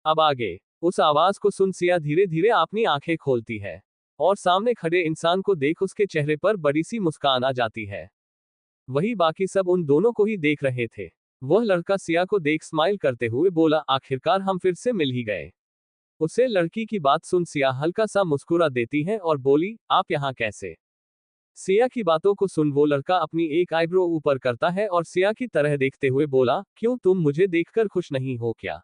अब आगे। उस आवाज को सुन सिया धीरे धीरे अपनी आंखें खोलती है और सामने खड़े इंसान को देख उसके चेहरे पर बड़ी सी मुस्कान आ जाती है। वही बाकी सब उन दोनों को ही देख रहे थे। वह लड़का सिया को देख स्माइल करते हुए बोला, आखिरकार हम फिर से मिल ही गए। उसे लड़की की बात सुन सिया हल्का सा मुस्कुरा देती है और बोली, आप यहाँ कैसे? सिया की बातों को सुन वो लड़का अपनी एक आईब्रो ऊपर करता है और सिया की तरह देखते हुए बोला, क्यों तुम मुझे देखकर खुश नहीं हो क्या?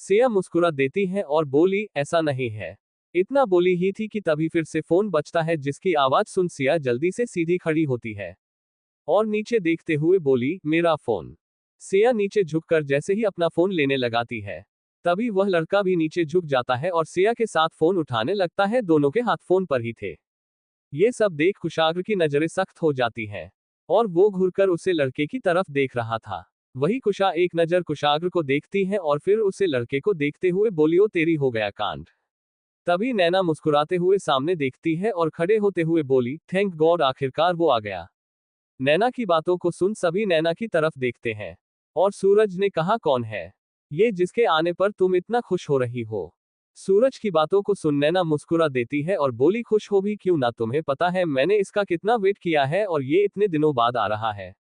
सिया मुस्कुरा देती है और बोली, ऐसा नहीं है। इतना बोली ही थी कि तभी फिर से फोन बजता है, जिसकी आवाज सुन सिया जल्दी से सीधी खड़ी होती है और नीचे देखते हुए बोली, मेरा फोन। सिया नीचे झुककर जैसे ही अपना फोन लेने लगाती है, तभी वह लड़का भी नीचे झुक जाता है और सिया के साथ फोन उठाने लगता है। दोनों के हाथ फोन पर ही थे। ये सब देख कुशाग्र की नजरें सख्त हो जाती हैं और वो घूरकर उसे लड़के की तरफ देख रहा था। वही कुशा एक नजर कुशाग्र को देखती है और फिर उसे लड़के को देखते हुए बोली, ओ तेरी हो गया कांड। तभी नैना मुस्कुराते हुए सामने देखती है और खड़े होते हुए बोली, थैंक गॉड, आखिरकार वो आ गया। नैना की बातों को सुन सभी नैना की तरफ देखते हैं और सूरज ने कहा, कौन है ये जिसके आने पर तुम इतना खुश हो रही हो? सूरज की बातों को सुन नैना मुस्कुरा देती है और बोली, खुश हो भी क्यों ना, तुम्हें पता है मैंने इसका कितना वेट किया है और ये इतने दिनों बाद आ रहा है।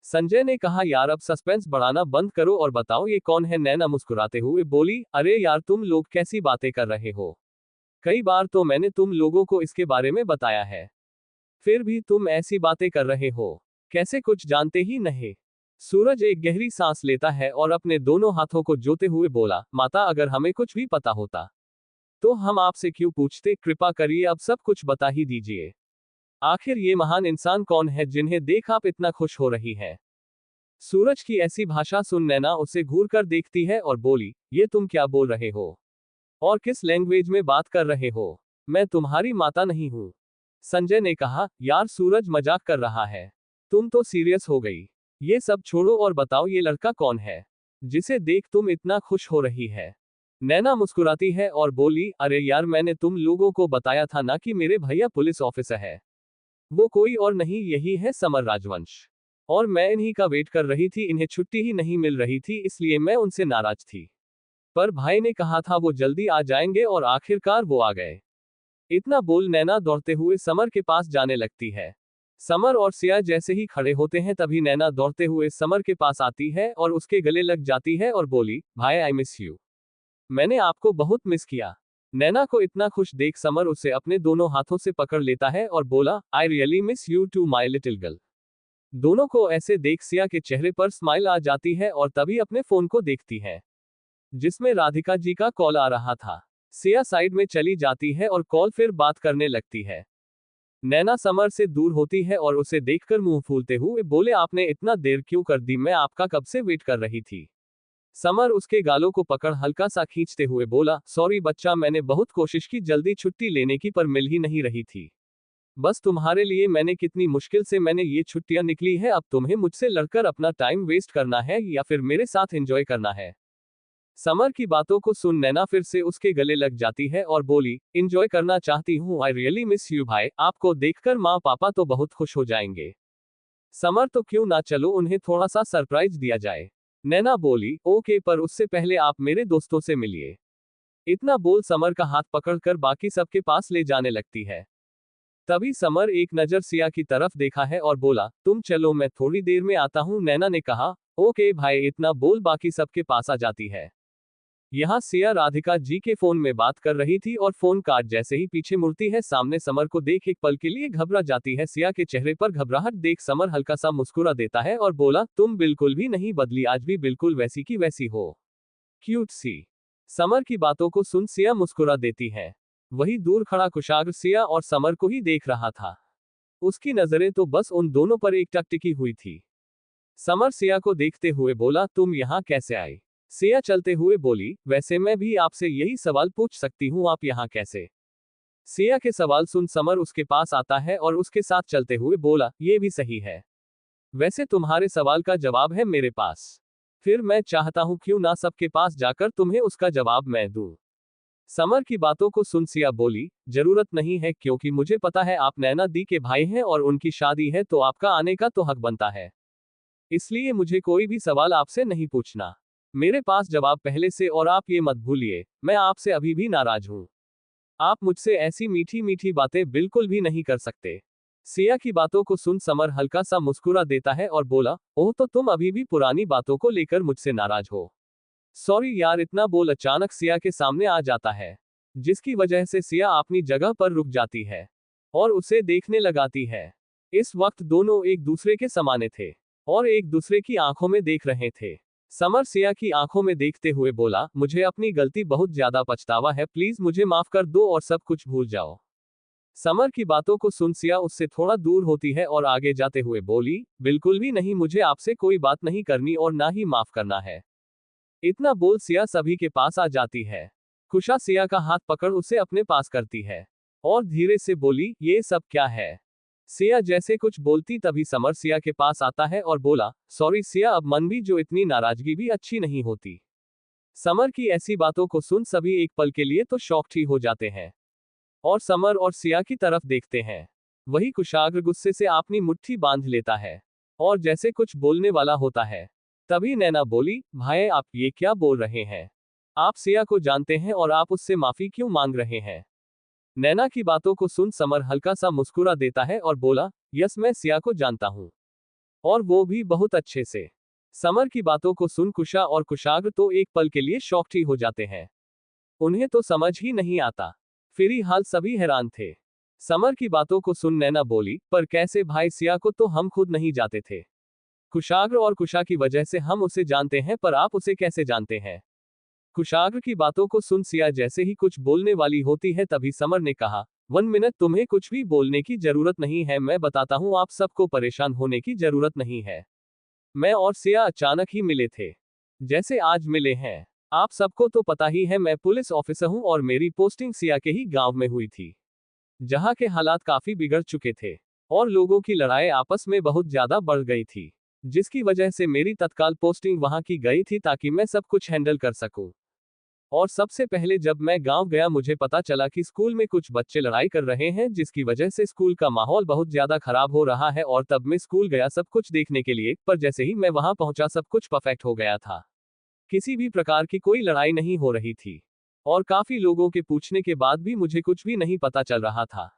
संजय ने कहा, यार अब सस्पेंस बढ़ाना बंद करो और बताओ ये कौन है? नैना मुस्कुराते हुए बोली, अरे यार तुम लोग कैसी बातें कर रहे हो? कई बार तो मैंने तुम लोगों को इसके बारे में बताया है, फिर भी तुम ऐसी बातें कर रहे हो, कैसे कुछ जानते ही नहीं? सूरज एक गहरी सांस लेता है और अपने दोनों हाथों को जोते हुए बोला, माता अगर हमें कुछ भी पता होता तो हम आपसे क्यों पूछते? कृपा करिए अब सब कुछ बता ही दीजिए। आखिर ये महान इंसान कौन है जिन्हें देख आप इतना खुश हो रही हैं? सूरज की ऐसी भाषा सुन नैना उसे घूर कर देखती है और बोली, ये तुम क्या बोल रहे हो और किस लैंग्वेज में बात कर रहे हो? मैं तुम्हारी माता नहीं हूं। संजय ने कहा, यार सूरज मजाक कर रहा है, तुम तो सीरियस हो गई। ये सब छोड़ो और बताओ ये लड़का कौन है जिसे देख तुम इतना खुश हो रही है? नैना मुस्कुराती है और बोली, अरे यार मैंने तुम लोगों को बताया था ना कि मेरे भैया पुलिस ऑफिसर है। वो कोई और नहीं, यही है समर राजवंश। और मैं इन्हीं का वेट कर रही थी, इन्हें छुट्टी ही नहीं मिल रही थी, इसलिए मैं उनसे नाराज थी। पर भाई ने कहा था वो जल्दी आ जाएंगे और आखिरकार वो आ गए। इतना बोल नैना दौड़ते हुए समर के पास जाने लगती है। समर और सिया जैसे ही खड़े होते हैं तभी नैना दौड़ते हुए समर के पास आती है और उसके गले लग जाती है और बोली, भाई आई मिस यू। मैंने आपको बहुत मिस किया। नैना को इतना खुश देख समर उसे अपने दोनों हाथों से पकड़ लेता है और बोला, I really miss you too my little girl. दोनों को ऐसे देख सिया के चेहरे पर स्माइल आ जाती है और तभी अपने फोन को देखती है, जिसमें राधिका जी का कॉल आ रहा था। सिया साइड में चली जाती है और कॉल फिर बात करने लगती है। नैना समर से दूर होती है और उसे देखकर मुंह फूलते हुए बोले, आपने इतना देर क्यों कर दी? मैं आपका कब से वेट कर रही थी। समर उसके गालों को पकड़ हल्का सा खींचते हुए बोला, सॉरी बच्चा, मैंने बहुत कोशिश की जल्दी छुट्टी लेने की पर मिल ही नहीं रही थी। बस तुम्हारे लिए मैंने कितनी मुश्किल से मैंने ये छुट्टियां निकली है। अब तुम्हें मुझसे लड़कर अपना टाइम वेस्ट करना है या फिर मेरे साथ एंजॉय करना है? समर की बातों को सुन नैना फिर से उसके गले लग जाती है और बोली, एंजॉय करना चाहती हूँ। आई रियली मिस यू भाई, आपको देखकर माँ पापा तो बहुत खुश हो जाएंगे। समर, तो क्यों ना चलो उन्हें थोड़ा सा सरप्राइज दिया जाए? नैना बोली, ओके, पर उससे पहले आप मेरे दोस्तों से मिलिए। इतना बोल समर का हाथ पकड़कर बाकी सबके पास ले जाने लगती है। तभी समर एक नजर सिया की तरफ देखा है और बोला, तुम चलो मैं थोड़ी देर में आता हूँ। नैना ने कहा, ओके भाई। इतना बोल बाकी सबके पास आ जाती है। यहाँ सिया राधिका जी के फोन में बात कर रही थी और फोन काट जैसे ही पीछे मुड़ती है, सामने समर को देख एक पल के लिए घबरा जाती है। सिया के चेहरे पर घबराहट देख समर हल्का सा मुस्कुरा देता है और बोला, तुम बिल्कुल भी नहीं बदली, आज भी बिल्कुल वैसी की वैसी हो, क्यूट सी। समर की बातों को सुन सिया मुस्कुरा देती है। वही दूर खड़ा कुशाग्र सिया और समर को ही देख रहा था। उसकी नजरें तो बस उन दोनों पर एक टक टिकी हुई थी। समर सिया को देखते हुए बोला, तुम यहाँ कैसे आई? सिया चलते हुए बोली, वैसे मैं भी आपसे यही सवाल पूछ सकती हूँ, आप यहाँ कैसे? सिया के सवाल सुन समर उसके पास आता है और उसके साथ चलते हुए बोला, ये भी सही है। वैसे तुम्हारे सवाल का जवाब है मेरे पास। फिर मैं चाहता हूँ क्यों ना सबके पास जाकर तुम्हें उसका जवाब मैं दूं। समर की बातों को सुन सिया बोली, जरूरत नहीं है, क्योंकि मुझे पता है आप नैना दी के भाई हैं और उनकी शादी है तो आपका आने का तो हक बनता है। इसलिए मुझे कोई भी सवाल आपसे नहीं पूछना। मेरे पास जवाब पहले से, और आप ये मत भूलिए, मैं आपसे अभी भी नाराज हूं। आप मुझसे ऐसी मीठी मीठी बातें बिल्कुल भी नहीं कर सकते। सिया की बातों को सुन समर हल्का सा मुस्कुरा देता है और बोला, ओह, तो तुम अभी भी पुरानी बातों को लेकर मुझसे नाराज हो। सॉरी यार, इतना बोल अचानक सिया के सामने आ जाता है, जिसकी वजह से सिया अपनी जगह पर रुक जाती है और उसे देखने लगाती है। इस वक्त दोनों एक दूसरे के समाने थे और एक दूसरे की आंखों में देख रहे थे। समर सिया की आंखों में देखते हुए बोला, मुझे अपनी गलती बहुत ज्यादा पछतावा है, प्लीज मुझे माफ कर दो और सब कुछ भूल जाओ। समर की बातों को सुन सिया उससे थोड़ा दूर होती है और आगे जाते हुए बोली, बिल्कुल भी नहीं, मुझे आपसे कोई बात नहीं करनी और ना ही माफ करना है। इतना बोल सिया सभी के पास आ जाती है। कुशा सिया का हाथ पकड़ उसे अपने पास करती है और धीरे से बोली, ये सब क्या है। सिया जैसे कुछ बोलती तभी समर सिया के पास आता है और बोला, सॉरी सिया, अब मन भी जो इतनी नाराजगी भी अच्छी नहीं होती। समर की ऐसी बातों को सुन सभी एक पल के लिए तो शॉक्ड ही हो जाते हैं और समर और सिया की तरफ देखते हैं। वही कुशाग्र गुस्से से अपनी मुट्ठी बांध लेता है और जैसे कुछ बोलने वाला होता है, तभी नैना बोली, भाई आप ये क्या बोल रहे हैं। आप सिया को जानते हैं और आप उससे माफी क्यों मांग रहे हैं। नैना की बातों को सुन समर हल्का सा मुस्कुरा देता है और बोला, यस, मैं सिया को जानता हूं और वो भी बहुत अच्छे से। समर की बातों को सुन कुशा और कुशाग्र तो एक पल के लिए शॉक्ड ही हो जाते हैं। उन्हें तो समझ ही नहीं आता। फिर हाल सभी हैरान थे। समर की बातों को सुन नैना बोली, पर कैसे भाई, सिया को तो हम खुद नहीं जाते थे। कुशाग्र और कुशा की वजह से हम उसे जानते हैं, पर आप उसे कैसे जानते हैं। कुशाग्र की बातों को सुन सिया जैसे ही कुछ बोलने वाली होती है तभी समर ने कहा, 1 मिनट, तुम्हें कुछ भी बोलने की जरूरत नहीं है, मैं बताता हूं, आप सबको परेशान होने की जरूरत नहीं है। मैं और सिया अचानक ही मिले थे, जैसे आज मिले हैं। आप सबको तो पता ही है, मैं पुलिस ऑफिसर हूं और मेरी पोस्टिंग सिया के ही गांव में हुई थी, जहां के हालात काफी बिगड़ चुके थे और लोगों की लड़ाई आपस में बहुत ज्यादा बढ़ गई थी, जिसकी वजह से मेरी तत्काल पोस्टिंग वहां की गई थी ताकि मैं सब कुछ हैंडल कर सकूं। और सबसे पहले जब मैं गांव गया, मुझे पता चला कि स्कूल में कुछ बच्चे लड़ाई कर रहे हैं, जिसकी वजह से स्कूल का माहौल बहुत ज्यादा खराब हो रहा है। और तब मैं स्कूल गया सब कुछ देखने के लिए, पर जैसे ही मैं वहां पहुंचा सब कुछ परफेक्ट हो गया था। किसी भी प्रकार की कोई लड़ाई नहीं हो रही थी और काफी लोगों के पूछने के बाद भी मुझे कुछ भी नहीं पता चल रहा था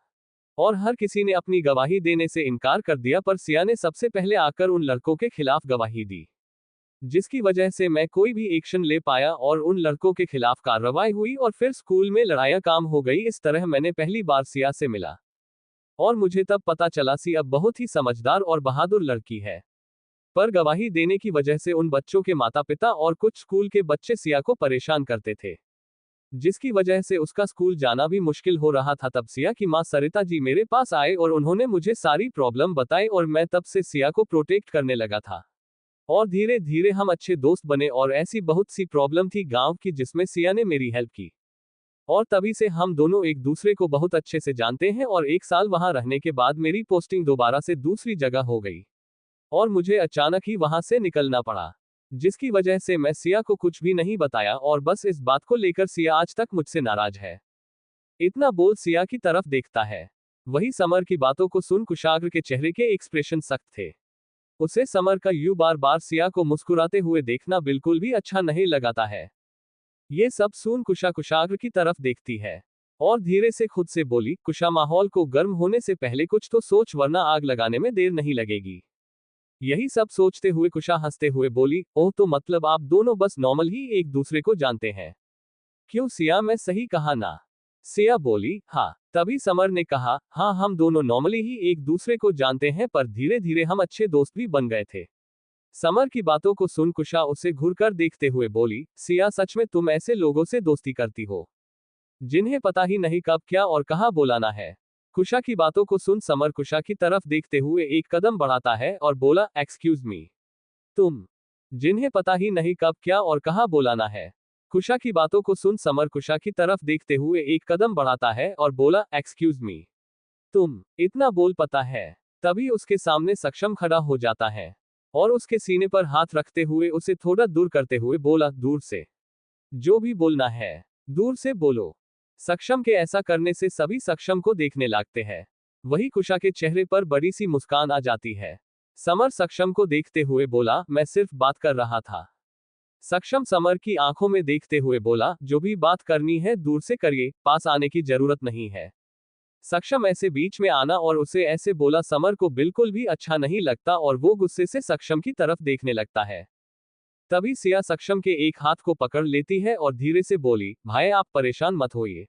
और हर किसी ने अपनी गवाही देने से इनकार कर दिया, पर सिया ने सबसे पहले आकर उन लड़कों के खिलाफ गवाही दी, जिसकी वजह से मैं कोई भी एक्शन ले पाया और उन लड़कों के खिलाफ कार्रवाई हुई और फिर स्कूल में लड़ाइयां काम हो गई। इस तरह मैंने पहली बार सिया से मिला और मुझे तब पता चला सिया बहुत ही समझदार और बहादुर लड़की है। पर गवाही देने की वजह से उन बच्चों के माता पिता और कुछ स्कूल के बच्चे सिया को परेशान करते थे, जिसकी वजह से उसका स्कूल जाना भी मुश्किल हो रहा था। तब सिया की मां सरिता जी मेरे पास आए और उन्होंने मुझे सारी प्रॉब्लम बताई और मैं तब से सिया को प्रोटेक्ट करने लगा था और धीरे धीरे हम अच्छे दोस्त बने। और ऐसी बहुत सी प्रॉब्लम थी गांव की जिसमें सिया ने मेरी हेल्प की और तभी से हम दोनों एक दूसरे को बहुत अच्छे से जानते हैं। और 1 साल वहां रहने के बाद मेरी पोस्टिंग दोबारा से दूसरी जगह हो गई और मुझे अचानक ही वहां से निकलना पड़ा, जिसकी वजह से मैं सिया को कुछ भी नहीं बताया और बस इस बात को लेकर सिया आज तक मुझसे नाराज है। इतना बोल सिया की तरफ देखता है। वही समर की बातों को सुन कुशाग्र के चेहरे के एक्सप्रेशन सख्त थे। उसे समर का यूं बार बार सिया को मुस्कुराते हुए देखना बिल्कुल भी अच्छा नहीं लगाता है। ये सब सुन कुशा कुशाग्र की तरफ देखती है और धीरे से खुद से बोली, कुशा, माहौल को गर्म होने से पहले कुछ तो सोच, वरना आग लगाने में देर नहीं लगेगी। यही सब सोचते हुए कुशा हंसते हुए बोली, ओह, तो मतलब आप दोनों बस नॉर्मल ही एक दूसरे को जानते हैं, क्यों सिया, मैं सही कहा ना। सिया बोली, हाँ। तभी समर ने कहा, हाँ, हम दोनों नॉर्मली ही एक दूसरे को जानते हैं, पर धीरे धीरे हम अच्छे दोस्त भी बन गए थे। समर की बातों को सुन कुशा उसे घूरकर देखते हुए बोली, सिया, सच में तुम ऐसे लोगों से दोस्ती करती हो जिन्हें पता ही नहीं कब क्या और कहाँ बुलाना है। कुशा की बातों को सुन समर कुशा की तरफ देखते हुए एक कदम बढ़ाता है और बोला, एक्सक्यूज मी, तुम, जिन्हें पता ही नहीं कब क्या और कहाँ बुलाना है। कुशा की बातों को सुन समर कुशा की तरफ देखते हुए एक कदम बढ़ाता है और बोला, एक्सक्यूज मी, तुम, इतना बोल पता है। तभी उसके सामने सक्षम खड़ा हो जाता है और उसके सीने पर हाथ रखते हुए उसे थोड़ा दूर करते हुए बोला, दूर से जो भी बोलना है दूर से बोलो। सक्षम के ऐसा करने से सभी सक्षम को देखने लगते हैं। वही कुशा के चेहरे पर बड़ी सी मुस्कान आ जाती है। समर सक्षम को देखते हुए बोला, मैं सिर्फ बात कर रहा था। सक्षम समर की आंखों में देखते हुए बोला, जो भी बात करनी है दूर से करिए, पास आने की जरूरत नहीं है। सक्षम ऐसे बीच में आना और उसे ऐसे बोला समर को बिल्कुल भी अच्छा नहीं लगता और वो गुस्से से सक्षम की तरफ देखने लगता है। तभी सिया सक्षम के एक हाथ को पकड़ लेती है और धीरे से बोली, भाई आप परेशान मत होइए,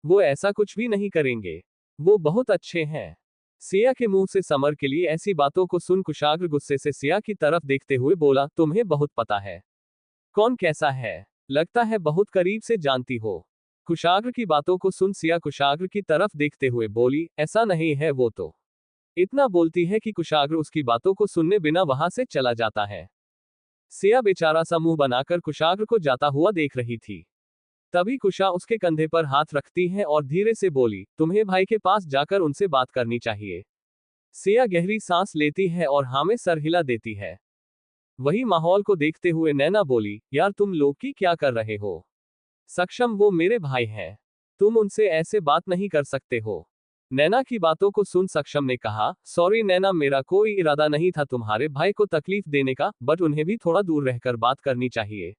वो ऐसा कुछ भी नहीं करेंगे, वो बहुत अच्छे हैं। सिया के मुंह से समर के लिए ऐसी बातों को सुन कुशाग्र गुस्से से सिया की तरफ देखते हुए बोला, तुम्हें बहुत पता है कौन कैसा है, लगता है बहुत करीब से जानती हो। कुशाग्र की बातों को सुन सिया कुशाग्र की तरफ देखते हुए बोली, ऐसा नहीं है, वो तो इतना बोलती है कि कुशाग्र उसकी बातों को सुनने बिना वहां से चला जाता है। सिया बेचारा सा मुंह बनाकर कुशाग्र को जाता हुआ देख रही थी। तभी कुशा उसके कंधे पर हाथ रखती है और धीरे से बोली, तुम्हें भाई के पास जाकर उनसे बात करनी चाहिए। सिया गहरी सांस लेती है और हाँ में सर हिला देती है। वही माहौल को देखते हुए नैना बोली, यार तुम लोग की क्या कर रहे हो? सक्षम वो मेरे भाई हैं, तुम उनसे ऐसे बात नहीं कर सकते हो। नैना की बातों को सुन सक्षम ने कहा, सॉरी नैना, मेरा कोई इरादा नहीं था तुम्हारे भाई को तकलीफ देने का, बट उन्हें भी थोड़ा दूर रहकर बात करनी चाहिए।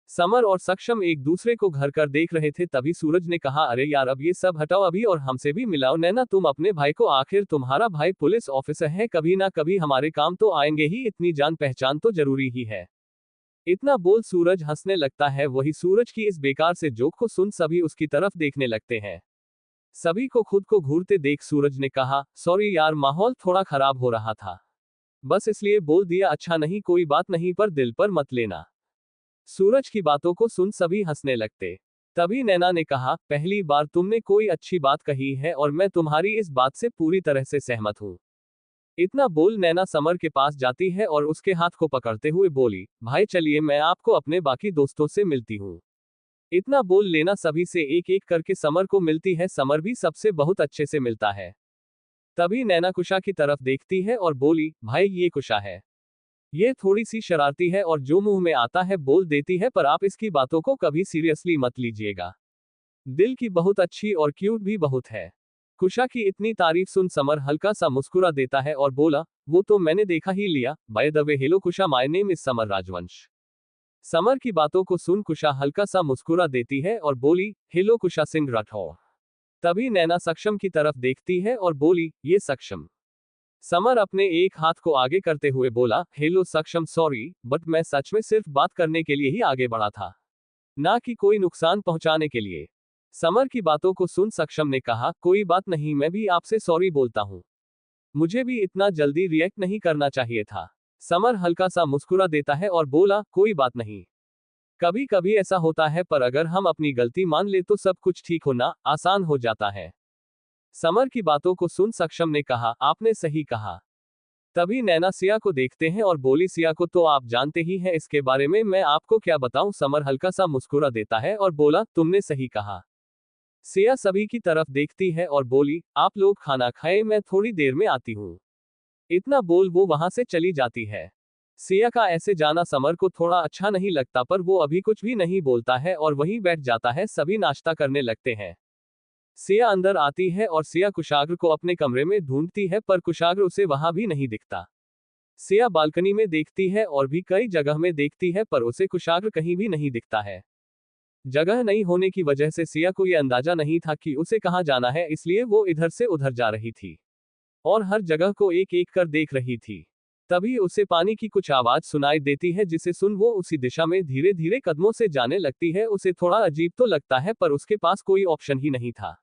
समर और सक्षम एक दूसरे को घर कर देख रहे थे, तभी सूरज ने कहा, अरे यार अब ये सब हटाओ अभी और हमसे भी मिलाओ नैना तुम अपने भाई को, आखिर तुम्हारा भाई पुलिस ऑफिसर है, कभी ना कभी हमारे काम तो आएंगे ही, इतनी जान पहचान तो जरूरी ही है। इतना बोल सूरज हंसने लगता है। वही सूरज की इस बेकार से जोक को सुन सभी उसकी तरफ देखने लगते हैं। सभी को खुद को घूरते देख सूरज ने कहा, सॉरी यार माहौल थोड़ा खराब हो रहा था, बस इसलिए बोल दिया, अच्छा नहीं कोई बात नहीं, पर दिल पर मत लेना। सूरज की बातों को सुन सभी हंसने लगते। तभी नैना ने कहा, पहली बार तुमने कोई अच्छी बात कही है और मैं तुम्हारी इस बात से पूरी तरह से सहमत हूँ। इतना बोल नैना समर के पास जाती है और उसके हाथ को पकड़ते हुए बोली, भाई चलिए मैं आपको अपने बाकी दोस्तों से मिलती हूँ। इतना बोल लेना सभी से एक एक करके समर को मिलती है। समर भी सबसे बहुत अच्छे से मिलता है। तभी नैना कुशा की तरफ देखती है और बोली, भाई ये कुशा है, ये थोड़ी सी शरारती है और जो मुंह में आता है बोल देती है, पर आप इसकी बातों को कभी सीरियसली मत लीजिएगा, दिल की बहुत अच्छी और क्यूट भी बहुत है। कुशा की इतनी तारीफ सुन समर हल्का सा मुस्कुरा देता है और बोला, वो तो मैंने देखा ही लिया, by the way hello Kusha, my name is Samar Rajvansh. Samar की बातों को सुन कुशा हल्का सा मुस्कुरा देती है और बोली, हेलो कुशा सिंह राठौर। तभी नैना सक्षम की तरफ देखती है और बोली, ये सक्षम। समर अपने एक हाथ को आगे करते हुए बोला, हेलो सक्षम, सॉरी बट मैं सच में सिर्फ बात करने के लिए ही आगे बढ़ा था, ना कि कोई नुकसान पहुंचाने के लिए। समर की बातों को सुन सक्षम ने कहा, कोई बात नहीं, मैं भी आपसे सॉरी बोलता हूं, मुझे भी इतना जल्दी रिएक्ट नहीं करना चाहिए था। समर हल्का सा मुस्कुरा देता है और बोला, कोई बात नहीं, कभी कभी ऐसा होता है, पर अगर हम अपनी गलती मान ले तो सब कुछ ठीक होना आसान हो जाता है। समर की बातों को सुन सक्षम ने कहा, आपने सही कहा। तभी नैना सिया को देखते हैं और बोली, सिया को तो आप जानते ही हैं, इसके बारे में मैं आपको क्या बताऊं। समर हल्का सा मुस्कुरा देता है और बोला, तुमने सही कहा। सिया सभी की तरफ देखती है और बोली, आप लोग खाना खाएं, मैं थोड़ी देर में आती हूँ। इतना बोल वो वहां से चली जाती है। सिया का ऐसे जाना समर को थोड़ा अच्छा नहीं लगता, पर वो अभी कुछ भी नहीं बोलता है और वहीं बैठ जाता है। सभी नाश्ता करने लगते हैं। सिया अंदर आती है और सिया कुशाग्र को अपने कमरे में ढूंढती है, पर कुशाग्र उसे वहां भी नहीं दिखता। सिया बालकनी में देखती है और भी कई जगह में देखती है, पर उसे कुशाग्र कहीं भी नहीं दिखता है। जगह नहीं होने की वजह से सिया को यह अंदाजा नहीं था कि उसे कहाँ जाना है, इसलिए वो इधर से उधर जा रही थी और हर जगह को एक एक कर देख रही थी। तभी उसे पानी की कुछ आवाज सुनाई देती है, जिसे सुन वो उसी दिशा में धीरे धीरे कदमों से जाने लगती है। उसे थोड़ा अजीब तो लगता है, पर उसके पास कोई ऑप्शन ही नहीं था।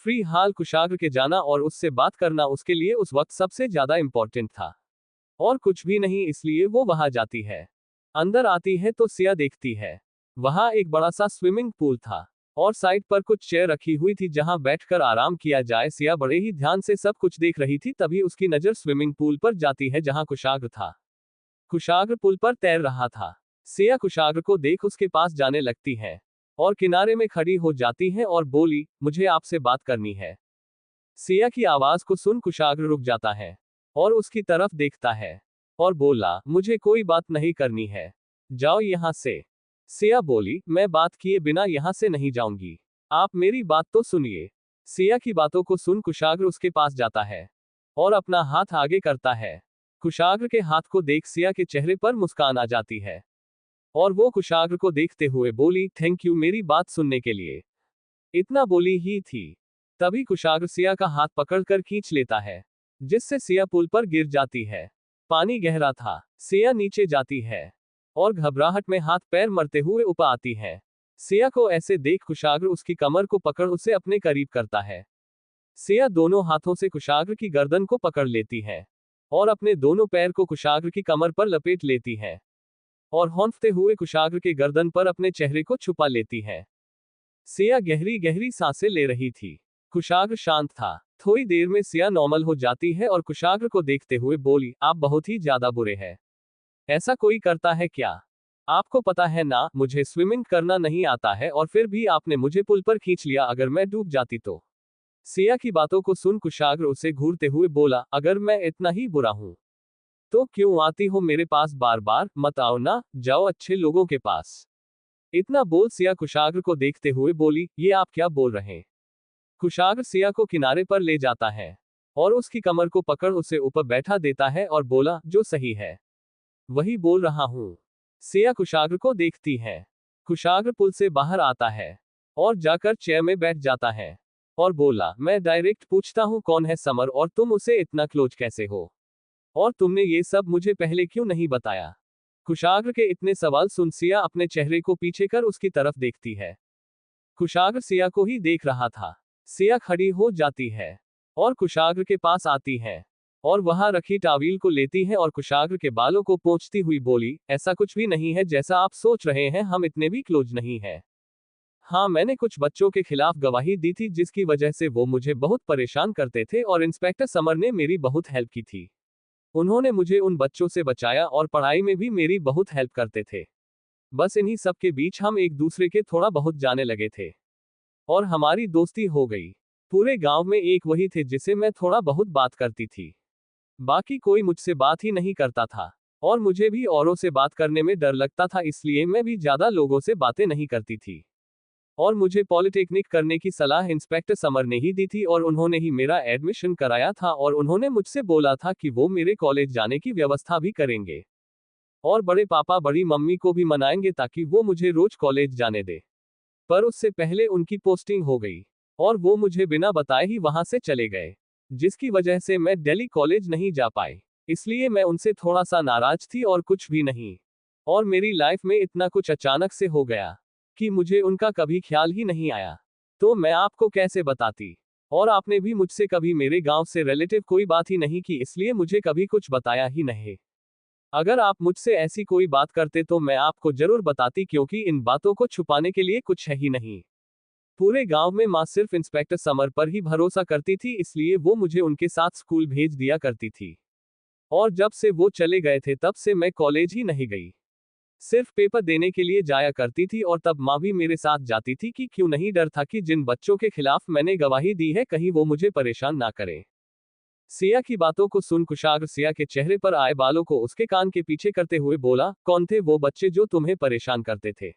फ्री हाल कुशाग्र के जाना और उससे बात करना उसके लिए उस वक्त सबसे ज्यादा इंपॉर्टेंट था, और कुछ भी नहीं, इसलिए वो वहां जाती है। अंदर आती है तो सिया देखती है वहां एक बड़ा सा स्विमिंग पूल था और साइड पर कुछ चेयर रखी हुई थी जहां बैठकर आराम किया जाए। सिया बड़े ही ध्यान से सब कुछ देख रही थी। तभी उसकी नजर स्विमिंग पूल पर जाती है जहां कुशाग्र था। कुशाग्र पुल पर तैर रहा था। सिया कुशाग्र को देख उसके पास जाने लगती है और किनारे में खड़ी हो जाती है और बोली, मुझे आपसे बात करनी है। सिया की आवाज को सुन कुशाग्र रुक जाता है और उसकी तरफ देखता है और बोला, मुझे कोई बात नहीं करनी है, जाओ यहां से। सिया बोली, मैं बात किए बिना यहां से नहीं जाऊंगी, आप मेरी बात तो सुनिए। सिया की बातों को सुन कुशाग्र उसके पास जाता है और अपना हाथ आगे करता है। कुशाग्र के हाथ को देख सिया के चेहरे पर मुस्कान आ जाती है और वो कुशाग्र को देखते हुए बोली, थैंक यू मेरी बात सुनने के लिए। इतना बोली ही थी, तभी कुशाग्र सिया का हाथ पकड़कर खींच लेता है, जिससे सिया पुल पर गिर जाती है। पानी गहरा था, सिया नीचे जाती है और घबराहट में हाथ पैर मरते हुए ऊपर आती है। सिया को ऐसे देख कुशाग्र उसकी कमर को पकड़ उसे अपने करीब करता है। सिया दोनों हाथों से कुशाग्र की गर्दन को पकड़ लेती है और अपने दोनों पैर को कुशाग्र की कमर पर लपेट लेती है और हौंफते हुए कुशाग्र के गर्दन पर अपने चेहरे को छुपा लेती है। सिया गहरी गहरी सांसें ले रही थी। कुशाग्र शांत था। थोड़ी देर में सिया नॉर्मल हो जाती है और कुशाग्र को देखते हुए बोली, आप बहुत ही ज्यादा बुरे हैं। ऐसा कोई करता है क्या? आपको पता है ना, मुझे स्विमिंग करना नहीं आता है और फिर भी आपने मुझे पुल पर खींच लिया, अगर मैं डूब जाती तो। सिया की बातों को सुन कुशाग्र उसे घूरते हुए बोला, अगर मैं इतना ही बुरा हूं तो क्यों आती हो मेरे पास बार बार? मत आओ ना, जाओ अच्छे लोगों के पास। इतना बोल सिया कुशाग्र को देखते हुए बोली, ये आप क्या बोल रहे? कुशाग्र सिया को किनारे पर ले जाता है और उसकी कमर को पकड़ उसे ऊपर बैठा देता है और बोला, जो सही है वही बोल रहा हूं। सिया कुशाग्र को देखती है। कुशाग्र पुल से बाहर आता है और जाकर चेयर में बैठ जाता है और बोला, मैं डायरेक्ट पूछता हूं, कौन है समर और तुम उसे इतना क्लोज कैसे हो? और तुमने ये सब मुझे पहले क्यों नहीं बताया? कुशाग्र के इतने सवाल सुन सिया अपने चेहरे को पीछे कर उसकी तरफ देखती है। कुशाग्र सिया को ही देख रहा था। सिया खड़ी हो जाती है और कुशाग्र के पास आती है और वहां रखी टावील को लेती है और कुशाग्र के बालों को पोंछती हुई बोली, ऐसा कुछ भी नहीं है जैसा आप सोच रहे हैं, हम इतने भी क्लोज नहीं हैं। हाँ, मैंने कुछ बच्चों के खिलाफ गवाही दी थी जिसकी वजह से वो मुझे बहुत परेशान करते थे और इंस्पेक्टर समर ने मेरी बहुत हेल्प की थी। उन्होंने मुझे उन बच्चों से बचाया और पढ़ाई में भी मेरी बहुत हेल्प करते थे। बस इन्हीं सब के बीच हम एक दूसरे के थोड़ा बहुत जाने लगे थे और हमारी दोस्ती हो गई। पूरे गांव में एक वही थे जिसे मैं थोड़ा बहुत बात करती थी, बाकी कोई मुझसे बात ही नहीं करता था और मुझे भी औरों से बात करने में डर लगता था, इसलिए मैं भी ज्यादा लोगों से बातें नहीं करती थी। और मुझे पॉलिटेक्निक करने की सलाह इंस्पेक्टर समर ने ही दी थी और उन्होंने ही मेरा एडमिशन कराया था और उन्होंने मुझसे बोला था कि वो मेरे कॉलेज जाने की व्यवस्था भी करेंगे और बड़े पापा बड़ी मम्मी को भी मनाएंगे ताकि वो मुझे रोज कॉलेज जाने दे। पर उससे पहले उनकी पोस्टिंग हो गई और वो मुझे बिना बताए ही वहां से चले गए, जिसकी वजह से मैं दिल्ली कॉलेज नहीं जा पाई। इसलिए मैं उनसे थोड़ा सा नाराज थी और कुछ भी नहीं। और मेरी लाइफ में इतना कुछ अचानक से हो गया कि मुझे उनका कभी ख्याल ही नहीं आया। तो मैं आपको कैसे बताती? और आपने भी मुझसे कभी मेरे गांव से रिलेटिव कोई बात ही नहीं की, इसलिए मुझे कभी कुछ बताया ही नहीं। अगर आप मुझसे ऐसी कोई बात करते तो मैं आपको जरूर बताती, क्योंकि इन बातों को छुपाने के लिए कुछ है ही नहीं। पूरे गांव में माँ सिर्फ इंस्पेक्टर समर पर ही भरोसा करती थी, इसलिए वो मुझे उनके साथ स्कूल भेज दिया करती थी। और जब से वो चले गए थे तब से मैं कॉलेज ही नहीं गई। सिर्फ पेपर देने के लिए जाया करती थी और तब माँ भी मेरे साथ जाती थी कि क्यों नहीं, डर था कि जिन बच्चों के खिलाफ मैंने गवाही दी है कहीं वो मुझे परेशान ना करें। सिया की बातों को सुन कुशाग्र सिया के चेहरे पर आए बालों को उसके कान के पीछे करते हुए बोला, कौन थे वो बच्चे जो तुम्हें परेशान करते थे?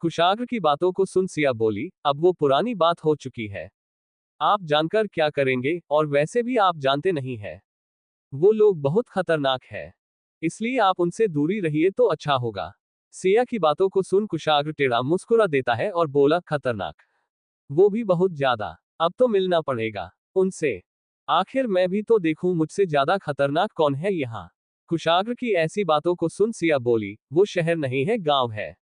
कुशाग्र की बातों को सुन सिया बोली, अब वो पुरानी बात हो चुकी है। आप जानकर क्या करेंगे, और वैसे भी आप जानते नहीं है, वो लोग बहुत खतरनाक है, इसलिए आप उनसे दूरी रहिए तो अच्छा होगा। सिया की बातों को सुन कुशाग्र टेढ़ा मुस्कुरा देता है और बोला, खतरनाक? वो भी बहुत ज्यादा। अब तो मिलना पड़ेगा उनसे, आखिर मैं भी तो देखूं मुझसे ज्यादा खतरनाक कौन है यहाँ। कुशाग्र की ऐसी बातों को सुन सिया बोली, वो शहर नहीं है, गांव है।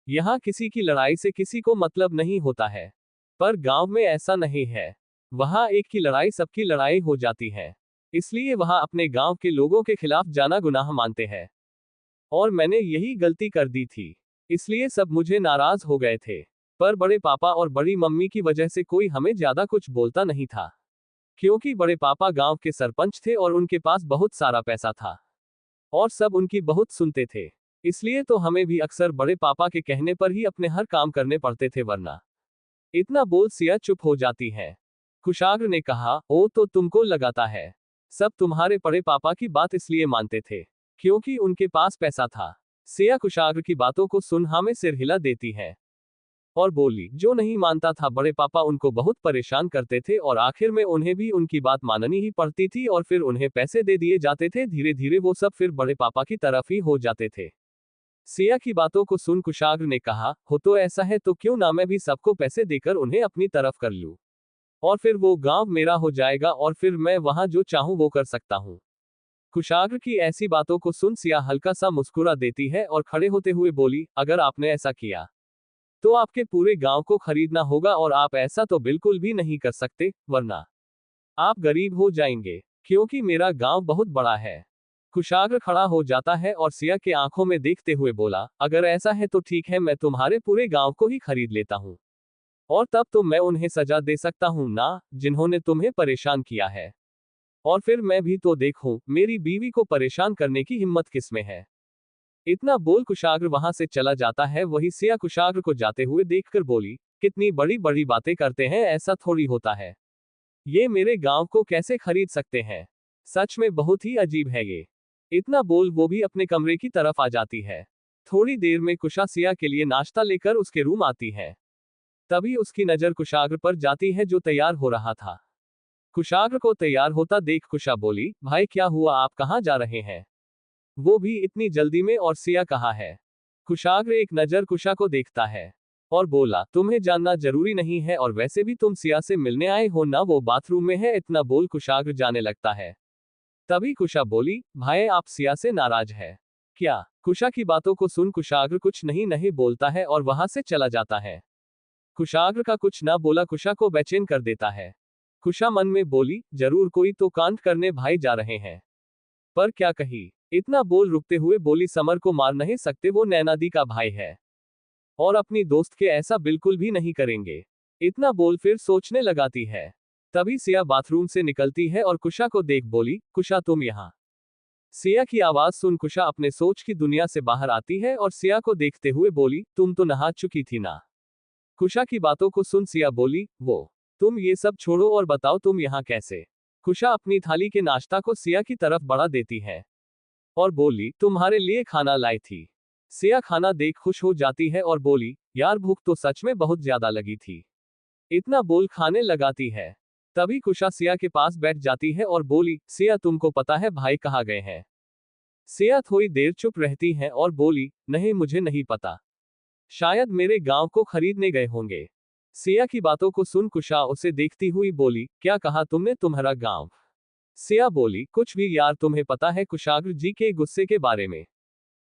यहाँ किसी की लड़ाई से किसी को मतलब नहीं होता है। पर गांव में ऐसा नहीं है, वहां एक की लड़ाई सबकी लड़ाई हो जाती है। इसलिए वहां अपने गांव के लोगों के खिलाफ जाना गुनाह मानते हैं। और मैंने यही गलती कर दी थी, इसलिए सब मुझे नाराज हो गए थे। पर बड़े पापा और बड़ी मम्मी की वजह से कोई हमें ज्यादा कुछ बोलता नहीं था, क्योंकि बड़े पापा गांव के सरपंच थे और उनके पास बहुत सारा पैसा था और सब उनकी बहुत सुनते थे। इसलिए तो हमें भी अक्सर बड़े पापा के कहने पर ही अपने हर काम करने पड़ते थे, वरना। इतना बोल सिया चुप हो जाती है। कुशाग्र ने कहा, ओ तो तुमको लगाता है सब तुम्हारे बड़े पापा की बात इसलिए मानते थे क्योंकि उनके पास पैसा था। सिया कुशाग्र की बातों को सुन हाँ में सिर हिला देती है और बोली, जो नहीं मानता था, बड़े पापा उनको बहुत परेशान करते थे और आखिर में उन्हें भी उनकी बात माननी ही पड़ती थी और फिर उन्हें पैसे दे दिए जाते थे। धीरे धीरे वो सब फिर बड़े पापा की तरफ ही हो जाते थे। सिया की बातों को सुन कुशाग्र ने कहा, हो तो ऐसा है तो क्यों ना मैं भी सबको पैसे देकर उन्हें अपनी तरफ कर लूं। और फिर वो गांव मेरा हो जाएगा और फिर मैं वहां जो चाहूं वो कर सकता हूं। कुशाग्र की ऐसी बातों को सुन सिया हल्का सा मुस्कुरा देती है और खड़े होते हुए बोली, अगर आपने ऐसा किया तो आपके पूरे गांव को खरीदना होगा और आप ऐसा तो बिल्कुल भी नहीं कर सकते, वरना आप गरीब हो जाएंगे, क्योंकि मेरा गांव बहुत बड़ा है। कुशाग्र खड़ा हो जाता है और सिया के आंखों में देखते हुए बोला, अगर ऐसा है तो ठीक है, मैं तुम्हारे पूरे गांव को ही खरीद लेता हूं। और तब तो मैं उन्हें सजा दे सकता हूं ना, जिन्होंने तुम्हें परेशान किया है। और फिर मैं भी तो देखूं, मेरी बीवी को परेशान करने की हिम्मत किसमें है। इतना बोल कुशाग्र वहां से चला जाता है। वही सिया कुशाग्र को जाते हुए देखकर बोली, कितनी बड़ी बड़ी बातें करते हैं, ऐसा थोड़ी होता है। ये मेरे गांव को कैसे खरीद सकते हैं। सच में बहुत ही अजीब है ये। इतना बोल वो भी अपने कमरे की तरफ आ जाती है। थोड़ी देर में कुशा सिया के लिए नाश्ता लेकर उसके रूम आती है। तभी उसकी नजर कुशाग्र पर जाती है जो तैयार हो रहा था। कुशाग्र को तैयार होता देख कुशा बोली, भाई क्या हुआ, आप कहाँ जा रहे हैं, वो भी इतनी जल्दी में, और सिया कहाँ है। कुशाग्र एक नजर कुशा को देखता है और बोला, तुम्हें जानना जरूरी नहीं है, और वैसे भी तुम सिया से मिलने आए हो ना, वो बाथरूम में है। इतना बोल कुशाग्र जाने लगता है। तभी कुशा बोली, भाई आप सिया से नाराज है क्या। कुशा की बातों को सुन कुशाग्र कुछ नहीं नहीं बोलता है और वहां से चला जाता है। कुशाग्र का कुछ ना बोला कुशा को बेचैन कर देता है। कुशा मन में बोली, जरूर कोई तो कांड करने भाई जा रहे हैं, पर क्या कही। इतना बोल रुकते हुए बोली, समर को मार नहीं सकते, वो नैनादी का भाई है और अपनी दोस्त के ऐसा बिल्कुल भी नहीं करेंगे। इतना बोल फिर सोचने लगाती है। तभी सिया बाथरूम से निकलती है और कुशा को देख बोली, कुशा तुम यहाँ। सिया की आवाज सुन कुशा अपने सोच की दुनिया से बाहर आती है और सिया को देखते हुए बोली, तुम तो नहा चुकी थी ना। कुशा की बातों को सुन सिया बोली, वो तुम ये सब छोड़ो और बताओ तुम यहाँ कैसे। कुशा अपनी थाली के नाश्ता को सिया की तरफ बढ़ा देती है और बोली, तुम्हारे लिए खाना लाई थी। सिया खाना देख खुश हो जाती है और बोली, यार भूख तो सच में बहुत ज्यादा लगी थी। इतना बोल खाने लगाती है। तभी कुशा सिया के पास बैठ जाती है और बोली, सिया तुमको पता है भाई कहाँ गए हैं। सिया थोड़ी देर चुप रहती है और बोली, नहीं मुझे नहीं पता, शायद मेरे गांव को खरीदने गए होंगे। सिया की बातों को सुन कुशा उसे देखती हुई बोली, क्या कहा तुमने, तुम्हारा गांव। सिया बोली, कुछ भी यार, तुम्हें पता है कुशाग्र जी के गुस्से के बारे में,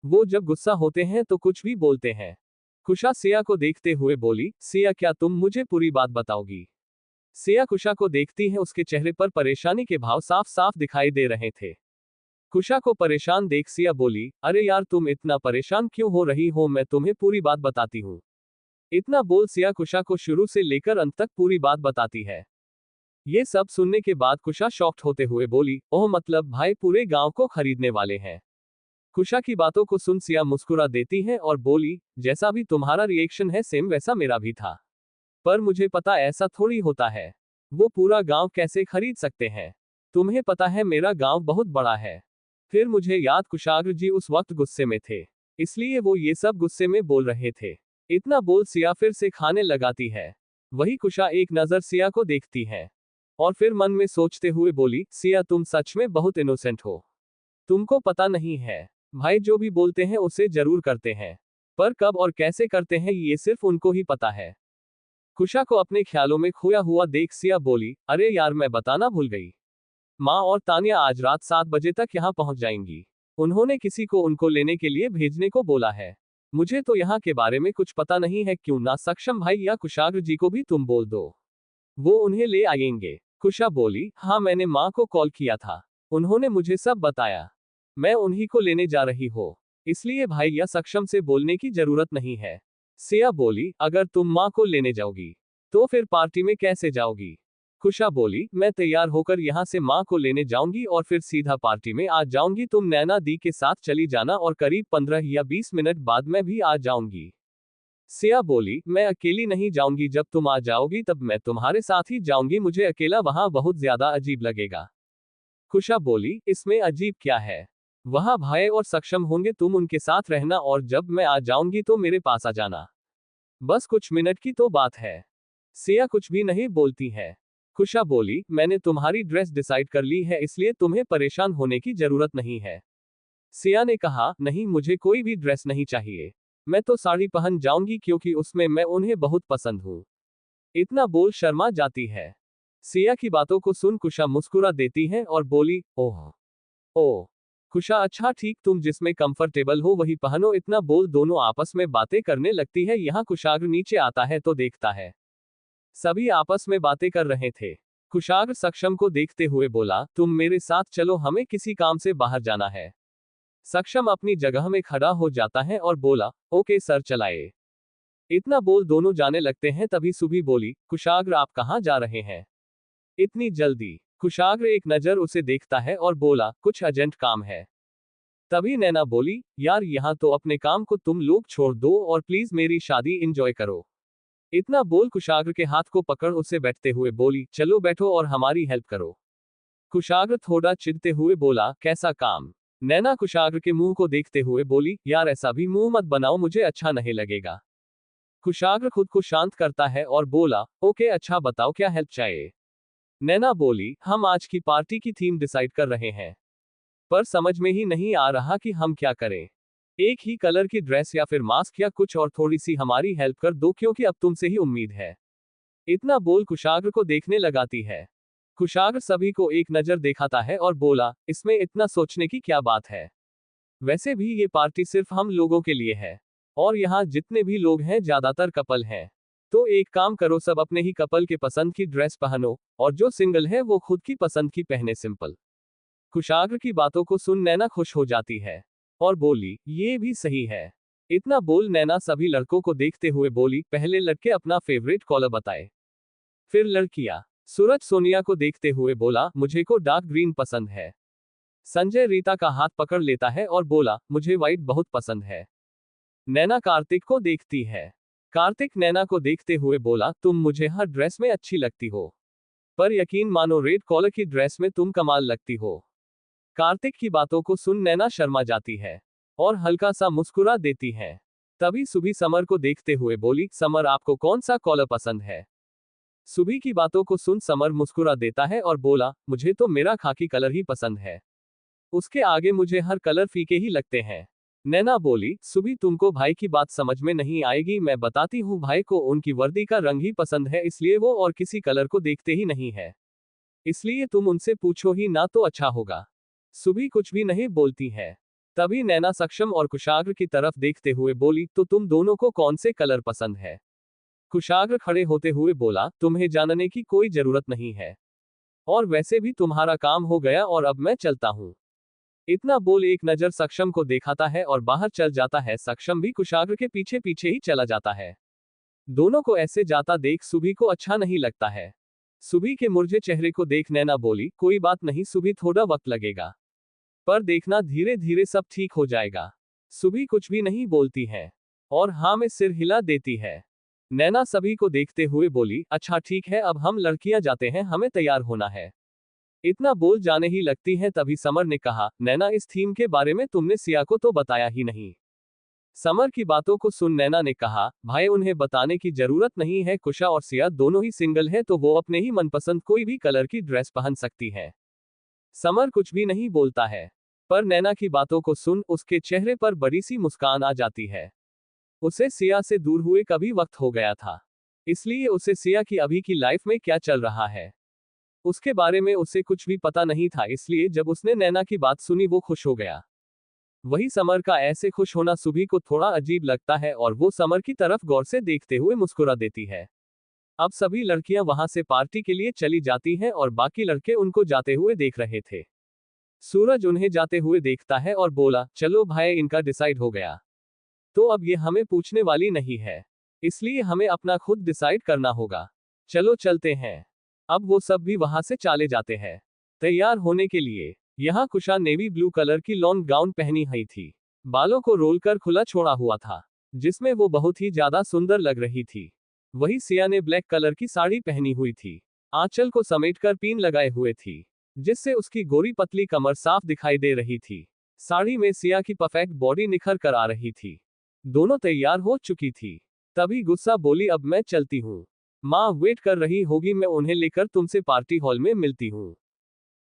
वो जब गुस्सा होते हैं तो कुछ भी बोलते हैं। कुशा सिया को देखते हुए बोली, सिया क्या तुम मुझे पूरी बात बताओगी। सिया कुशा को देखती है, उसके चेहरे पर परेशानी के भाव साफ साफ दिखाई दे रहे थे। कुशा को परेशान देख सिया बोली, अरे यार तुम इतना परेशान क्यों हो रही हो, मैं तुम्हें पूरी बात बताती हूँ। इतना बोल सिया कुशा को शुरू से लेकर अंत तक पूरी बात बताती है। ये सब सुनने के बाद कुशा शॉक्ड होते हुए बोली, ओह मतलब भाई पूरे गांव को खरीदने वाले हैं। कुशा की बातों को सुन सिया मुस्कुरा देती है और बोली, जैसा भी तुम्हारा रिएक्शन है सेम वैसा मेरा भी था, पर मुझे पता ऐसा थोड़ी होता है। वो पूरा गांव कैसे खरीद सकते हैं। तुम्हें पता है मेरा गांव बहुत बड़ा है। फिर मुझे याद कुशाग्र जी उस वक्त गुस्से में थे, इसलिए वो ये सब गुस्से में बोल रहे थे। इतना बोल सिया फिर से खाने लगाती है। वही कुशा एक नजर सिया को देखती है और फिर मन में सोचते हुए बोली, सिया तुम सच में बहुत इनोसेंट हो। तुमको पता नहीं है, भाई जो भी बोलते हैं उसे जरूर करते हैं, पर कब और कैसे करते हैं ये सिर्फ उनको ही पता है। कुशा को अपने ख्यालों में खोया हुआ देख सिया बोली, अरे यार मैं बताना भूल गई, माँ और तानिया आज रात 7 बजे तक यहाँ पहुँच जाएंगी। उन्होंने किसी को उनको लेने के लिए भेजने को बोला है। मुझे तो यहाँ के बारे में कुछ पता नहीं है, क्यों ना सक्षम भाई या कुशाग्र जी को भी तुम बोल दो, वो उन्हें ले आएंगे। कुशा बोली, हाँ मैंने माँ को कॉल किया था, उन्होंने मुझे सब बताया, मैं उन्हीं को लेने जा रही हूँ, इसलिए भाई या सक्षम से बोलने की जरूरत नहीं है। सिया बोली, अगर तुम माँ को लेने जाओगी तो फिर पार्टी में कैसे जाओगी। कुशा बोली, मैं तैयार होकर यहाँ से माँ को लेने जाऊंगी और फिर सीधा पार्टी में आ जाऊंगी, तुम नैना दी के साथ चली जाना और करीब 15 या 20 मिनट बाद मैं भी आ जाऊंगी। सिया बोली, मैं अकेली नहीं जाऊंगी, जब तुम आ जाओगी तब मैं तुम्हारे साथ ही जाऊंगी, मुझे अकेला वहां बहुत ज्यादा अजीब लगेगा। कुशा बोली, इसमें अजीब क्या है, वहां भाई और सक्षम होंगे, तुम उनके साथ रहना और जब मैं आ जाऊंगी तो मेरे पास आ जाना, बस कुछ मिनट की तो बात है। सिया कुछ भी नहीं बोलती है। कुशा बोली, मैंने तुम्हारी ड्रेस डिसाइड कर ली है, इसलिए तुम्हें परेशान होने की जरूरत नहीं है। सिया ने कहा, नहीं मुझे कोई भी ड्रेस नहीं चाहिए, मैं तो साड़ी पहन जाऊंगी क्योंकि उसमें मैं उन्हें बहुत पसंद हूँ। इतना बोल शर्मा जाती है। सिया की बातों को सुन कुशा मुस्कुरा देती है और बोली, ओह ओ कुशा, अच्छा ठीक, तुम जिसमें कंफर्टेबल हो वही पहनो। इतना बोल दोनों आपस में बातें करने लगती है। यहाँ कुशाग्र नीचे आता है तो देखता है सभी आपस में बातें कर रहे थे। कुशाग्र सक्षम को देखते हुए बोला, तुम मेरे साथ चलो, हमें किसी काम से बाहर जाना है। सक्षम अपनी जगह में खड़ा हो जाता है और बोला, ओके सर, चलाए। इतना बोल दोनों जाने लगते हैं। तभी सुभी बोली, कुशाग्र आप कहाँ जा रहे हैं इतनी जल्दी? कुशाग्र एक नजर उसे देखता है और बोला, कुछ अर्जेंट काम है। तभी नैना बोली, यार यहाँ तो अपने काम को तुम लोग छोड़ दो और प्लीज मेरी शादी एंजॉय करो। इतना बोल कुशाग्र के हाथ को पकड़ उसे बैठते हुए बोली, चलो बैठो और हमारी हेल्प करो। कुशाग्र थोड़ा चिढ़ते हुए बोला, कैसा काम? नैना कुशाग्र के मुंह को देखते हुए बोली, यार ऐसा भी मुंह मत बनाओ, मुझे अच्छा नहीं लगेगा। कुशाग्र खुद को शांत करता है और बोला, ओके अच्छा बताओ क्या हेल्प चाहिए। नैना बोली, हम आज की पार्टी की थीम डिसाइड कर रहे हैं, पर समझ में ही नहीं आ रहा कि हम क्या करें। एक ही कलर की ड्रेस या फिर मास्क या कुछ और, थोड़ी सी हमारी हेल्प कर दो क्योंकि अब तुमसे ही उम्मीद है। इतना बोल कुशाग्र को देखने लगाती है। कुशाग्र सभी को एक नजर दिखाता है और बोला, इसमें इतना सोचने की क्या बात है, वैसे भी ये पार्टी सिर्फ हम लोगों के लिए है और यहाँ जितने भी लोग हैं ज्यादातर कपल हैं। तो एक काम करो, सब अपने ही कपल के पसंद की ड्रेस पहनो और जो सिंगल है वो खुद की पसंद की पहने, सिंपल। कुशाग्र की बातों को सुन नैना खुश हो जाती है और बोली, ये भी सही है। इतना बोल नैना सभी लड़कों को देखते हुए बोली, पहले लड़के अपना फेवरेट कलर बताए, फिर लड़कियां। सूरज सोनिया को देखते हुए बोला, मुझे को डार्क ग्रीन पसंद है। संजय रीता का हाथ पकड़ लेता है और बोला, मुझे व्हाइट बहुत पसंद है। नैना कार्तिक को देखती है। कार्तिक नैना को देखते हुए बोला, तुम मुझे हर ड्रेस में अच्छी लगती हो, पर यकीन मानो रेड कॉलर की ड्रेस में तुम कमाल लगती हो। कार्तिक की बातों को सुन नैना शर्मा जाती है और हल्का सा मुस्कुरा देती है। तभी सुबह समर को देखते हुए बोली, समर आपको कौन सा कॉलर पसंद है? सुबह की बातों को सुन समर मुस्कुरा देता है और बोला, मुझे तो मेरा खाकी कलर ही पसंद है, उसके आगे मुझे हर कलर फीके ही लगते हैं। नैना बोली, सुबह तुमको भाई की बात समझ में नहीं आएगी, मैं बताती हूँ, भाई को उनकी वर्दी का रंग ही पसंद है, इसलिए वो और किसी कलर को देखते ही नहीं है, इसलिए तुम उनसे पूछो ही ना तो अच्छा होगा। सुबह कुछ भी नहीं बोलती है। तभी नैना सक्षम और कुशाग्र की तरफ देखते हुए बोली, तो तुम दोनों को कौन से कलर पसंद है? कुशाग्र खड़े होते हुए बोला, तुम्हें जानने की कोई जरूरत नहीं है, और वैसे भी तुम्हारा काम हो गया और अब मैं चलता हूँ। इतना बोल एक नजर सक्षम को दिखाता है और बाहर चल जाता है। सक्षम भी कुशाग्र के पीछे पीछे ही चला जाता है। दोनों को ऐसे जाता देख सुबह को अच्छा नहीं लगता है। सुबह के मुरझे चेहरे को देख नैना बोली, कोई बात नहीं सुबह, थोड़ा वक्त लगेगा, पर देखना धीरे धीरे सब ठीक हो जाएगा। सुबह कुछ भी नहीं बोलती है और हाँ में सिर हिला देती है। नैना सभी को देखते हुए बोली, अच्छा ठीक है, अब हम लड़कियां जाते हैं, हमें तैयार होना है। इतना बोल जाने ही लगती है। तभी समर ने कहा, नैना इस थीम के बारे में तुमने सिया को तो बताया ही नहीं। समर की बातों को सुन नैना ने कहा, भाई उन्हें बताने की जरूरत नहीं है, कुशा और सिया दोनों ही सिंगल है तो वो अपने ही मनपसंद कोई भी कलर की ड्रेस पहन सकती है। समर कुछ भी नहीं बोलता है, पर नैना की बातों को सुन उसके चेहरे पर बड़ी सी मुस्कान आ जाती है। उसे सिया से दूर हुए कभी वक्त हो गया था, इसलिए उसे सिया की अभी की लाइफ में क्या चल रहा है उसके बारे में उसे कुछ भी पता नहीं था, इसलिए जब उसने नैना की बात सुनी वो खुश हो गया। वही समर का ऐसे खुश होना सुबह को थोड़ा अजीब लगता है और वो समर की तरफ गौर से देखते हुए मुस्कुरा देती है। अब सभी लड़कियां वहां से पार्टी के लिए चली जाती हैं और बाकी लड़के उनको जाते हुए देख रहे थे। सूरज उन्हें जाते हुए देखता है और बोला, चलो भाई, इनका डिसाइड हो गया तो अब ये हमें पूछने वाली नहीं है, इसलिए हमें अपना खुद डिसाइड करना होगा। चलो चलते हैं। अब वो सब भी वहां से चले जाते हैं तैयार होने के लिए। यहाँ कुशा नेवी ब्लू कलर की लॉन्ग गाउन पहनी हुई थी, बालों को रोल कर खुला छोड़ा हुआ था, जिसमें वो बहुत ही ज्यादा सुंदर लग रही थी। वही सिया ने ब्लैक कलर की साड़ी पहनी हुई थी, आंचल को समेटकर पिन लगाए हुए थी, जिससे उसकी गोरी पतली कमर साफ दिखाई दे रही थी। साड़ी में सिया की परफेक्ट बॉडी निखर कर आ रही थी। दोनों तैयार हो चुकी थी। तभी गुस्सा बोली, अब मैं चलती हूँ, माँ वेट कर रही होगी, मैं उन्हें लेकर तुमसे पार्टी हॉल में मिलती हूँ।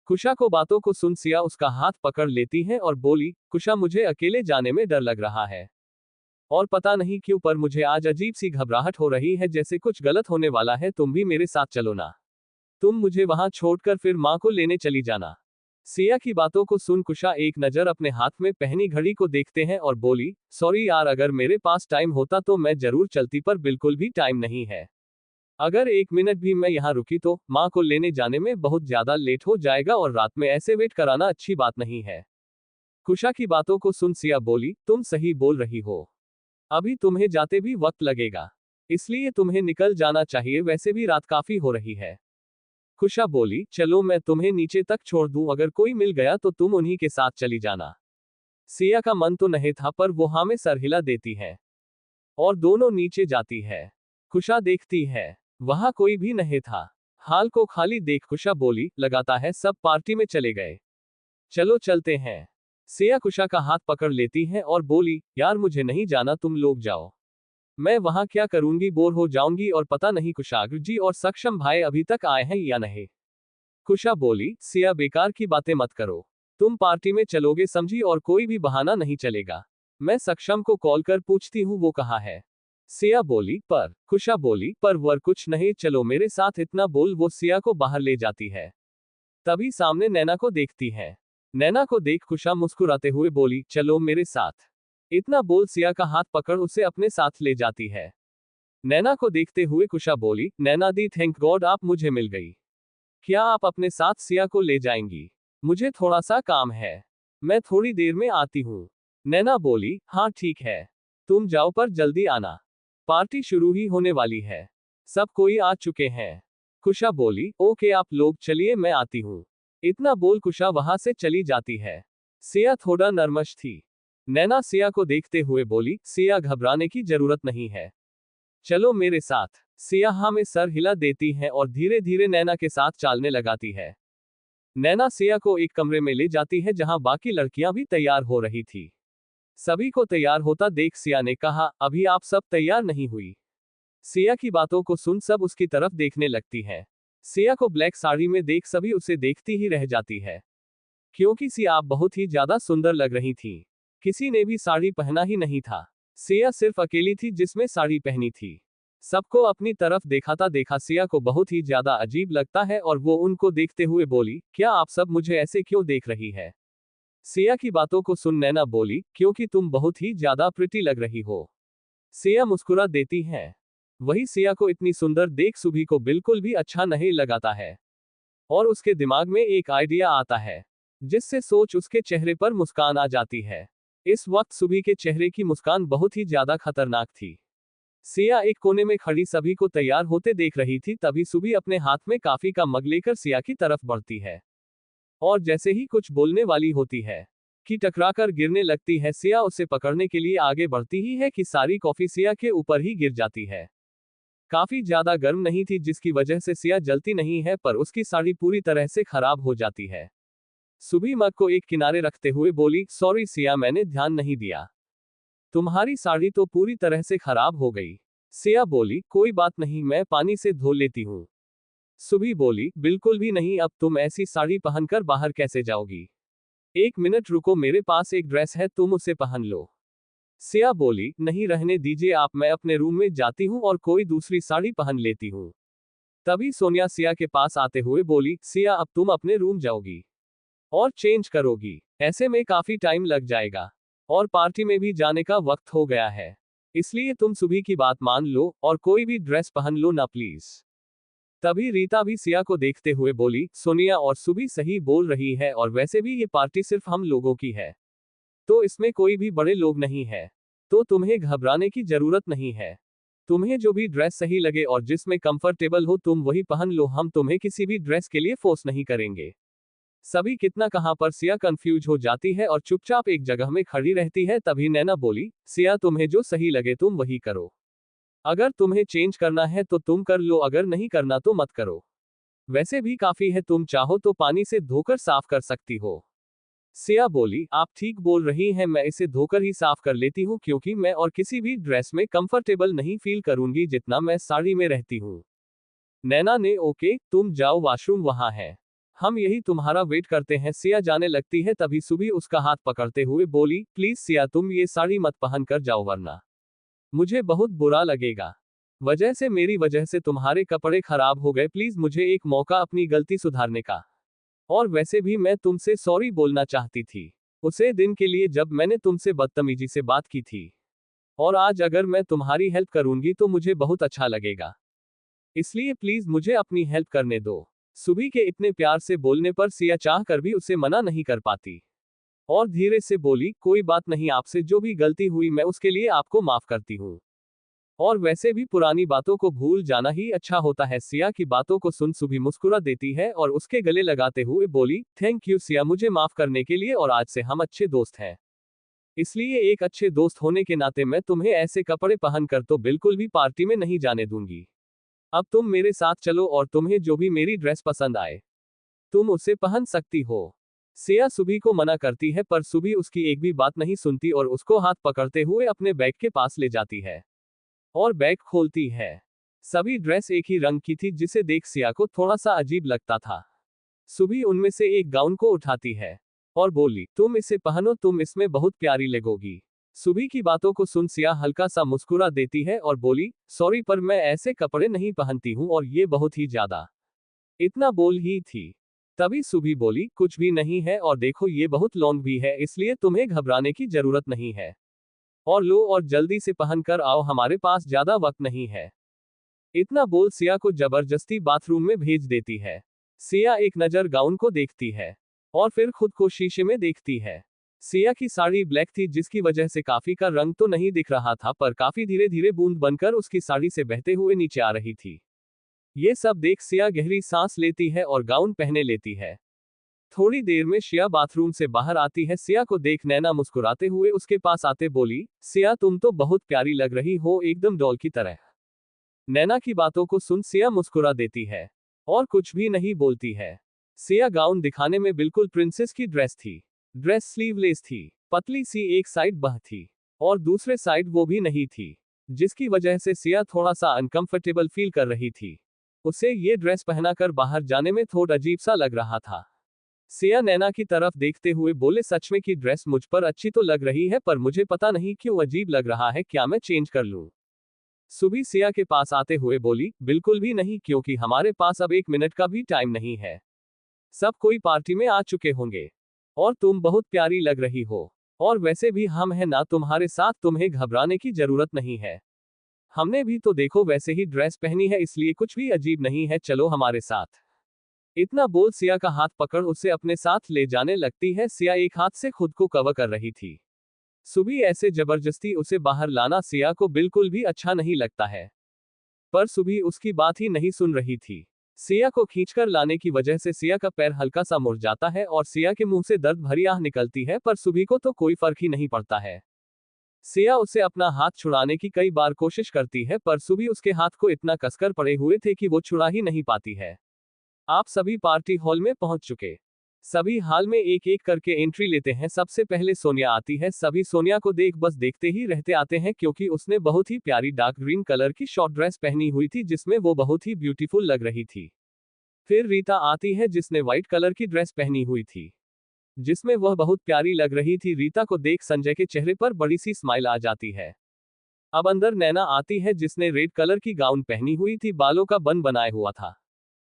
कुशा को बातों को सुन सिया उसका हाथ पकड़ लेती है और बोली, कुशा मुझे अकेले जाने में डर लग रहा है। और पता नहीं क्यों पर मुझे आज अजीब सी घबराहट हो रही है, जैसे कुछ गलत होने वाला है। तुम भी मेरे साथ चलो ना। तुम मुझे वहां छोड़कर फिर माँ को लेने चली जाना। सिया की बातों को सुन कुशा एक नजर अपने हाथ में पहनी घड़ी को देखते हैं और बोली, सॉरी यार, अगर मेरे पास टाइम होता तो मैं जरूर चलती, पर बिल्कुल भी टाइम नहीं है। अगर 1 मिनट भी मैं यहाँ रुकी तो माँ को लेने जाने में बहुत ज्यादा लेट हो जाएगा और रात में ऐसे वेट कराना अच्छी बात नहीं है। कुशा की बातों को सुन सिया बोली, तुम सही बोल रही हो। अभी तुम्हें जाते भी वक्त लगेगा, इसलिए तुम्हें निकल जाना चाहिए, वैसे भी रात काफी हो रही है। कुशा बोली, चलो मैं तुम्हें नीचे तक छोड़ दूं, अगर कोई मिल गया तो तुम उन्हीं के साथ चली जाना। सिया का मन तो नहीं था पर वो हाँ में सर हिला देती है और दोनों नीचे जाती है। कुशा देखती है, वहां कोई भी नहीं था। हाल को खाली देख कुशा बोली, लगाता है सब पार्टी में चले गए। चलो चलते हैं। सिया कुशा का हाथ पकड़ लेती है और बोली, यार मुझे नहीं जाना, तुम लोग जाओ। मैं वहां क्या करूंगी, बोर हो जाऊंगी, और पता नहीं कुशाग्र जी और सक्षम भाई अभी तक आए हैं या नहीं। कुशा बोली, सिया बेकार की बातें मत करो, तुम पार्टी में चलोगे समझी, और कोई भी बहाना नहीं चलेगा। मैं सक्षम को कॉल कर पूछती हूँ वो कहाँ है। सिया बोली, पर कुशा बोली, पर वर कुछ नहीं, चलो मेरे साथ। इतना बोल वो सिया को बाहर ले जाती है। तभी सामने नैना को देखती है। नैना को देख कुशा मुस्कुराते हुए बोली, चलो मेरे साथ। इतना बोल सिया का हाथ पकड़ उसे अपने साथ ले जाती है। नैना को देखते हुए कुशा बोली, नैना दी, थैंक गॉड आप मुझे मिल गई। क्या आप अपने साथ सिया को ले जाएंगी? मुझे थोड़ा सा काम है, मैं थोड़ी देर में आती हूँ। नैना बोली, हाँ ठीक है, तुम जाओ पर जल्दी आना, पार्टी शुरू ही होने वाली है, सब कोई आ चुके हैं। कुशा बोली, ओके आप लोग चलिए, मैं आती हूँ। इतना बोल कुशा वहां से चली जाती है। सिया थोड़ा नर्वस थी। नैना सिया को देखते हुए बोली, सिया घबराने की जरूरत नहीं है, चलो मेरे साथ। सिया हाँ में सर हिला देती है और धीरे धीरे नैना के साथ चलने लगाती है। नैना सिया को एक कमरे में ले जाती है जहां बाकी लड़कियां भी तैयार हो रही थी। सभी को तैयार होता देख सिया ने कहा, अभी आप सब तैयार नहीं हुई? सिया की बातों को सुन सब उसकी तरफ देखने लगती है। सिया को ब्लैक साड़ी में देख सभी उसे देखती ही रह जाती है, क्योंकि सिया आप बहुत ही ज्यादा सुंदर लग रही थी। किसी ने भी साड़ी पहना ही नहीं था, सिया सिर्फ अकेली थी जिसमें साड़ी पहनी थी। सबको अपनी तरफ देखाता देखा सिया को बहुत ही ज्यादा अजीब लगता है और वो उनको देखते हुए बोली, क्या आप सब मुझे ऐसे क्यों देख रही है? सिया की बातों को सुन नैना बोली, क्योंकि तुम बहुत ही ज्यादा प्रिटी लग रही हो। सिया मुस्कुरा देती है। वही सिया को इतनी सुंदर देख सुभी को बिल्कुल भी अच्छा नहीं लगाता है और उसके दिमाग में एक आइडिया आता है, जिससे सोच उसके चेहरे पर मुस्कान आ जाती है। इस वक्त सुभी के चेहरे की मुस्कान बहुत ही ज्यादा खतरनाक थी। सिया एक कोने में खड़ी सभी को तैयार होते देख रही थी, तभी सुभी अपने हाथ में काफी का मग लेकर सिया की तरफ बढ़ती है और जैसे ही कुछ बोलने वाली होती है कि टकराकर गिरने लगती है। सिया उसे पकड़ने के लिए आगे बढ़ती ही है कि सारी कॉफी सिया के ऊपर ही गिर जाती है। काफी ज्यादा गर्म नहीं थी जिसकी वजह से सिया जलती नहीं है, पर उसकी साड़ी पूरी तरह से खराब हो जाती है। सुबह मग को एक किनारे रखते हुए बोली, सॉरी सिया, मैंने ध्यान नहीं दिया, तुम्हारी साड़ी तो पूरी तरह से खराब हो गई। सिया बोली, कोई बात नहीं, मैं पानी से धो लेती हूँ। सुबह बोली, बिल्कुल भी नहीं, अब तुम ऐसी साड़ी पहनकर बाहर कैसे जाओगी? 1 मिनट रुको, मेरे पास एक ड्रेस है, तुम उसे पहन लो। सिया बोली, नहीं रहने दीजिए आप, मैं अपने रूम में जाती हूँ और कोई दूसरी साड़ी पहन लेती हूँ। तभी सोनिया सिया के पास आते हुए बोली, सिया अब तुम अपने रूम जाओगी और चेंज करोगी, ऐसे में काफी टाइम लग जाएगा और पार्टी में भी जाने का वक्त हो गया है, इसलिए तुम सुबह की बात मान लो और कोई भी ड्रेस पहन लो ना प्लीज। तभी रीता भी सिया को देखते हुए बोली, सोनिया और सुबह सही बोल रही है, और वैसे भी ये पार्टी सिर्फ हम लोगों की है, तो इसमें कोई भी बड़े लोग नहीं है, तो तुम्हें घबराने की जरूरत नहीं है। तुम्हें जो भी ड्रेस सही लगे और जिसमें कंफर्टेबल हो तुम वही पहन लो, हम तुम्हें किसी भी ड्रेस के लिए फोर्स नहीं करेंगे। सभी कितना कहां पर सिया कंफ्यूज हो जाती है और चुपचाप एक जगह में खड़ी रहती है। तभी नैना बोली, सिया तुम्हें जो सही लगे तुम वही करो, अगर तुम्हें चेंज करना है तो तुम कर लो, अगर नहीं करना तो मत करो, वैसे भी काफी है, तुम चाहो तो पानी से धोकर साफ कर सकती हो। सिया बोली, आप ठीक बोल रही हैं, मैं इसे धोकर ही साफ कर लेती हूँ, क्योंकि मैं और किसी भी ड्रेस में कंफर्टेबल नहीं फील करूंगी जितना मैं साड़ी में रहती हूँ। नैना ने, ओके तुम जाओ, वॉशरूम वहां है। हम यही तुम्हारा वेट करते हैं। सिया जाने लगती है, तभी सुबी उसका हाथ पकड़ते हुए बोली, प्लीज सिया तुम ये साड़ी मत पहन कर जाओ वरना मुझे बहुत बुरा लगेगा। मेरी वजह से तुम्हारे कपड़े खराब हो गए, प्लीज मुझे एक मौका अपनी गलती सुधारने का। और वैसे भी मैं तुमसे सॉरी बोलना चाहती थी उसे दिन के लिए जब मैंने तुमसे बदतमीजी से बात की थी। और आज अगर मैं तुम्हारी हेल्प करूंगी तो मुझे बहुत अच्छा लगेगा, इसलिए प्लीज मुझे अपनी हेल्प करने दो। सुबी के इतने प्यार से बोलने पर सिया चाह कर भी उसे मना नहीं कर पाती और धीरे से बोली, कोई बात नहीं, आपसे जो भी गलती हुई मैं उसके लिए आपको माफ करती हूँ। और वैसे भी पुरानी बातों को भूल जाना ही अच्छा होता है। सिया की बातों को सुन सुबी मुस्कुरा देती है और उसके गले लगाते हुए बोली, थैंक यू सिया मुझे माफ करने के लिए, और आज से हम अच्छे दोस्त हैं। इसलिए एक अच्छे दोस्त होने के नाते मैं तुम्हें ऐसे कपड़े पहनकर तो बिल्कुल भी पार्टी में नहीं जाने दूंगी। अब तुम मेरे साथ चलो और तुम्हें जो भी मेरी ड्रेस पसंद आए तुम उसे पहन सकती हो। सिया सुबी को मना करती है पर सुबी उसकी एक भी बात नहीं सुनती और उसको हाथ पकड़ते हुए अपने बैग के पास ले जाती है और बैग खोलती है। सभी ड्रेस एक ही रंग की थी जिसे देख सिया को थोड़ा सा अजीब लगता था। सुबी उनमें से एक गाउन को उठाती है और बोली, तुम इसे पहनो, तुम इसमें बहुत प्यारी लगोगी। सुबी की बातों को सुन सिया हल्का सा मुस्कुरा देती है और बोली, सॉरी पर मैं ऐसे कपड़े नहीं पहनती हूँ और ये बहुत ही ज्यादा। इतना बोल ही थी तभी सुबी बोली, कुछ भी नहीं है, और देखो ये बहुत लॉन्ग भी है, इसलिए तुम्हें घबराने की जरूरत नहीं है। और लो और जल्दी से पहन कर आओ, हमारे पास ज्यादा वक्त नहीं है। इतना बोल सिया को जबरदस्ती बाथरूम में भेज देती है। सिया एक नजर गाउन को देखती है और फिर खुद को शीशे में देखती है। सिया की साड़ी ब्लैक थी जिसकी वजह से काफी का रंग तो नहीं दिख रहा था पर काफी धीरे धीरे बूंद बनकर उसकी साड़ी से बहते हुए नीचे आ रही थी। ये सब देख सिया गहरी सांस लेती है और गाउन पहने लेती है। थोड़ी देर में सिया बाथरूम से बाहर आती है। सिया को देख नैना मुस्कुराते हुए उसके पास आते बोली, सिया तुम तो बहुत प्यारी लग रही हो, एकदम डॉल की तरह। नैना की बातों को सुन सिया मुस्कुरा देती है और कुछ भी नहीं बोलती है। सिया गाउन दिखाने में बिल्कुल प्रिंसेस की ड्रेस थी। ड्रेस स्लीवलेस थी, पतली सी एक साइड बह थी और दूसरे साइड वो भी नहीं थी, जिसकी वजह से सिया थोड़ा सा अनकंफर्टेबल फील कर रही थी। उसे ये ड्रेस पहनाकर बाहर जाने में थोड़ा अजीब सा लग रहा था। सिया नैना की तरफ देखते हुए बोले, सच में कि ड्रेस मुझ पर अच्छी तो लग रही है पर मुझे पता नहीं क्यों अजीब लग रहा है, क्या मैं चेंज कर लूं? सुबी सिया के पास आते हुए बोली, बिल्कुल भी नहीं, क्योंकि हमारे पास अब 1 मिनट का भी टाइम नहीं है। सब कोई पार्टी में आ चुके होंगे और तुम बहुत प्यारी लग रही हो, और वैसे भी हम हैं ना तुम्हारे साथ, तुम्हें घबराने की जरूरत नहीं है। हमने भी तो देखो वैसे ही ड्रेस पहनी है, इसलिए कुछ भी अजीब नहीं है, चलो हमारे साथ। इतना बोल सिया का हाथ पकड़ उसे अपने साथ ले जाने लगती है। सिया एक हाथ से खुद को कवर कर रही थी। सुबी ऐसे जबरदस्ती उसे बाहर लाना सिया को बिल्कुल भी अच्छा नहीं लगता है, पर सुबी उसकी बात ही नहीं सुन रही थी। सिया को खींचकर लाने की वजह से सिया का पैर हल्का सा मुड़ जाता है और सिया के मुंह से दर्द भरी आह निकलती है, पर सुबी को तो कोई फर्क ही नहीं पड़ता है। सिया उसे अपना हाथ छुड़ाने की कई बार कोशिश करती है पर सुबी उसके हाथ को इतना कसकर पड़े हुए थे कि वो छुड़ा ही नहीं पाती है। आप सभी पार्टी हॉल में पहुंच चुके। सभी हाल में एक एक करके एंट्री लेते हैं। सबसे पहले सोनिया आती है। सभी सोनिया को देख बस देखते ही रहते आते हैं, क्योंकि उसने बहुत ही प्यारी डार्क ग्रीन कलर की शॉर्ट ड्रेस पहनी हुई थी जिसमें वो बहुत ही ब्यूटीफुल लग रही थी। फिर रीता आती है जिसने व्हाइट कलर की ड्रेस पहनी हुई थी जिसमें वह बहुत प्यारी लग रही थी। रीता को देख संजय के चेहरे पर बड़ी सी स्माइल आ जाती है। अब अंदर नैना आती है जिसने रेड कलर की गाउन पहनी हुई थी, बालों का बन बनाया हुआ था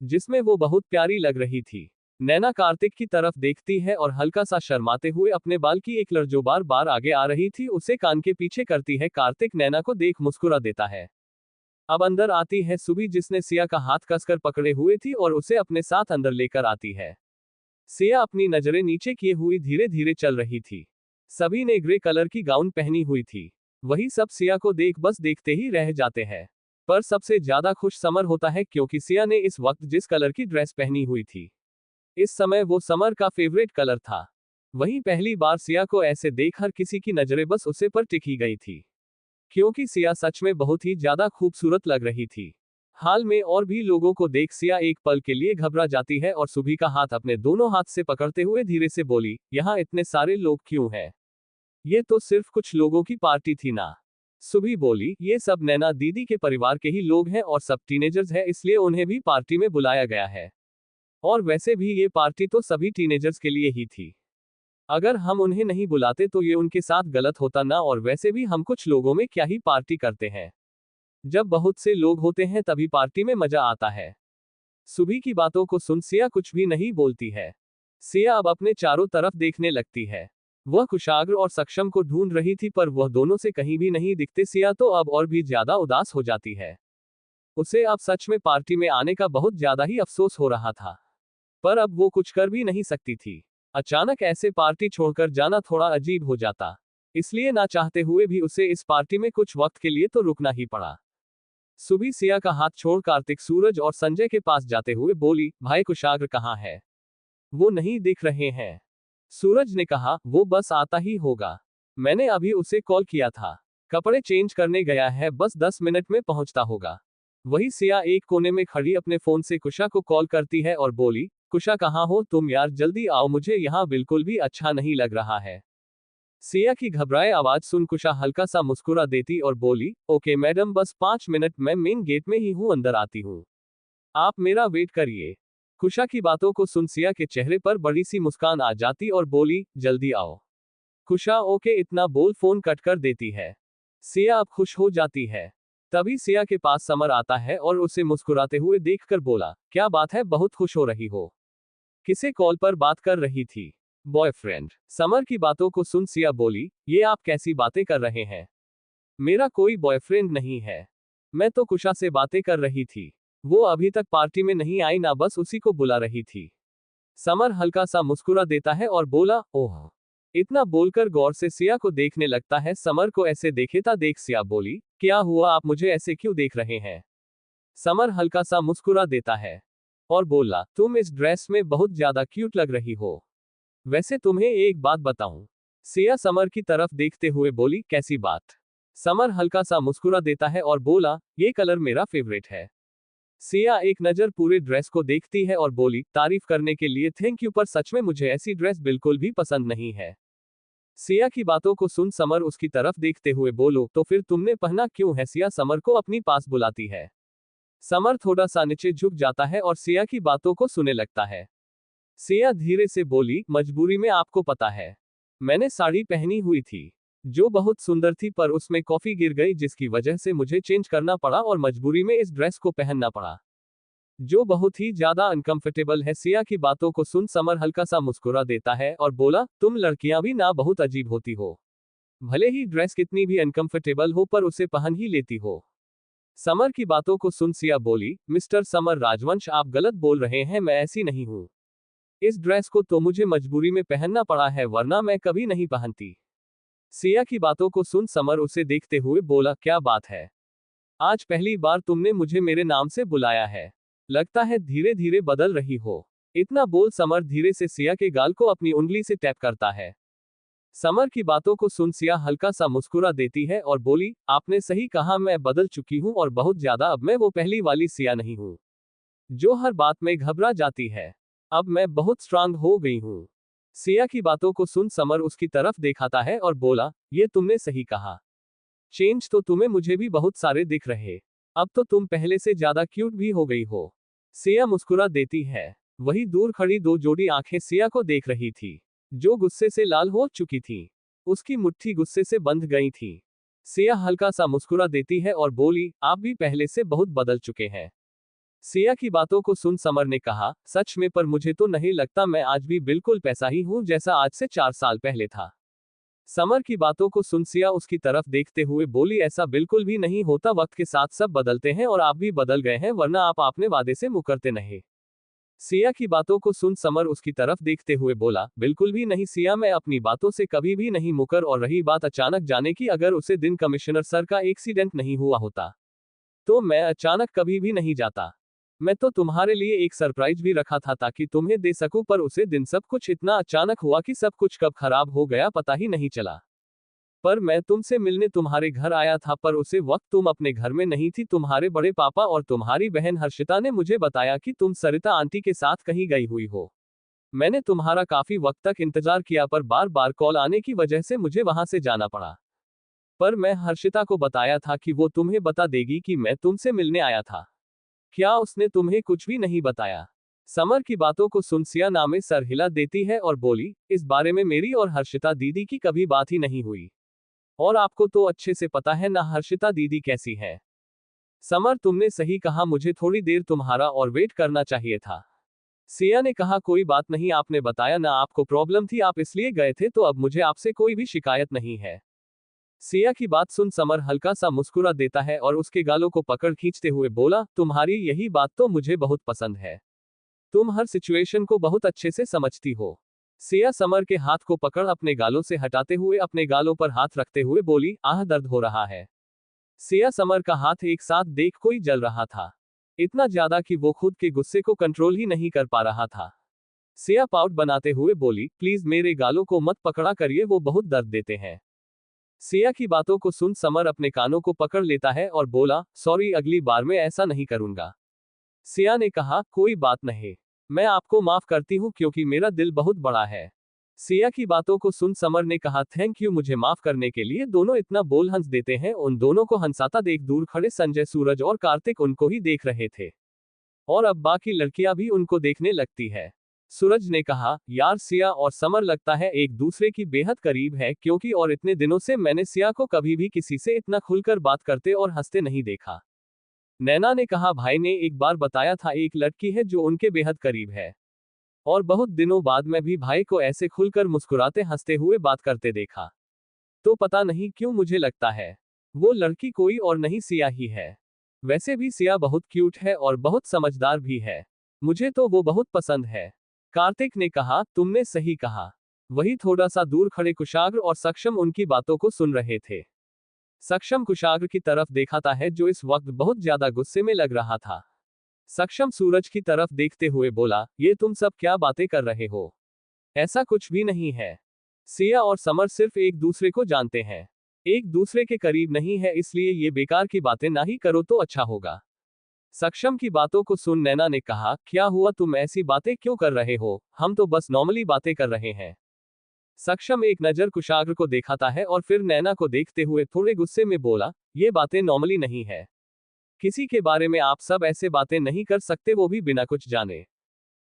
जिसमें वो बहुत प्यारी लग रही थी। नैना कार्तिक की तरफ देखती है और हल्का सा शर्माते हुए अपने बाल की एक लड़ जो बार बार आगे आ रही थी उसे कान के पीछे करती है। कार्तिक नैना को देख मुस्कुरा देता है। अब अंदर आती है सुबी जिसने सिया का हाथ कसकर पकड़े हुए थी और उसे अपने साथ अंदर लेकर आती है। सिया अपनी नजरें नीचे किए हुई धीरे धीरे चल रही थी। सभी ने ग्रे कलर की गाउन पहनी हुई थी। वही सब सिया को देख बस देखते ही रह जाते हैं। पर सबसे ज्यादा खुश समर होता है, क्योंकि सिया ने इस वक्त जिस कलर की ड्रेस पहनी हुई थी इस समय वो समर का फेवरेट कलर था। वहीं पहली बार सिया को ऐसे देख हर किसी की नजरें बस उसे पर टिकी गई थी, क्योंकि सिया सच में बहुत ही ज्यादा खूबसूरत लग रही थी। हाल में और भी लोगों को देख सिया एक पल के लिए घबरा जाती है और सुबी का हाथ अपने दोनों हाथ से पकड़ते हुए धीरे से बोली, यहाँ इतने सारे लोग क्यों हैं? ये तो सिर्फ कुछ लोगों की पार्टी थी ना। सुबी बोली, ये सब नैना दीदी के परिवार के ही लोग हैं और सब टीनेजर्स हैं, इसलिए उन्हें भी पार्टी में बुलाया गया है। और वैसे भी ये पार्टी तो सभी टीनेजर्स के लिए ही थी। अगर हम उन्हें नहीं बुलाते तो ये उनके साथ गलत होता ना, और वैसे भी हम कुछ लोगों में क्या ही पार्टी करते हैं। जब बहुत से लोग होते हैं तभी पार्टी में मजा आता है। सुबह की बातों को सुन सिया कुछ भी नहीं बोलती है। सिया अब अपने चारों तरफ देखने लगती है। वह कुशाग्र और सक्षम को ढूंढ रही थी पर वह दोनों से कहीं भी नहीं दिखते। सिया तो अब और भी ज्यादा उदास हो जाती है। उसे अब सच में पार्टी में आने का बहुत ज्यादा ही अफसोस हो रहा था, पर अब वो कुछ कर भी नहीं सकती थी। अचानक ऐसे पार्टी छोड़कर जाना थोड़ा अजीब हो जाता, इसलिए ना चाहते हुए भी उसे इस पार्टी में कुछ वक्त के लिए तो रुकना ही पड़ा। सुबह सिया का हाथ छोड़ कार्तिक सूरज और संजय के पास जाते हुए बोली, भाई कुशाग्र कहाँ है? वो नहीं दिख रहे हैं। सूरज ने कहा, वो बस आता ही होगा। मैंने अभी उसे कॉल किया था। कपड़े चेंज करने गया है, बस 10 मिनट में पहुंचता होगा। वही सिया एक कोने में खड़ी अपने फोन से कुशा को कॉल करती है और बोली, कुशा कहाँ हो तुम यार, जल्दी आओ, मुझे यहाँ बिल्कुल भी अच्छा नहीं लग रहा है। सिया की घबराए आवाज सुन कुशा हल्का सा मुस्कुरा देती और बोली, ओके मैडम, बस 5 मिनट, मैं मेन गेट में ही हूँ, अंदर आती हूँ। आप मेरा वेट करिए। कुशा की बातों को सुन सिया के चेहरे पर बड़ी सी मुस्कान आ जाती और बोली, जल्दी आओ। कुशा ओके इतना बोल फोन कट कर देती है। सिया अब खुश हो जाती है। तभी सिया के पास समर आता है और उसे मुस्कुराते हुए देखकर बोला, क्या बात है, बहुत खुश हो रही हो? किसे कॉल पर बात कर रही थी? बॉयफ्रेंड? समर की बातों को सुन सिया बोली, ये आप कैसी बातें कर रहे हैं? मेरा कोई बॉयफ्रेंड नहीं है। मैं तो कुशा से बातें कर रही थी। वो अभी तक पार्टी में नहीं आई ना, बस उसी को बुला रही थी। समर हल्का सा मुस्कुरा देता है और बोला, ओह। इतना बोलकर गौर से सिया को देखने लगता है। समर को ऐसे देखेता देख सिया बोली, क्या हुआ, आप मुझे ऐसे क्यों देख रहे हैं? समर हल्का सा मुस्कुरा देता है और बोला, तुम इस ड्रेस में बहुत ज्यादा क्यूट लग रही हो। वैसे तुम्हें एक बात बताऊं? सिया समर की तरफ देखते हुए बोली, कैसी बात? समर हल्का सा मुस्कुरा देता है और बोला, ये कलर मेरा फेवरेट है। सिया एक नजर पूरे ड्रेस को देखती है और बोली, तारीफ करने के लिए थैंक यू, पर सच में मुझे ऐसी ड्रेस बिल्कुल भी पसंद नहीं है। सिया की बातों को सुन समर उसकी तरफ देखते हुए बोलो, तो फिर तुमने पहना क्यों है? सिया समर को अपनी पास बुलाती है। समर थोड़ा सा नीचे झुक जाता है और सिया की बातों को सुनने लगता है। सिया धीरे से बोली, मजबूरी में, आपको पता है। मैंने साड़ी पहनी हुई थी जो बहुत सुंदर थी, पर उसमें कॉफी गिर गई जिसकी वजह से मुझे चेंज करना पड़ा और मजबूरी में इस ड्रेस को पहनना पड़ा, जो बहुत ही ज्यादा अनकंफर्टेबल है। सिया की बातों को सुन समर हल्का सा मुस्कुरा देता है और बोला, तुम लड़कियां भी ना बहुत अजीब होती हो। भले ही ड्रेस कितनी भी अनकंफर्टेबल हो पर उसे पहन ही लेती हो। समर की बातों को सुन सिया बोली, मिस्टर समर राजवंश, आप गलत बोल रहे हैं, मैं ऐसी नहीं हूँ। इस ड्रेस को तो मुझे मजबूरी में पहनना पड़ा है, वरना मैं कभी नहीं पहनती। सिया की बातों को सुन समर उसे देखते हुए बोला, क्या बात है, आज पहली बार तुमने मुझे मेरे नाम से बुलाया है। लगता है धीरे धीरे बदल रही हो। इतना बोल समर धीरे से सिया के गाल को अपनी उंगली से टैप करता है। समर की बातों को सुन सिया हल्का सा मुस्कुरा देती है और बोली, आपने सही कहा, मैं बदल चुकी हूँ और बहुत ज्यादा। अब मैं वो पहली वाली सिया नहीं हूँ जो हर बात में घबरा जाती है। अब मैं बहुत स्ट्रांग हो गई हूँ। सिया की बातों को सुन समर उसकी तरफ देखाता है और बोला, ये तुमने सही कहा। चेंज तो तुम्हें मुझे भी बहुत सारे दिख रहे। अब तो तुम पहले से ज्यादा क्यूट भी हो गई हो। सिया मुस्कुरा देती है। वही दूर खड़ी दो जोड़ी आंखें सिया को देख रही थी, जो गुस्से से लाल हो चुकी थी। उसकी मुट्ठी गुस्से से बंध गई थी। सिया हल्का सा मुस्कुरा देती है और बोली, आप भी पहले से बहुत बदल चुके हैं। सिया की बातों को सुन समर ने कहा, सच में, पर मुझे तो नहीं लगता, मैं आज भी बिल्कुल वैसा ही हूं जैसा आज से 4 साल पहले था। समर की बातों को सुन सिया उसकी तरफ देखते हुए बोली, ऐसा बिल्कुल भी नहीं होता, वक्त के साथ सब बदलते हैं और आप भी बदल गए हैं, वरना आप अपने वादे से मुकरते नहीं। सिया की बातों को सुन समर उसकी तरफ देखते हुए बोला, बिल्कुल भी नहीं सिया, मैं अपनी बातों से कभी भी नहीं मुकर। और रही बात अचानक जाने की, अगर उसे दिन कमिश्नर सर का एक्सीडेंट नहीं हुआ होता तो मैं अचानक कभी भी नहीं जाता। मैं तो तुम्हारे लिए एक सरप्राइज भी रखा था ताकि तुम्हें दे सकूं, पर उसे दिन सब कुछ इतना अचानक हुआ कि सब कुछ कब खराब हो गया पता ही नहीं चला। पर मैं तुमसे मिलने तुम्हारे घर आया था, पर उसे वक्त तुम अपने घर में नहीं थी। तुम्हारे बड़े पापा और तुम्हारी बहन हर्षिता ने मुझे बताया कि तुम सरिता आंटी के साथ कहीं गई हुई हो। मैंने तुम्हारा काफी वक्त तक इंतजार किया, पर बार बार कॉल आने की वजह से मुझे वहां से जाना पड़ा। पर मैं हर्षिता को बताया था कि वो तुम्हें बता देगी कि मैं तुमसे मिलने आया था। क्या उसने तुम्हें कुछ भी नहीं बताया? समर की बातों को सुन सिया नामे सर हिला देती है और बोली, इस बारे में मेरी और हर्षिता दीदी की कभी बात ही नहीं हुई। और आपको तो अच्छे से पता है ना हर्षिता दीदी कैसी है। समर तुमने सही कहा, मुझे थोड़ी देर तुम्हारा और वेट करना चाहिए था। सिया ने कहा, कोई बात नहीं, आपने बताया ना आपको प्रॉब्लम थी, आप इसलिए गए थे, तो अब मुझे आपसे कोई भी शिकायत नहीं है। सिया की बात सुन समर हल्का सा मुस्कुरा देता है और उसके गालों को पकड़ खींचते हुए बोला, तुम्हारी यही बात तो मुझे बहुत पसंद है। तुम हर सिचुएशन को बहुत अच्छे से समझती हो। सिया समर के हाथ को पकड़ अपने गालों से हटाते हुए अपने गालों पर हाथ रखते हुए बोली, आह दर्द हो रहा है। सिया समर का हाथ एक साथ देख कोई जल रहा था। इतना ज्यादा कि वो खुद के गुस्से को कंट्रोल ही नहीं कर पा रहा था। सिया पाउट बनाते हुए बोली, प्लीज मेरे गालों को मत पकड़ा करिए, वो बहुत दर्द देते हैं। सिया की बातों को सुन समर अपने कानों को पकड़ लेता है और बोला, सॉरी, अगली बार मैं ऐसा नहीं करूंगा। सिया ने कहा, कोई बात नहीं, मैं आपको माफ करती हूँ क्योंकि मेरा दिल बहुत बड़ा है। सिया की बातों को सुन समर ने कहा, थैंक यू मुझे माफ करने के लिए। दोनों इतना बोल हंस देते हैं। उन दोनों को हंसाता देख दूर खड़े संजय, सूरज और कार्तिक उनको ही देख रहे थे। और अब बाकी लड़कियां भी उनको देखने लगती है। सूरज ने कहा, यार सिया और समर लगता है एक दूसरे की बेहद करीब है, क्योंकि और इतने दिनों से मैंने सिया को कभी भी किसी से इतना खुलकर बात करते और हंसते नहीं देखा। नैना ने कहा, भाई ने एक बार बताया था एक लड़की है जो उनके बेहद करीब है। और बहुत दिनों बाद मैं भी भाई को ऐसे खुलकर मुस्कुराते हंसते हुए बात करते देखा। तो पता नहीं क्यों मुझे लगता है वो लड़की कोई और नहीं सिया ही है। वैसे भी सिया बहुत क्यूट है और बहुत समझदार भी है। मुझे तो वो बहुत पसंद है। कार्तिक ने कहा, तुमने सही कहा। वही थोड़ा सा दूर खड़े कुशाग्र और सक्षम उनकी बातों को सुन रहे थे। सक्षम कुशाग्र की तरफ देखाता है जो इस वक्त बहुत ज्यादा गुस्से में लग रहा था। सक्षम सूरज की तरफ देखते हुए बोला, ये तुम सब क्या बातें कर रहे हो? ऐसा कुछ भी नहीं है। सिया और समर सिर्फ एक दूसरे को जानते हैं, एक दूसरे के करीब नहीं है, इसलिए ये बेकार की बातें ना ही करो तो अच्छा होगा। सक्षम की बातों को सुन नैना ने कहा, क्या हुआ, तुम ऐसी बातें क्यों कर रहे हो? हम तो बस नॉर्मली बातें कर रहे हैं। सक्षम एक नजर कुशाग्र को देखाता है और फिर नैना को देखते हुए थोड़े गुस्से में बोला, ये बातें नॉर्मली नहीं है। किसी के बारे में आप सब ऐसे बातें नहीं कर सकते, वो भी बिना कुछ जाने।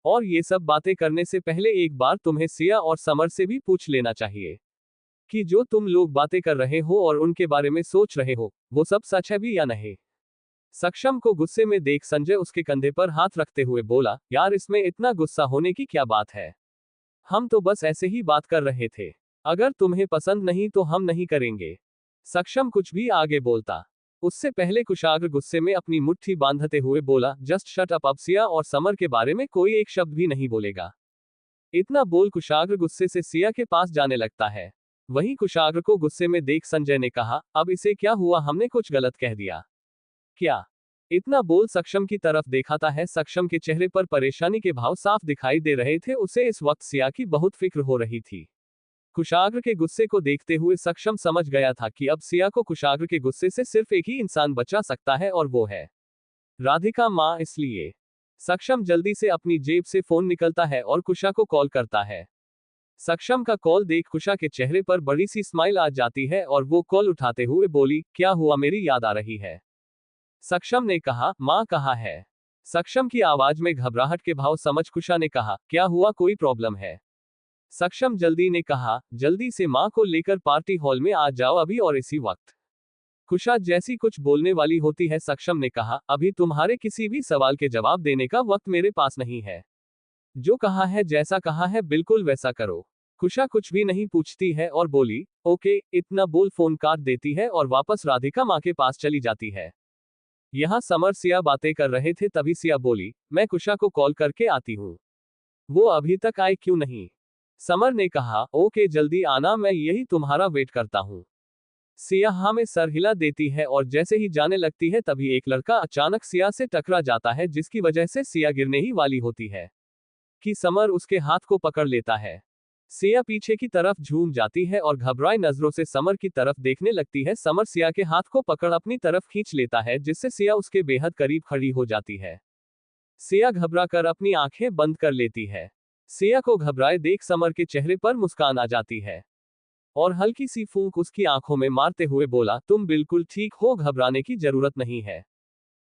और ये सब बातें करने से पहले एक बार तुम्हें सिया और समर से भी पूछ लेना चाहिए कि जो तुम लोग बातें कर रहे हो और उनके बारे में सोच रहे हो, वो सब सच है भी या नहीं। सक्षम को गुस्से में देख संजय उसके कंधे पर हाथ रखते हुए बोला, यार इसमें इतना गुस्सा होने की क्या बात है? हम तो बस ऐसे ही बात कर रहे थे। अगर तुम्हें पसंद नहीं तो हम नहीं करेंगे। सक्षम कुछ भी आगे बोलता उससे पहले कुशाग्र गुस्से में अपनी मुट्ठी बांधते हुए बोला, जस्ट शट अप, अब सिया और समर के बारे में कोई एक शब्द भी नहीं बोलेगा। इतना बोल कुशाग्र गुस्से से सिया के पास जाने लगता है। वहीं कुशाग्र को गुस्से में देख संजय ने कहा, अब इसे क्या हुआ, हमने कुछ गलत कह दिया क्या? इतना बोल सक्षम की तरफ देखाता है। सक्षम के चेहरे पर परेशानी के भाव साफ दिखाई दे रहे थे। उसे इस वक्त सिया की बहुत फिक्र हो रही थी। कुशाग्र के गुस्से को देखते हुए सक्षम समझ गया था कि अब सिया को कुशाग्र के गुस्से से सिर्फ एक ही इंसान बचा सकता है और वो है राधिका माँ। इसलिए सक्षम जल्दी से अपनी जेब से फोन निकलता है और कुशा को कॉल करता है। सक्षम का कॉल देख कुशा के चेहरे पर बड़ी सी स्माइल आ जाती है और वो कॉल उठाते हुए बोली, क्या हुआ, मेरी याद आ रही है? सक्षम ने कहा, माँ कहाँ है? सक्षम की आवाज में घबराहट के भाव समझ कुशा ने कहा, क्या हुआ, कोई प्रॉब्लम है? सक्षम जल्दी ने कहा, जल्दी से माँ को लेकर पार्टी हॉल में आ जाओ अभी और इसी वक्त। कुशा जैसी कुछ बोलने वाली होती है, सक्षम ने कहा, अभी तुम्हारे किसी भी सवाल के जवाब देने का वक्त मेरे पास नहीं है। जो कहा है, जैसा कहा है, बिल्कुल वैसा करो। कुशा कुछ भी नहीं पूछती है और बोली, ओके, इतना बोल फोन काट देती है और वापस राधिका माँ के पास चली जाती है। यहाँ समर सिया बातें कर रहे थे, तभी सिया बोली, मैं कुशा को कॉल करके आती हूँ। वो अभी तक आए क्यों नहीं? समर ने कहा, ओके जल्दी आना, मैं यही तुम्हारा वेट करता हूँ। सिया हाँ में सर हिला देती है और जैसे ही जाने लगती है तभी एक लड़का अचानक सिया से टकरा जाता है, जिसकी वजह से सिया गिरने ही वाली होती है कि समर उसके हाथ को पकड़ लेता है। सिया पीछे की तरफ झूम जाती है और घबराई नजरों से समर की तरफ देखने लगती है। समर सिया के हाथ को पकड़ अपनी तरफ खींच लेता है, जिससे सिया उसके बेहद करीब खड़ी हो जाती है। सिया घबराकर अपनी आंखें बंद कर लेती है। सिया को घबराए देख समर के चेहरे पर मुस्कान आ जाती है और हल्की सी फूंक उसकी आंखों में मारते हुए बोला, तुम बिल्कुल ठीक हो, घबराने की जरूरत नहीं है,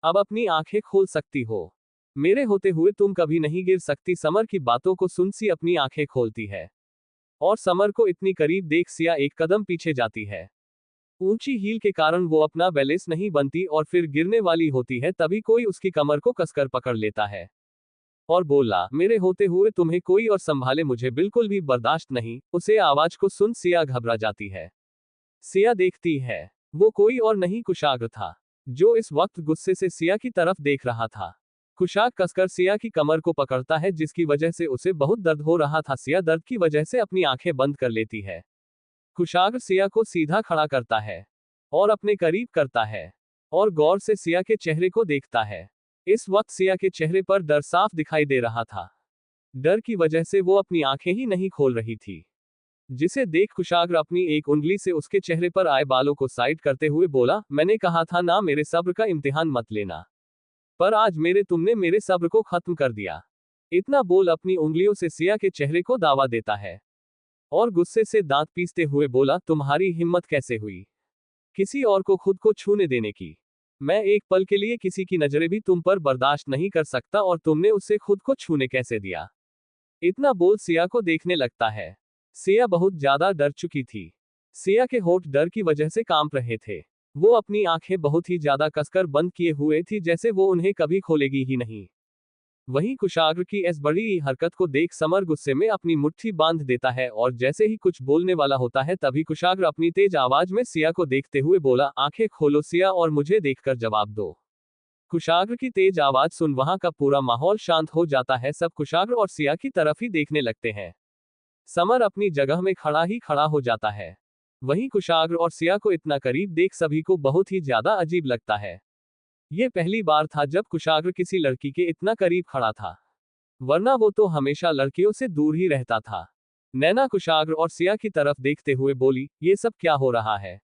अब अपनी आंखें खोल सकती हो। मेरे होते हुए तुम कभी नहीं गिर सकती। समर की बातों को सुन सिया अपनी आंखें खोलती है और समर को इतनी करीब देख सिया एक कदम पीछे जाती है। ऊंची हील के कारण वो अपना बैलेंस नहीं बनती और फिर गिरने वाली होती है। तभी कोई उसकी कमर को कसकर पकड़ लेता है और बोला, मेरे होते हुए तुम्हें कोई और संभाले, मुझे बिल्कुल भी बर्दाश्त नहीं। उसे आवाज को सुन सिया घबरा जाती है। सिया देखती है, वो कोई और नहीं कुशाग्र था, जो इस वक्त गुस्से से सिया की तरफ देख रहा था। कुशाग कसकर सिया की कमर को पकड़ता है, जिसकी वजह से उसे बहुत दर्द हो रहा था। सिया दर्द की वजह से अपनी आंखें बंद कर लेती है। कुशाग्र सिया को सीधा खड़ा करता है और अपने करीब करता है और गौर से सिया के चेहरे को देखता है। इस वक्त सिया के चेहरे पर डर साफ दिखाई दे रहा था। डर की वजह से वो अपनी आंखें ही नहीं खोल रही थी, जिसे देख कुशाग्र अपनी एक उंगली से उसके चेहरे पर आए बालों को साइड करते हुए बोला, मैंने कहा था ना, मेरे सब्र का इम्तिहान मत लेना, पर आज तुमने मेरे सब्र को खत्म कर दिया। इतना बोल अपनी उंगलियों से सिया के चेहरे को दावा देता है और गुस्से से दांत पीसते हुए बोला, तुम्हारी हिम्मत कैसे हुई किसी और को खुद को छूने देने की? मैं एक पल के लिए किसी की नजरें भी तुम पर बर्दाश्त नहीं कर सकता, और तुमने उसे खुद को छूने कैसे दिया? इतना बोल सिया को देखने लगता है। सिया बहुत ज्यादा डर चुकी थी। सिया के होठ डर की वजह से कांप रहे थे। वो अपनी आंखें बहुत ही ज्यादा कसकर बंद किए हुए थी, जैसे वो उन्हें कभी खोलेगी ही नहीं। वहीं कुशाग्र की इस बड़ी हरकत को देख समर गुस्से में अपनी मुट्ठी बांध देता है और जैसे ही कुछ बोलने वाला होता है तभी कुशाग्र अपनी तेज आवाज में सिया को देखते हुए बोला, आंखें खोलो सिया और मुझे देखकर जवाब दो। कुशाग्र की तेज आवाज सुन वहां का पूरा माहौल शांत हो जाता है। सब कुशाग्र और सिया की तरफ ही देखने लगते हैं। समर अपनी जगह में खड़ा हो जाता है। वहीं कुशाग्र और सिया को इतना करीब देख सभी को बहुत ही ज्यादा अजीब लगता है। ये पहली बार था जब कुशाग्र किसी लड़की के इतना करीब खड़ा था, वरना वो तो हमेशा लड़कियों से दूर ही रहता था। नैना कुशाग्र और सिया की तरफ देखते हुए बोली, ये सब क्या हो रहा है?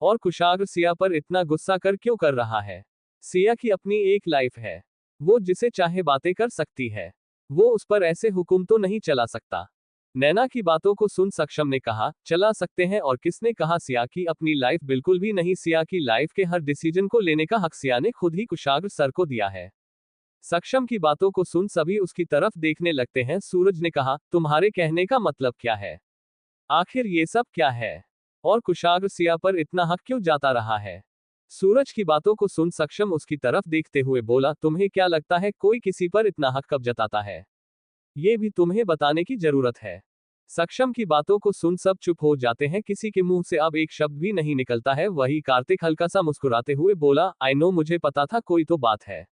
और कुशाग्र सिया पर इतना गुस्सा क्यों कर रहा है? सिया की अपनी एक लाइफ है, वो जिसे चाहे बातें कर सकती है, वो उस पर ऐसे हुक्म तो नहीं चला सकता। नैना की बातों को सुन सक्षम ने कहा, चला सकते हैं, और किसने कहा सिया की अपनी लाइफ? बिल्कुल भी नहीं, सिया की लाइफ के हर डिसीजन को लेने का हक सिया ने खुद ही कुशाग्र सर को दिया है। सक्षम की बातों को सुन सभी उसकी तरफ देखने लगते हैं। सूरज ने कहा, तुम्हारे कहने का मतलब क्या है? आखिर ये सब क्या है? और कुशाग्र सिया पर इतना हक क्यों जाता रहा है? सूरज की बातों को सुन सक्षम उसकी तरफ देखते हुए बोला, तुम्हें क्या लगता है कोई किसी पर इतना हक कब जताता है? ये भी तुम्हें बताने की जरूरत है? सक्षम की बातों को सुन सब चुप हो जाते हैं। किसी के मुंह से अब एक शब्द भी नहीं निकलता है। वही कार्तिक हल्का सा मुस्कुराते हुए बोला, आई नो, मुझे पता था कोई तो बात है,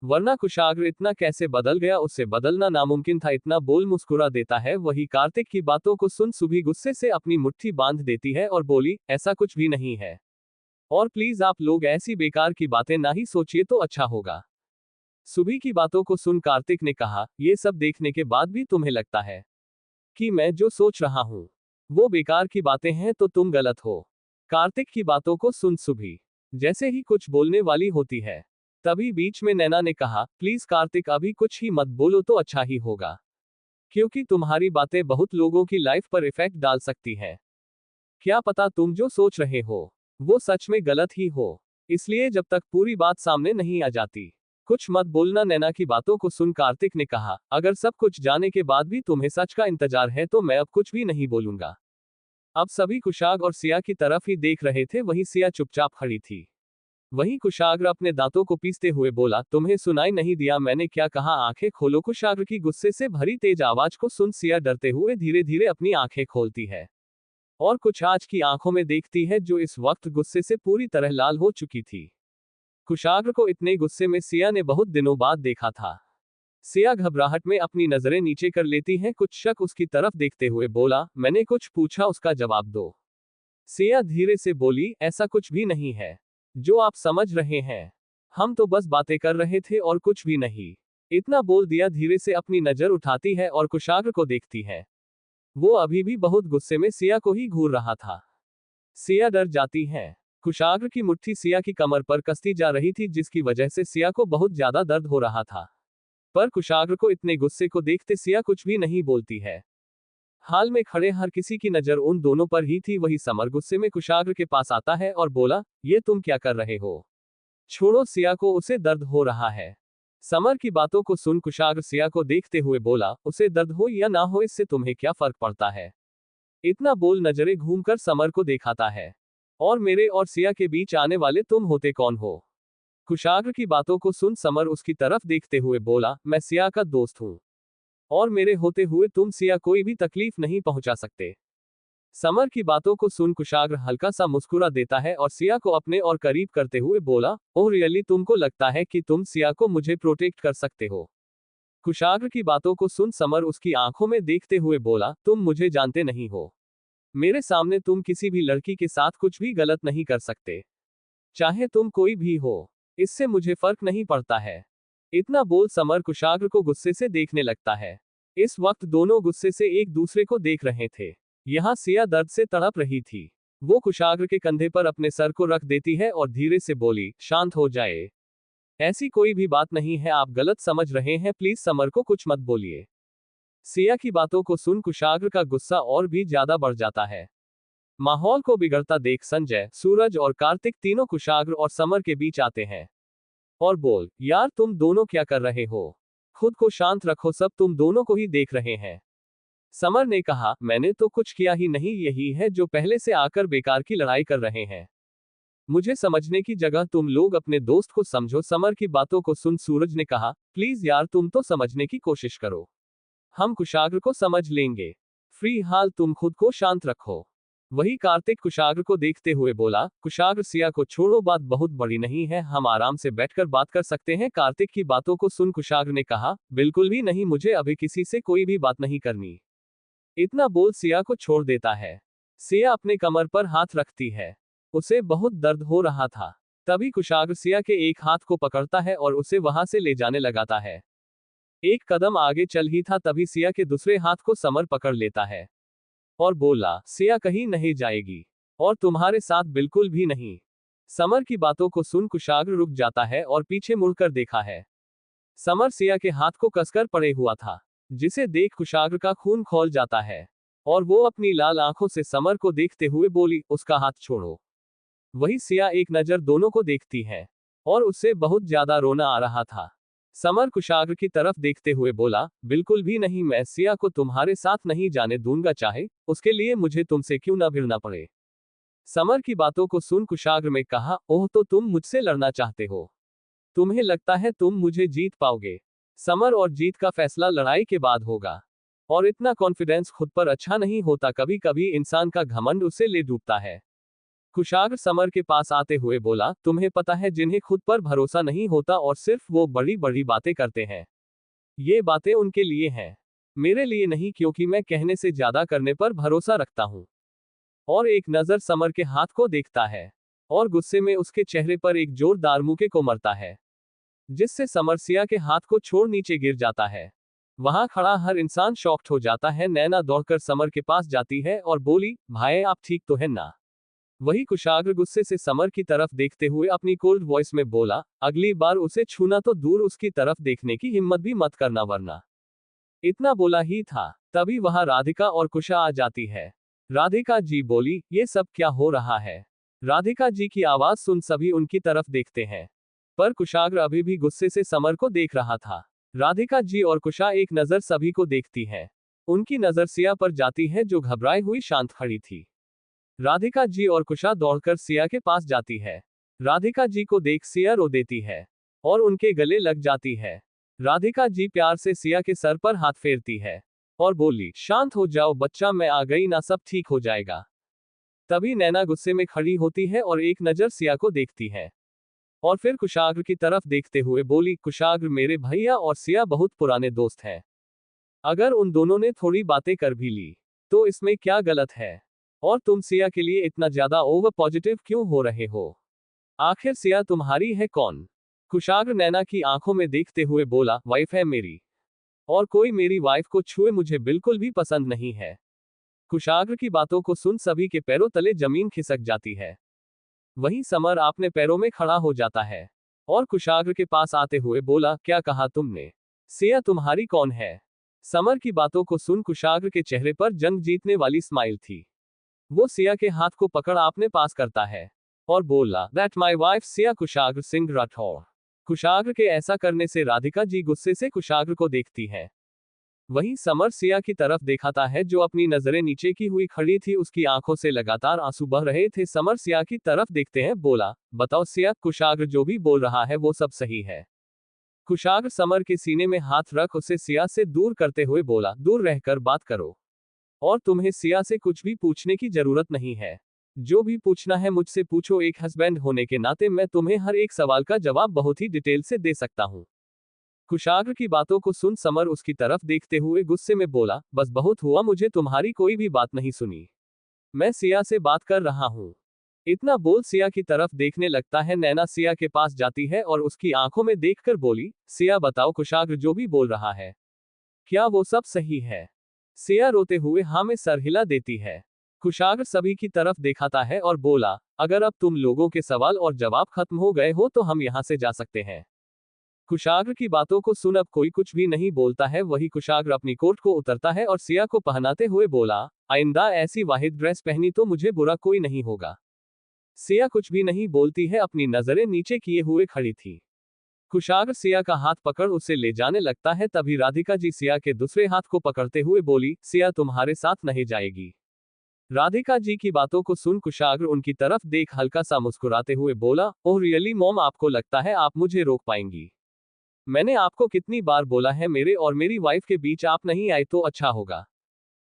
वरना कुशाग्र इतना कैसे बदल गया? उससे बदलना नामुमकिन था। इतना बोल मुस्कुरा देता है। वही कार्तिक की बातों को सुन सुभी गुस्से से अपनी मुट्ठी बांध देती है और बोली, ऐसा कुछ भी नहीं है, और प्लीज आप लोग ऐसी बेकार की बातें ना ही सोचिए तो अच्छा होगा। सुभी की बातों को सुन कार्तिक ने कहा, ये सब देखने के बाद भी तुम्हें लगता है कि मैं जो सोच रहा हूं वो बेकार की बातें हैं, तो तुम गलत हो। कार्तिक की बातों को सुन सुभी जैसे ही कुछ बोलने वाली होती है, तभी बीच में नैना ने कहा, प्लीज कार्तिक अभी कुछ ही मत बोलो तो अच्छा ही होगा, क्योंकि तुम्हारी बातें बहुत लोगों की लाइफ पर इफेक्ट डाल सकती हैं। क्या पता तुम जो सोच रहे हो वो सच में गलत ही हो, इसलिए जब तक पूरी बात सामने नहीं आ जाती कुछ मत बोलना। नैना की बातों को सुन कार्तिक ने कहा, अगर सब कुछ जाने के बाद भी तुम्हें सच का इंतजार है तो मैं अब कुछ भी नहीं बोलूंगा। अब सभी कुशाग और सिया की तरफ ही देख रहे थे। वहीं सिया चुपचाप खड़ी थी। वहीं कुशाग्र अपने दांतों को पीसते हुए बोला, तुम्हें सुनाई नहीं दिया मैंने क्या कहा? आंखें खोलो। कुशाग्र की गुस्से से भरी तेज आवाज को सुन सिया डरते हुए धीरे धीरे अपनी आंखें खोलती है और कुछ आज की आंखों में देखती है, जो इस वक्त गुस्से से पूरी तरह लाल हो चुकी थी। कुशाग्र को इतने गुस्से में सिया ने बहुत दिनों बाद देखा था। सिया घबराहट में अपनी नजरें नीचे कर लेती हैं। कुछ शक उसकी तरफ देखते हुए बोला, मैंने कुछ पूछा, उसका जवाब दो। सिया धीरे से बोली, ऐसा कुछ भी नहीं है जो आप समझ रहे हैं, हम तो बस बातें कर रहे थे और कुछ भी नहीं। इतना बोल दिया धीरे से अपनी नजर उठाती है और कुशाग्र को देखती है। वो अभी भी बहुत गुस्से में सिया को ही घूर रहा था। सिया डर जाती है। कुशाग्र की मुट्ठी सिया की कमर पर कसती जा रही थी, जिसकी वजह से सिया को बहुत ज्यादा दर्द हो रहा था। पर कुशाग्र को इतने गुस्से को देखते सिया कुछ भी नहीं बोलती है। हाल में खड़े हर किसी की नजर उन दोनों पर ही थी। वही समर गुस्से में कुशाग्र के पास आता है और बोला, ये तुम क्या कर रहे हो? छोड़ो सिया को, उसे दर्द हो रहा है। समर की बातों को सुन कुशाग्र सिया को देखते हुए बोला, उसे दर्द हो या ना हो इससे तुम्हें क्या फर्क पड़ता है। इतना बोल नजरें घूमकर समर को दिखाता है। और मेरे और सिया के बीच आने वाले तुम होते कौन हो। कुशाग्र की बातों को सुन समर उसकी तरफ देखते हुए बोला, मैं सिया का दोस्त हूं। और मेरे होते हुए तुम सिया कोई भी तकलीफ नहीं पहुंचा सकते। समर की बातों को सुन कुशाग्र हल्का सा मुस्कुरा देता है और सिया को अपने और करीब करते हुए बोला, ओह रियली तुमको लगता है कि तुम सिया को मुझे प्रोटेक्ट कर सकते हो। कुशाग्र की बातों को सुन समर उसकी आंखों में देखते हुए बोला, तुम मुझे जानते नहीं हो। मेरे सामने तुम किसी भी लड़की के साथ कुछ भी गलत नहीं कर सकते। चाहे तुम कोई भी हो, इससे मुझे फर्क नहीं पड़ता है। इतना बोल समर कुशाग्र को गुस्से से देखने लगता है। इस वक्त दोनों गुस्से से एक दूसरे को देख रहे थे। यहाँ सिया दर्द से तड़प रही थी। वो कुशाग्र के कंधे पर अपने सर को रख देती है और धीरे से बोली, शांत हो जाए। ऐसी कोई भी बात नहीं है, आप गलत समझ रहे हैं, प्लीज समर को कुछ मत बोलिए। सिया की बातों को सुन कुशाग्र का गुस्सा और भी ज्यादा बढ़ जाता है। माहौल को बिगड़ता देख संजय, सूरज और कार्तिक तीनों कुशाग्र और समर के बीच आते हैं। और बोल, यार तुम दोनों क्या कर रहे हो। खुद को शांत रखो, सब तुम दोनों को ही देख रहे हैं। समर ने कहा, मैंने तो कुछ किया ही नहीं, यही है जो पहले से आकर बेकार की लड़ाई कर रहे हैं। मुझे समझने की जगह तुम लोग अपने दोस्त को समझो। समर की बातों को सुन सूरज ने कहा, प्लीज यार तुम तो समझने की कोशिश करो। हम कुशाग्र को समझ लेंगे। फ्री हाल तुम खुद को शांत रखो। वही कार्तिक कुशाग्र को देखते हुए बोला, कुशाग्र सिया को छोड़ो, बात बहुत बड़ी नहीं है, हम आराम से बैठकर बात कर सकते हैं। कार्तिक की बातों को सुन कुशाग्र ने कहा, बिल्कुल भी नहीं, मुझे अभी किसी से कोई भी बात नहीं करनी। इतना बोल सिया को छोड़ देता है। सिया अपने कमर पर हाथ रखती है। उसे बहुत दर्द हो रहा था। तभी कुशाग्र सिया के एक हाथ को पकड़ता है और उसे वहां से ले जाने लगाता है। एक कदम आगे चल ही था तभी सिया के दूसरे हाथ को समर पकड़ लेता है और बोला, सिया कहीं नहीं जाएगी और तुम्हारे साथ बिल्कुल भी नहीं। समर की बातों को सुन कुशाग्र रुक जाता है और पीछे मुड़कर देखा है। समर सिया के हाथ को कसकर पड़े हुआ था, जिसे देख कुशाग्र का खून खौल जाता है और वो अपनी लाल आंखों से समर को देखते हुए बोली, उसका हाथ छोड़ो। वही सिया एक नजर दोनों को देखती है और उसे बहुत ज्यादा रोना आ रहा था। समर कुशाग्र की तरफ देखते हुए बोला, बिल्कुल भी नहीं, मैं सिया को तुम्हारे साथ नहीं जाने दूंगा, चाहे उसके लिए मुझे तुमसे क्यों ना भिड़ना पड़े। समर की बातों को सुन कुशाग्र में कहा, ओह तो तुम मुझसे लड़ना चाहते हो। तुम्हें लगता है तुम मुझे जीत पाओगे। समर, और जीत का फैसला लड़ाई के बाद होगा। और इतना कॉन्फिडेंस खुद पर अच्छा नहीं होता, कभी कभी इंसान का घमंड उसे ले डूबता है। कुशाग्र समर के पास आते हुए बोला, तुम्हें पता है जिन्हें खुद पर भरोसा नहीं होता और सिर्फ वो बड़ी बड़ी बातें करते हैं, ये बातें उनके लिए हैं, मेरे लिए नहीं, क्योंकि मैं कहने से ज्यादा करने पर भरोसा रखता हूं। और एक नजर समर के हाथ को देखता है और गुस्से में उसके चेहरे पर एक जोरदार मुक्के को मरता है, जिससे समर सिया के हाथ को छोड़ नीचे गिर जाता है। वहां खड़ा हर इंसान शॉक्ड हो जाता है। नैना दौड़कर समर के पास जाती है और बोली, भाई आप ठीक तो है ना। वही कुशाग्र गुस्से से समर की तरफ देखते हुए अपनी कोल्ड वॉइस में बोला, अगली बार उसे छूना तो दूर, उसकी तरफ देखने की हिम्मत भी मत करना, वरना। इतना बोला ही था तभी वहां राधिका और कुशा आ जाती है। राधिका जी बोली, ये सब क्या हो रहा है। राधिका जी की आवाज सुन सभी उनकी तरफ देखते हैं, पर कुशाग्र अभी भी गुस्से से समर को देख रहा था। राधिका जी और कुशा एक नजर सभी को देखती है। उनकी नजर सिया पर जाती है जो घबराई हुई शांत खड़ी थी। राधिका जी और कुशा दौड़कर सिया के पास जाती है। राधिका जी को देख सिया रो देती है और उनके गले लग जाती है। राधिका जी प्यार से सिया के सर पर हाथ फेरती है और बोली, शांत हो जाओ बच्चा, मैं आ गई ना, सब ठीक हो जाएगा। तभी नैना गुस्से में खड़ी होती है और एक नजर सिया को देखती है और फिर कुशाग्र की तरफ देखते हुए बोली, कुशाग्र मेरे भैया और सिया बहुत पुराने दोस्त हैं। अगर उन दोनों ने थोड़ी बातें कर भी ली तो इसमें क्या गलत है। और तुम सिया के लिए इतना ज्यादा ओवर पॉजिटिव क्यों हो रहे हो। आखिर सिया तुम्हारी है कौन। कुशाग्र नैना की आंखों में देखते हुए बोला, वाइफ है मेरी, और कोई मेरी वाइफ को छुए मुझे बिल्कुल भी पसंद नहीं है। कुशाग्र की बातों को सुन सभी के पैरों तले जमीन खिसक जाती है। वहीं समर अपने पैरों में खड़ा हो जाता है और कुशाग्र के पास आते हुए बोला, क्या कहा तुमने। सिया तुम्हारी कौन है। समर की बातों को सुन कुशाग्र के चेहरे पर जंग जीतने वाली स्माइल थी। वो सिया के हाथ को पकड़ अपने पास करता है और बोला, दैट माई वाइफ सिया कुशाग्र सिंह राठौर। कुशाग्र के ऐसा करने से राधिका जी गुस्से से कुशाग्र को देखती है। वहीं समर सिया की तरफ दिखाता है जो अपनी नजरें नीचे की हुई खड़ी थी, उसकी आंखों से लगातार आंसू बह रहे थे। समर सिया की तरफ देखते हैं, बोला, बताओ सिया, कुशाग्र जो भी बोल रहा है वो सब सही है? कुशाग्र समर के सीने में हाथ रख उसे सिया से दूर करते हुए बोला, दूर रहकर बात करो, और तुम्हें सिया से कुछ भी पूछने की जरूरत नहीं है। जो भी पूछना है मुझसे पूछो, एक हस्बैंड होने के नाते मैं तुम्हें हर एक सवाल का जवाब बहुत ही डिटेल से दे सकता हूँ। कुशाग्र की बातों को सुन समर उसकी तरफ देखते हुए गुस्से में बोला, बस बहुत हुआ, मुझे तुम्हारी कोई भी बात नहीं सुनी। मैं सिया से बात कर रहा हूँ। इतना बोल सिया की तरफ देखने लगता है। नैना सिया के पास जाती है और उसकी आंखों में देखकर बोली, सिया बताओ, कुशाग्र जो भी बोल रहा है क्या वो सब सही है? सिया रोते हुए हाँ में सर हिला देती है। कुशाग्र सभी की तरफ दिखाता है और बोला, अगर अब तुम लोगों के सवाल और जवाब खत्म हो गए हो तो हम यहाँ से जा सकते हैं। कुशाग्र की बातों को सुन अब कोई कुछ भी नहीं बोलता है। वही कुशाग्र अपनी कोट को उतरता है और सिया को पहनाते हुए बोला, आइंदा ऐसी वाहिद ड्रेस पहनी तो मुझे बुरा कोई नहीं होगा। सिया कुछ भी नहीं बोलती है, अपनी नजरें नीचे किए हुए खड़ी थी। कुशाग्र सिया का हाथ पकड़ उसे ले जाने लगता है, तभी राधिका जी सिया के दूसरे हाथ को पकड़ते हुए बोली, सिया तुम्हारे साथ नहीं जाएगी। राधिका जी की बातों को सुन कुशाग्र उनकी तरफ देख हल्का सा मुस्कुराते हुए बोला, ओह रियली मॉम, आपको लगता है आप मुझे रोक पाएंगी? मैंने आपको कितनी बार बोला है मेरे और मेरी वाइफ के बीच आप नहीं आए तो अच्छा होगा,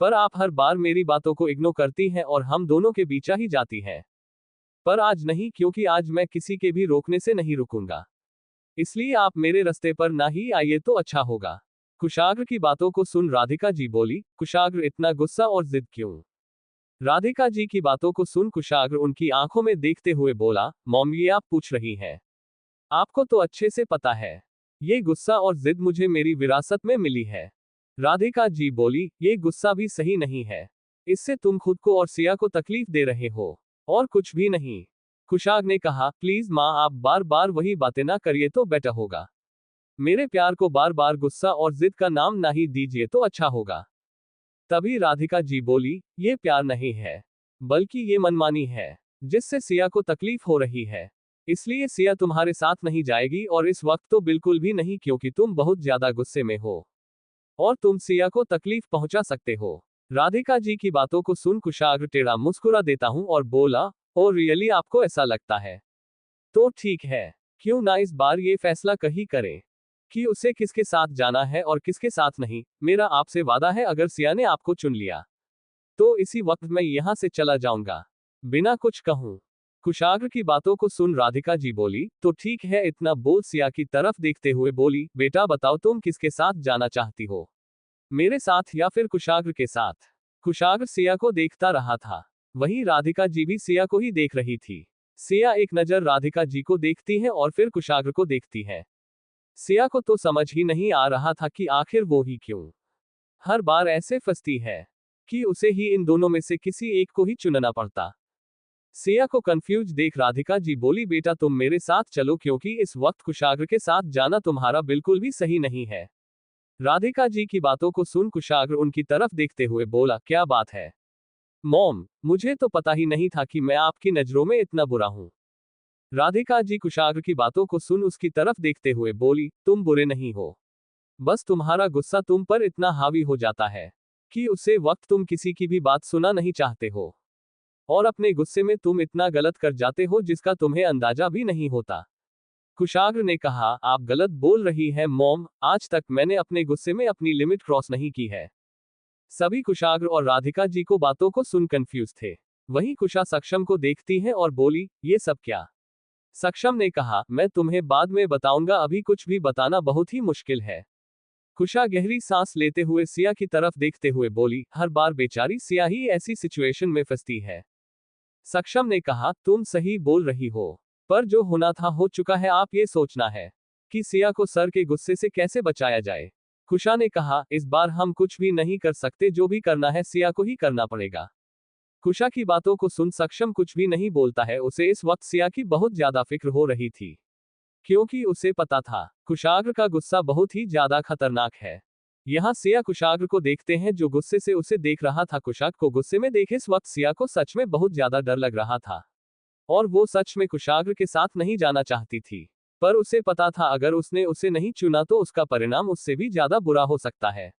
पर आप हर बार मेरी बातों को इग्नोर करती हैं और हम दोनों के बीच ही जाती हैं। पर आज नहीं, क्योंकि आज मैं किसी के भी रोकने से नहीं रुकूंगा, इसलिए आप मेरे रास्ते पर ना ही आइए तो अच्छा होगा। कुशाग्र की बातों को सुन राधिका जी बोली, कुशाग्र इतना गुस्सा और जिद क्यों? राधिका जी की बातों को सुन कुशाग्र उनकी आंखों में देखते हुए बोला, मॉम ये आप पूछ रही हैं? आपको तो अच्छे से पता है ये गुस्सा और जिद मुझे मेरी विरासत में मिली है। राधिका जी बोली, ये गुस्सा भी सही नहीं है, इससे तुम खुद को और सिया को तकलीफ दे रहे हो, और कुछ भी नहीं। कुशाग्र ने कहा, प्लीज माँ आप बार बार वही बातें ना करिए तो बेटर होगा। मेरे प्यार को बार बार गुस्सा और जिद का नाम ना ही दीजिए तो अच्छा होगा। तभी राधिका जी बोली, ये प्यार नहीं है, बल्कि ये मनमानी है, जिससे सिया को तकलीफ हो रही है। इसलिए सिया तुम्हारे साथ नहीं जाएगी, और इस वक्त तो बिल्कुल भी नहीं, क्योंकि तुम बहुत ज्यादा गुस्से में हो और तुम सिया को तकलीफ पहुंचा सकते हो। राधिका जी की बातों को सुन कुशाग्र टेढ़ा मुस्कुरा देता हूं और बोला, ओ रियली आपको ऐसा लगता है? तो ठीक है, क्यों ना इस बार ये फैसला कहीं करें कि उसे किसके साथ जाना है और किसके साथ नहीं। मेरा आपसे वादा है, अगर सिया ने आपको चुन लिया तो इसी वक्त मैं यहां से चला जाऊंगा, बिना कुछ कहूं। कुशाग्र की बातों को सुन राधिका जी बोली, तो ठीक है। इतना बोल सिया की तरफ देखते हुए बोली, बेटा बताओ तुम किसके साथ जाना चाहती हो, मेरे साथ या फिर कुशाग्र के साथ? कुशाग्र सिया को देखता रहा था, वहीं राधिका जी भी सिया को ही देख रही थी। सिया एक नजर राधिका जी को देखती है और फिर कुशाग्र को देखती है। सिया को तो समझ ही नहीं आ रहा था कि आखिर वो ही क्यों हर बार ऐसे फंसती है कि उसे ही इन दोनों में से किसी एक को ही चुनना पड़ता। सिया को कंफ्यूज देख राधिका जी बोली, बेटा तुम मेरे साथ चलो, क्योंकि इस वक्त कुशाग्र के साथ जाना तुम्हारा बिल्कुल भी सही नहीं है। राधिका जी की बातों को सुन कुशाग्र उनकी तरफ देखते हुए बोला, क्या बात है मॉम, मुझे तो पता ही नहीं था कि मैं आपकी नजरों में इतना बुरा हूं। राधिका जी कुशाग्र की बातों को सुन उसकी तरफ देखते हुए बोली, तुम बुरे नहीं हो, बस तुम्हारा गुस्सा तुम पर इतना हावी हो जाता है कि उसे वक्त तुम किसी की भी बात सुना नहीं चाहते हो, और अपने गुस्से में तुम इतना गलत कर जाते हो जिसका तुम्हें अंदाजा भी नहीं होता। कुशाग्र ने कहा, आप गलत बोल रही हैं मॉम, आज तक मैंने अपने गुस्से में अपनी लिमिट क्रॉस नहीं की है। सभी कुशाग्र और राधिका जी को बातों को सुन कंफ्यूज थे। वहीं कुशा सक्षम को देखती है और बोली, ये सब क्या? सक्षम ने कहा, मैं तुम्हें बाद में बताऊंगा, अभी कुछ भी बताना बहुत ही मुश्किल है। कुशा गहरी सांस लेते हुए सिया की तरफ देखते हुए बोली, हर बार बेचारी सिया ही ऐसी सिचुएशन में फंसती है। सक्षम ने कहा, तुम सही बोल रही हो, पर जो होना था हो चुका है, आप ये सोचना है कि सिया को सर के गुस्से से कैसे बचाया जाए। कुशा ने कहा, इस बार हम कुछ भी नहीं कर सकते, जो भी करना है सिया को ही करना पड़ेगा। कुशा की बातों को सुन सक्षम कुछ भी नहीं बोलता है। उसे इस वक्त सिया की बहुत ज्यादा फिक्र हो रही थी, क्योंकि उसे पता था कुशाग्र का गुस्सा बहुत ही ज्यादा खतरनाक है। यहाँ सिया कुशाग्र को देखते हैं जो गुस्से से उसे देख रहा था। कुशाग्र को गुस्से में देखे इस वक्त सिया को सच में बहुत ज्यादा डर लग रहा था, और वो सच में कुशाग्र के साथ नहीं जाना चाहती थी। पर उसे पता था अगर उसने उसे नहीं चुना तो उसका परिणाम उससे भी ज्यादा बुरा हो सकता है।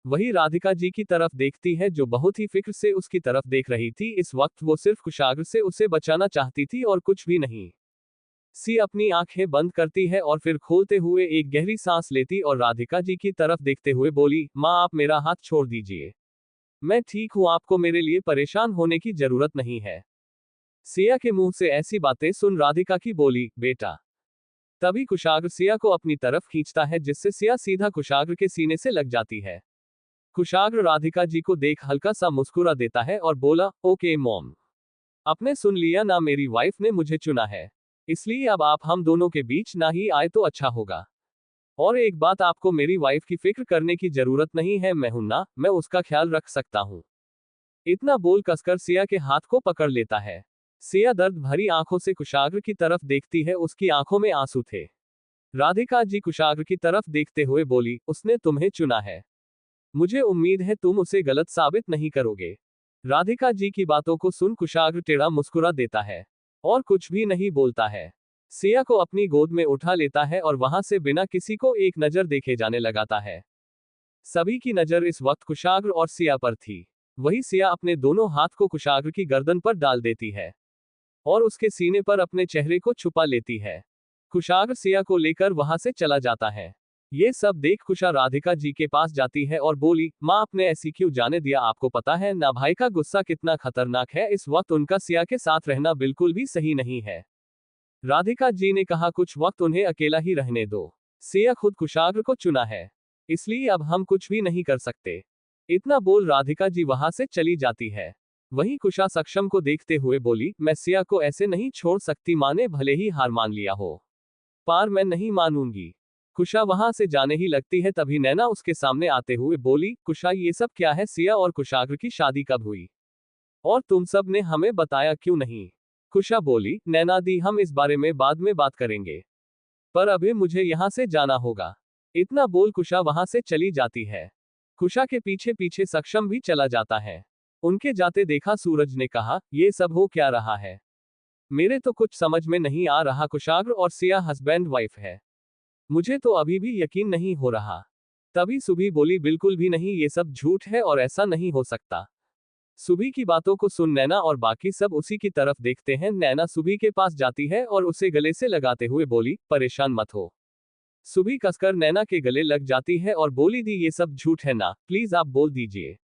वही राधिका जी की तरफ देखती है जो बहुत ही फिक्र से उसकी तरफ देख रही थी। इस वक्त वो सिर्फ कुशाग्र से उसे बचाना चाहती थी और कुछ भी नहीं। सी अपनी आंखें बंद करती है और फिर खोलते हुए एक गहरी सांस लेती और राधिका जी की तरफ देखते हुए बोली, माँ आप मेरा हाथ छोड़ दीजिए। मैं ठीक हूं, आपको मेरे लिए परेशान होने की जरूरत नहीं है। सिया के मुंह से ऐसी बातें सुन राधिका की बोली, बेटा। तभी कुशाग्र सिया को अपनी तरफ खींचता है जिससे सिया सीधा कुशाग्र के सीने से लग जाती है। कुशाग्र राधिका जी को देख हल्का सा मुस्कुरा देता है और बोला, ओके मॉम, आपने सुन लिया ना, मेरी वाइफ ने मुझे चुना है, इसलिए अब आप हम दोनों के बीच ना ही आए तो अच्छा होगा। और एक बात, आपको मेरी वाइफ की फिक्र करने की जरूरत नहीं है, मैं हूं ना, मैं उसका ख्याल रख सकता हूं। इतना बोल कसकर सिया के हाथ को पकड़ लेता है। सिया दर्द भरी आंखों से कुशाग्र की तरफ देखती है, उसकी आंखों में आंसू थे। राधिका जी कुशाग्र की तरफ देखते हुए बोली, उसने तुम्हें चुना है, मुझे उम्मीद है तुम उसे गलत साबित नहीं करोगे। राधिका जी की बातों को सुन कुशाग्र टेढ़ा मुस्कुरा देता है और कुछ भी नहीं बोलता है। सिया को अपनी गोद में उठा लेता है और वहां से बिना किसी को एक नजर देखे जाने लगाता है। सभी की नजर इस वक्त कुशाग्र और सिया पर थी। वही सिया अपने दोनों हाथ को कुशाग्र की गर्दन पर डाल देती है और उसके सीने पर अपने चेहरे को छुपा लेती है। कुशाग्र सिया को लेकर वहां से चला जाता है। ये सब देख कुशा राधिका जी के पास जाती है और बोली, माँ आपने ऐसी क्यों जाने दिया, आपको पता है ना भाई का गुस्सा कितना खतरनाक है, इस वक्त उनका सिया के साथ रहना बिल्कुल भी सही नहीं है। राधिका जी ने कहा, कुछ वक्त उन्हें अकेला ही रहने दो, सिया खुद कुशाग्र को चुना है, इसलिए अब हम कुछ भी नहीं कर सकते। इतना बोल राधिका जी वहां से चली जाती है। वहीं कुशा सक्षम को देखते हुए बोली, मैं सिया को ऐसे नहीं छोड़ सकती, माँ ने भले ही हार मान लिया हो, पर मैं नहीं मानूंगी। कुशा वहां से जाने ही लगती है, तभी नैना उसके सामने आते हुए बोली, कुशा ये सब क्या है, सिया और कुशाग्र की शादी कब हुई और तुम सब ने हमें बताया क्यों नहीं। कुशा बोली, नैना दी हम इस बारे में बाद में बात करेंगे, पर अभी मुझे यहाँ से जाना होगा। इतना बोल कुशा वहां से चली जाती है। कुशा के पीछे पीछे सक्षम भी चला जाता है। उनके जाते देखा सूरज ने कहा, ये सब हो क्या रहा है, मेरे तो कुछ समझ में नहीं आ रहा, कुशाग्र और सिया हस्बैंड वाइफ है, मुझे तो अभी भी यकीन नहीं हो रहा। तभी सुभी बोली, बिल्कुल भी नहीं, ये सब झूठ है और ऐसा नहीं हो सकता। सुभी की बातों को सुन नैना और बाकी सब उसी की तरफ देखते हैं। नैना सुभी के पास जाती है और उसे गले से लगाते हुए बोली, परेशान मत हो। सुभी कसकर नैना के गले लग जाती है और बोली, दी ये सब झूठ है ना, प्लीज आप बोल दीजिए।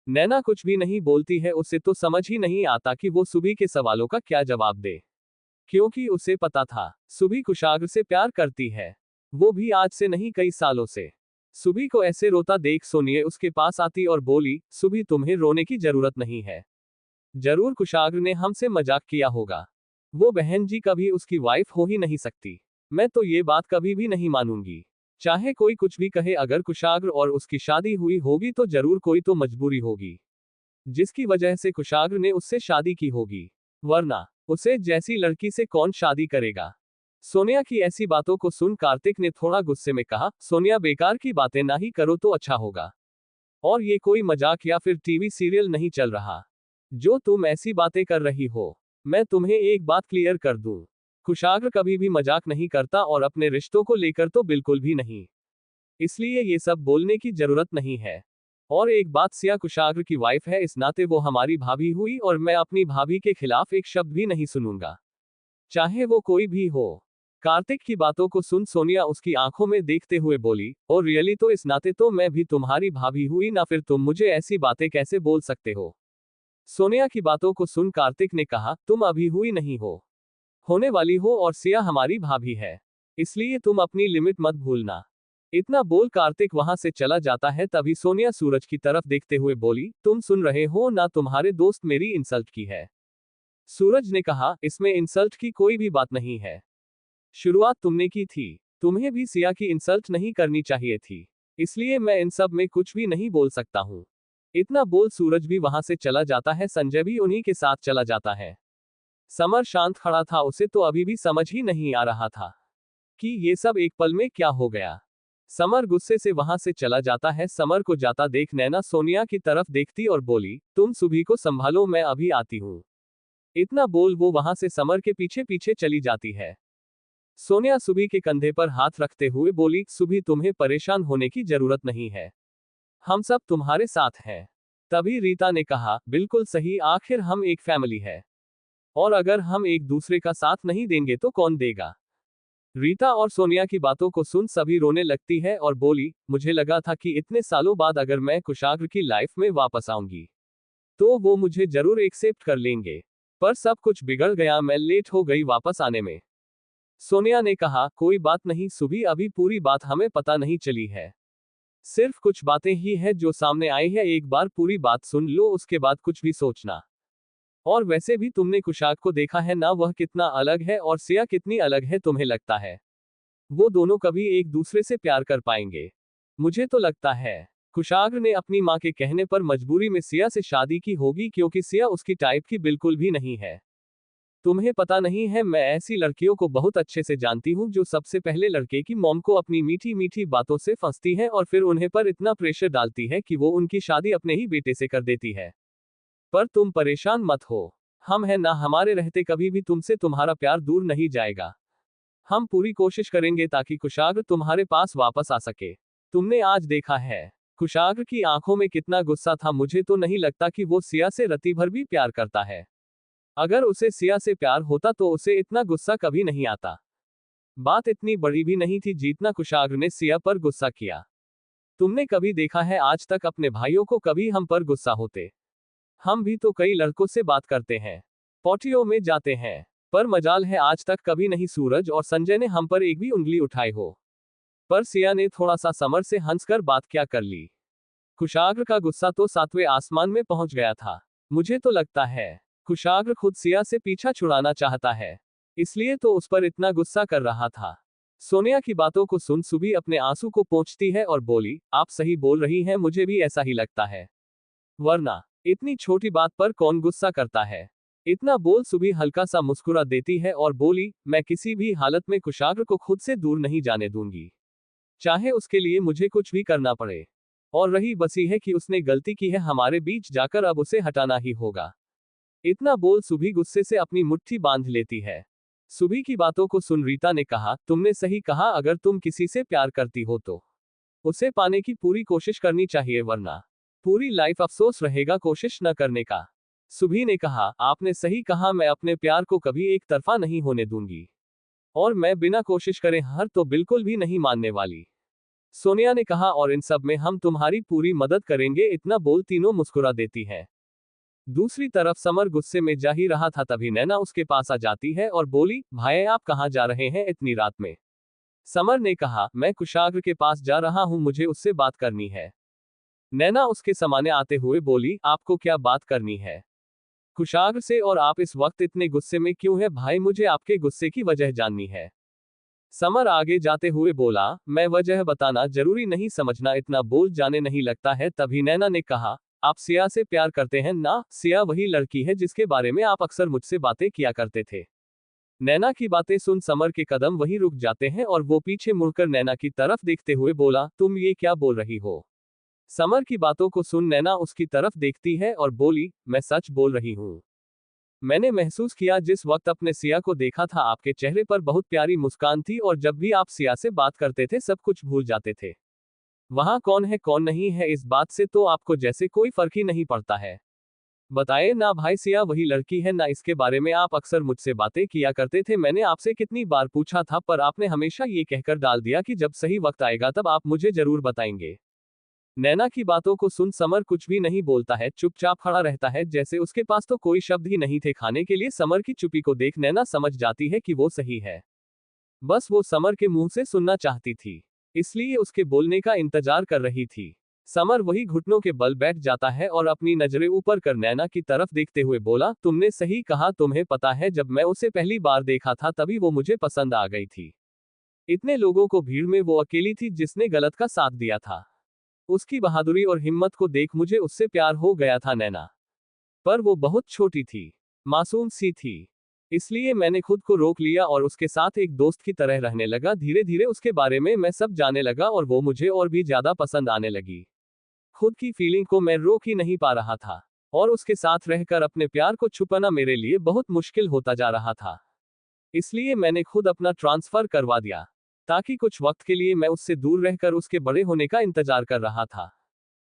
नैना कुछ भी नहीं बोलती है, उसे तो समझ ही नहीं आता कि वो सुभी के सवालों का क्या जवाब दे, क्योंकि उसे पता था सुभी कुशाग्र से प्यार करती है, वो भी आज से नहीं कई सालों से। सुभी को ऐसे रोता देख सोनिया उसके पास आती और बोली, सुभी तुम्हें रोने की जरूरत नहीं है, जरूर कुशाग्र ने हमसे मजाक किया होगा, वो बहन जी कभी उसकी वाइफ हो ही नहीं सकती, मैं तो ये बात कभी भी नहीं मानूंगी, चाहे कोई कुछ भी कहे, अगर कुशाग्र और उसकी शादी हुई होगी तो जरूर कोई तो मजबूरी होगी, जिसकी वजह से कुशाग्र ने उससे शादी की होगी, वरना उसे जैसी लड़की से कौन शादी करेगा। सोनिया की ऐसी बातों को सुन कार्तिक ने थोड़ा गुस्से में कहा, सोनिया बेकार की बातें ना ही करो तो अच्छा होगा, और ये कोई मजाक या फिर टीवी सीरियल नहीं चल रहा जो तुम ऐसी बातें कर रही हो। मैं तुम्हें एक बात क्लियर कर दूं, कुशाग्र कभी भी मजाक नहीं करता और अपने रिश्तों को लेकर तो बिल्कुल भी नहीं, इसलिए ये सब बोलने की जरूरत नहीं है। और एक बात, सिया कुशाग्र की वाइफ है, इस नाते वो हमारी भाभी हुई और मैं अपनी भाभी के खिलाफ एक शब्द भी नहीं सुनूंगा, चाहे वो कोई भी हो। कार्तिक की बातों को सुन सोनिया उसकी आंखों में देखते हुए बोली, और रियली, तो इस नाते तो मैं भी तुम्हारी भाभी हुई ना, फिर तुम मुझे ऐसी बातें कैसे बोल सकते हो। सोनिया की बातों को सुन कार्तिक ने कहा, तुम अभी हुई नहीं हो, होने वाली हो, और सिया हमारी भाभी है, इसलिए तुम अपनी लिमिट मत भूलना। इतना बोल कार्तिक वहां से चला जाता है। तभी सोनिया सूरज की तरफ देखते हुए बोली, तुम सुन रहे हो ना, तुम्हारे दोस्त मेरी इंसल्ट की है। सूरज ने कहा, इसमें इंसल्ट की कोई भी बात नहीं है, शुरुआत तुमने की थी, तुम्हें भी सिया की इंसल्ट नहीं करनी चाहिए थी, इसलिए मैं इन सब में कुछ भी नहीं बोल सकता हूं। इतना बोल सूरज भी वहां से चला जाता है। संजय भी उन्हीं के साथ चला जाता है। समर शांत खड़ा था, उसे तो अभी भी समझ ही नहीं आ रहा था कि ये सब एक पल में क्या हो गया। समर गुस्से से वहां से चला जाता है। समर को जाता देख नैना सोनिया की तरफ देखती और बोली, तुम सुभी को संभालो, मैं अभी आती हूं। इतना बोल वो वहां से समर के पीछे पीछे चली जाती है। सोनिया सुभी के कंधे पर हाथ रखते हुए बोली, सुभी तुम्हें परेशान होने की जरूरत नहीं है, हम सब तुम्हारे साथ हैं। तभी रीता ने कहा, बिल्कुल सही, आखिर हम एक फैमिली है, और अगर हम एक दूसरे का साथ नहीं देंगे तो कौन देगा। रीता और सोनिया की बातों को सुन सभी रोने लगती है और बोली, मुझे लगा था कि इतने सालों बाद अगर मैं कुशाग्र की लाइफ में वापस आऊंगी तो वो मुझे जरूर एक्सेप्ट कर लेंगे, पर सब कुछ बिगड़ गया, मैं लेट हो गई वापस आने में। सोनिया ने कहा, कोई बात नहीं सुभी, अभी पूरी बात हमें पता नहीं चली है, सिर्फ कुछ बातें ही है जो सामने आई है, एक बार पूरी बात सुन लो उसके बाद कुछ भी सोचना। और वैसे भी तुमने कुशाग को देखा है ना, वह कितना अलग है और सिया कितनी अलग है, तुम्हें लगता है वो दोनों कभी एक दूसरे से प्यार कर पाएंगे? मुझे तो लगता है कुशाग्र ने अपनी माँ के कहने पर मजबूरी में सिया से शादी की होगी, क्योंकि सिया उसकी टाइप की बिल्कुल भी नहीं है। तुम्हें पता नहीं है, मैं ऐसी लड़कियों को बहुत अच्छे से जानती हूँ जो सबसे पहले लड़के की मॉम को अपनी मीठी मीठी बातों से फंसती है और फिर उन्हें पर इतना प्रेशर डालती है कि वो उनकी शादी अपने ही बेटे से कर देती है। पर तुम परेशान मत हो, हम हैं ना, हमारे रहते कभी भी तुमसे तुम्हारा प्यार दूर नहीं जाएगा। हम पूरी कोशिश करेंगे ताकि कुशाग्र तुम्हारे पास वापस आ सके। तुमने आज देखा है कुशाग्र की आंखों में कितना गुस्सा था, मुझे तो नहीं लगता कि वो सिया से रत्ती भर भी प्यार करता है। अगर उसे सिया से प्यार होता तो उसे इतना गुस्सा कभी नहीं आता। बात इतनी बड़ी भी नहीं थी जितना कुशाग्र ने सिया पर गुस्सा किया। तुमने कभी देखा है आज तक अपने भाइयों को कभी हम पर गुस्सा होते? हम भी तो कई लड़कों से बात करते हैं, पार्टियों में जाते हैं, पर मजाल है आज तक कभी नहीं सूरज और संजय ने हम पर एक भी उंगली उठाई हो। पर सिया ने थोड़ा सा समर से हंसकर बात क्या कर ली। कुशाग्र का गुस्सा तो सातवें आसमान में पहुंच गया था। मुझे तो लगता है कुशाग्र खुद सिया से पीछा छुड़ाना चाहता है, इसलिए तो उस पर इतना गुस्सा कर रहा था। सोनिया की बातों को सुन सुभी अपने आंसू को पोंछती है और बोली, आप सही बोल रही हैं, मुझे भी ऐसा ही लगता है, वरना इतनी छोटी बात पर कौन गुस्सा करता है। इतना बोल सुभी हल्का सा मुस्कुरा देती है और बोली, मैं किसी भी हालत में कुशाग्र को खुद से दूर नहीं जाने दूंगी, चाहे उसके लिए मुझे कुछ भी करना पड़े। और रही बसी है कि उसने गलती की है हमारे बीच जाकर, अब उसे हटाना ही होगा। इतना बोल सुभी गुस्से से अपनी मुट्ठी बांध लेती है। सुभी की बातों को सुन रीता ने कहा, तुमने सही कहा, अगर तुम किसी से प्यार करती हो तो उसे पाने की पूरी कोशिश करनी चाहिए, वरना पूरी लाइफ अफसोस रहेगा कोशिश न करने का। सुभी ने कहा, आपने सही कहा, मैं अपने प्यार को कभी एक तरफा नहीं होने दूंगी, और मैं बिना कोशिश करे हार तो बिल्कुल भी नहीं मानने वाली। सोनिया ने कहा, और इन सब में हम तुम्हारी पूरी मदद करेंगे। इतना बोल तीनों मुस्कुरा देती हैं। दूसरी तरफ समर गुस्से में जा ही रहा था, तभी नैना उसके पास आ जाती है और बोली, भाई आप कहाँ जा रहे हैं इतनी रात में? समर ने कहा, मैं कुशाग्र के पास जा रहा हूँ, मुझे उससे बात करनी है। नैना उसके सामने आते हुए बोली, आपको क्या बात करनी है कुशाग्र से, और आप इस वक्त इतने गुस्से में क्यों है भाई, मुझे आपके गुस्से की वजह जाननी है। समर आगे जाते हुए बोला, मैं वजह बताना जरूरी नहीं समझना, इतना बोल जाने नहीं लगता है। तभी नैना ने कहा, आप सिया से प्यार करते हैं ना? सिया वही लड़की है जिसके बारे में आप अक्सर मुझसे बातें किया करते थे। नैना की बातें सुन समर के कदम वहीं रुक जाते हैं और वो पीछे मुड़कर नैना की तरफ देखते हुए बोला, तुम ये क्या बोल रही हो? समर की बातों को सुन नैना उसकी तरफ देखती है और बोली, मैं सच बोल रही हूँ। मैंने महसूस किया जिस वक्त अपने सिया को देखा था, आपके चेहरे पर बहुत प्यारी मुस्कान थी, और जब भी आप सिया से बात करते थे सब कुछ भूल जाते थे। वहां कौन है कौन नहीं है इस बात से तो आपको जैसे कोई फर्क ही नहीं पड़ता है। बताए ना भाई, सिया वही लड़की है ना, इसके बारे में आप अक्सर मुझसे बातें किया करते थे। मैंने आपसे कितनी बार पूछा था, पर आपने हमेशा ये कहकर डाल दिया कि जब सही वक्त आएगा तब आप मुझे जरूर बताएंगे। नैना की बातों को सुन समर कुछ भी नहीं बोलता है, चुपचाप खड़ा रहता है, जैसे उसके पास तो कोई शब्द ही नहीं थे खाने के लिए। समर की चुप्पी को देख नैना समझ जाती है कि वो सही है, बस वो समर के मुंह से सुनना चाहती थी, इसलिए उसके बोलने का इंतजार कर रही थी। समर वही घुटनों के बल बैठ जाता है और अपनी नजरें ऊपर कर नैना की तरफ देखते हुए बोला, तुमने सही कहा, तुम्हें पता है जब मैं उसे पहली बार देखा था तभी वो मुझे पसंद आ गई थी। इतने लोगों को भीड़ में वो अकेली थी जिसने गलत का साथ दिया था। उसकी बहादुरी और हिम्मत को देख मुझे उससे प्यार हो गया था नैना। पर वो बहुत छोटी थी, मासूम सी थी, इसलिए मैंने खुद को रोक लिया और उसके साथ एक दोस्त की तरह रहने लगा। धीरे धीरे उसके बारे में मैं सब जानने लगा और वो मुझे और भी ज्यादा पसंद आने लगी। खुद की फीलिंग को मैं रोक ही नहीं पा रहा था, और उसके साथ रहकर अपने प्यार को छुपाना मेरे लिए बहुत मुश्किल होता जा रहा था। इसलिए मैंने खुद अपना ट्रांसफर करवा दिया, ताकि कुछ वक्त के लिए मैं उससे दूर रहकर उसके बड़े होने का इंतजार कर रहा था।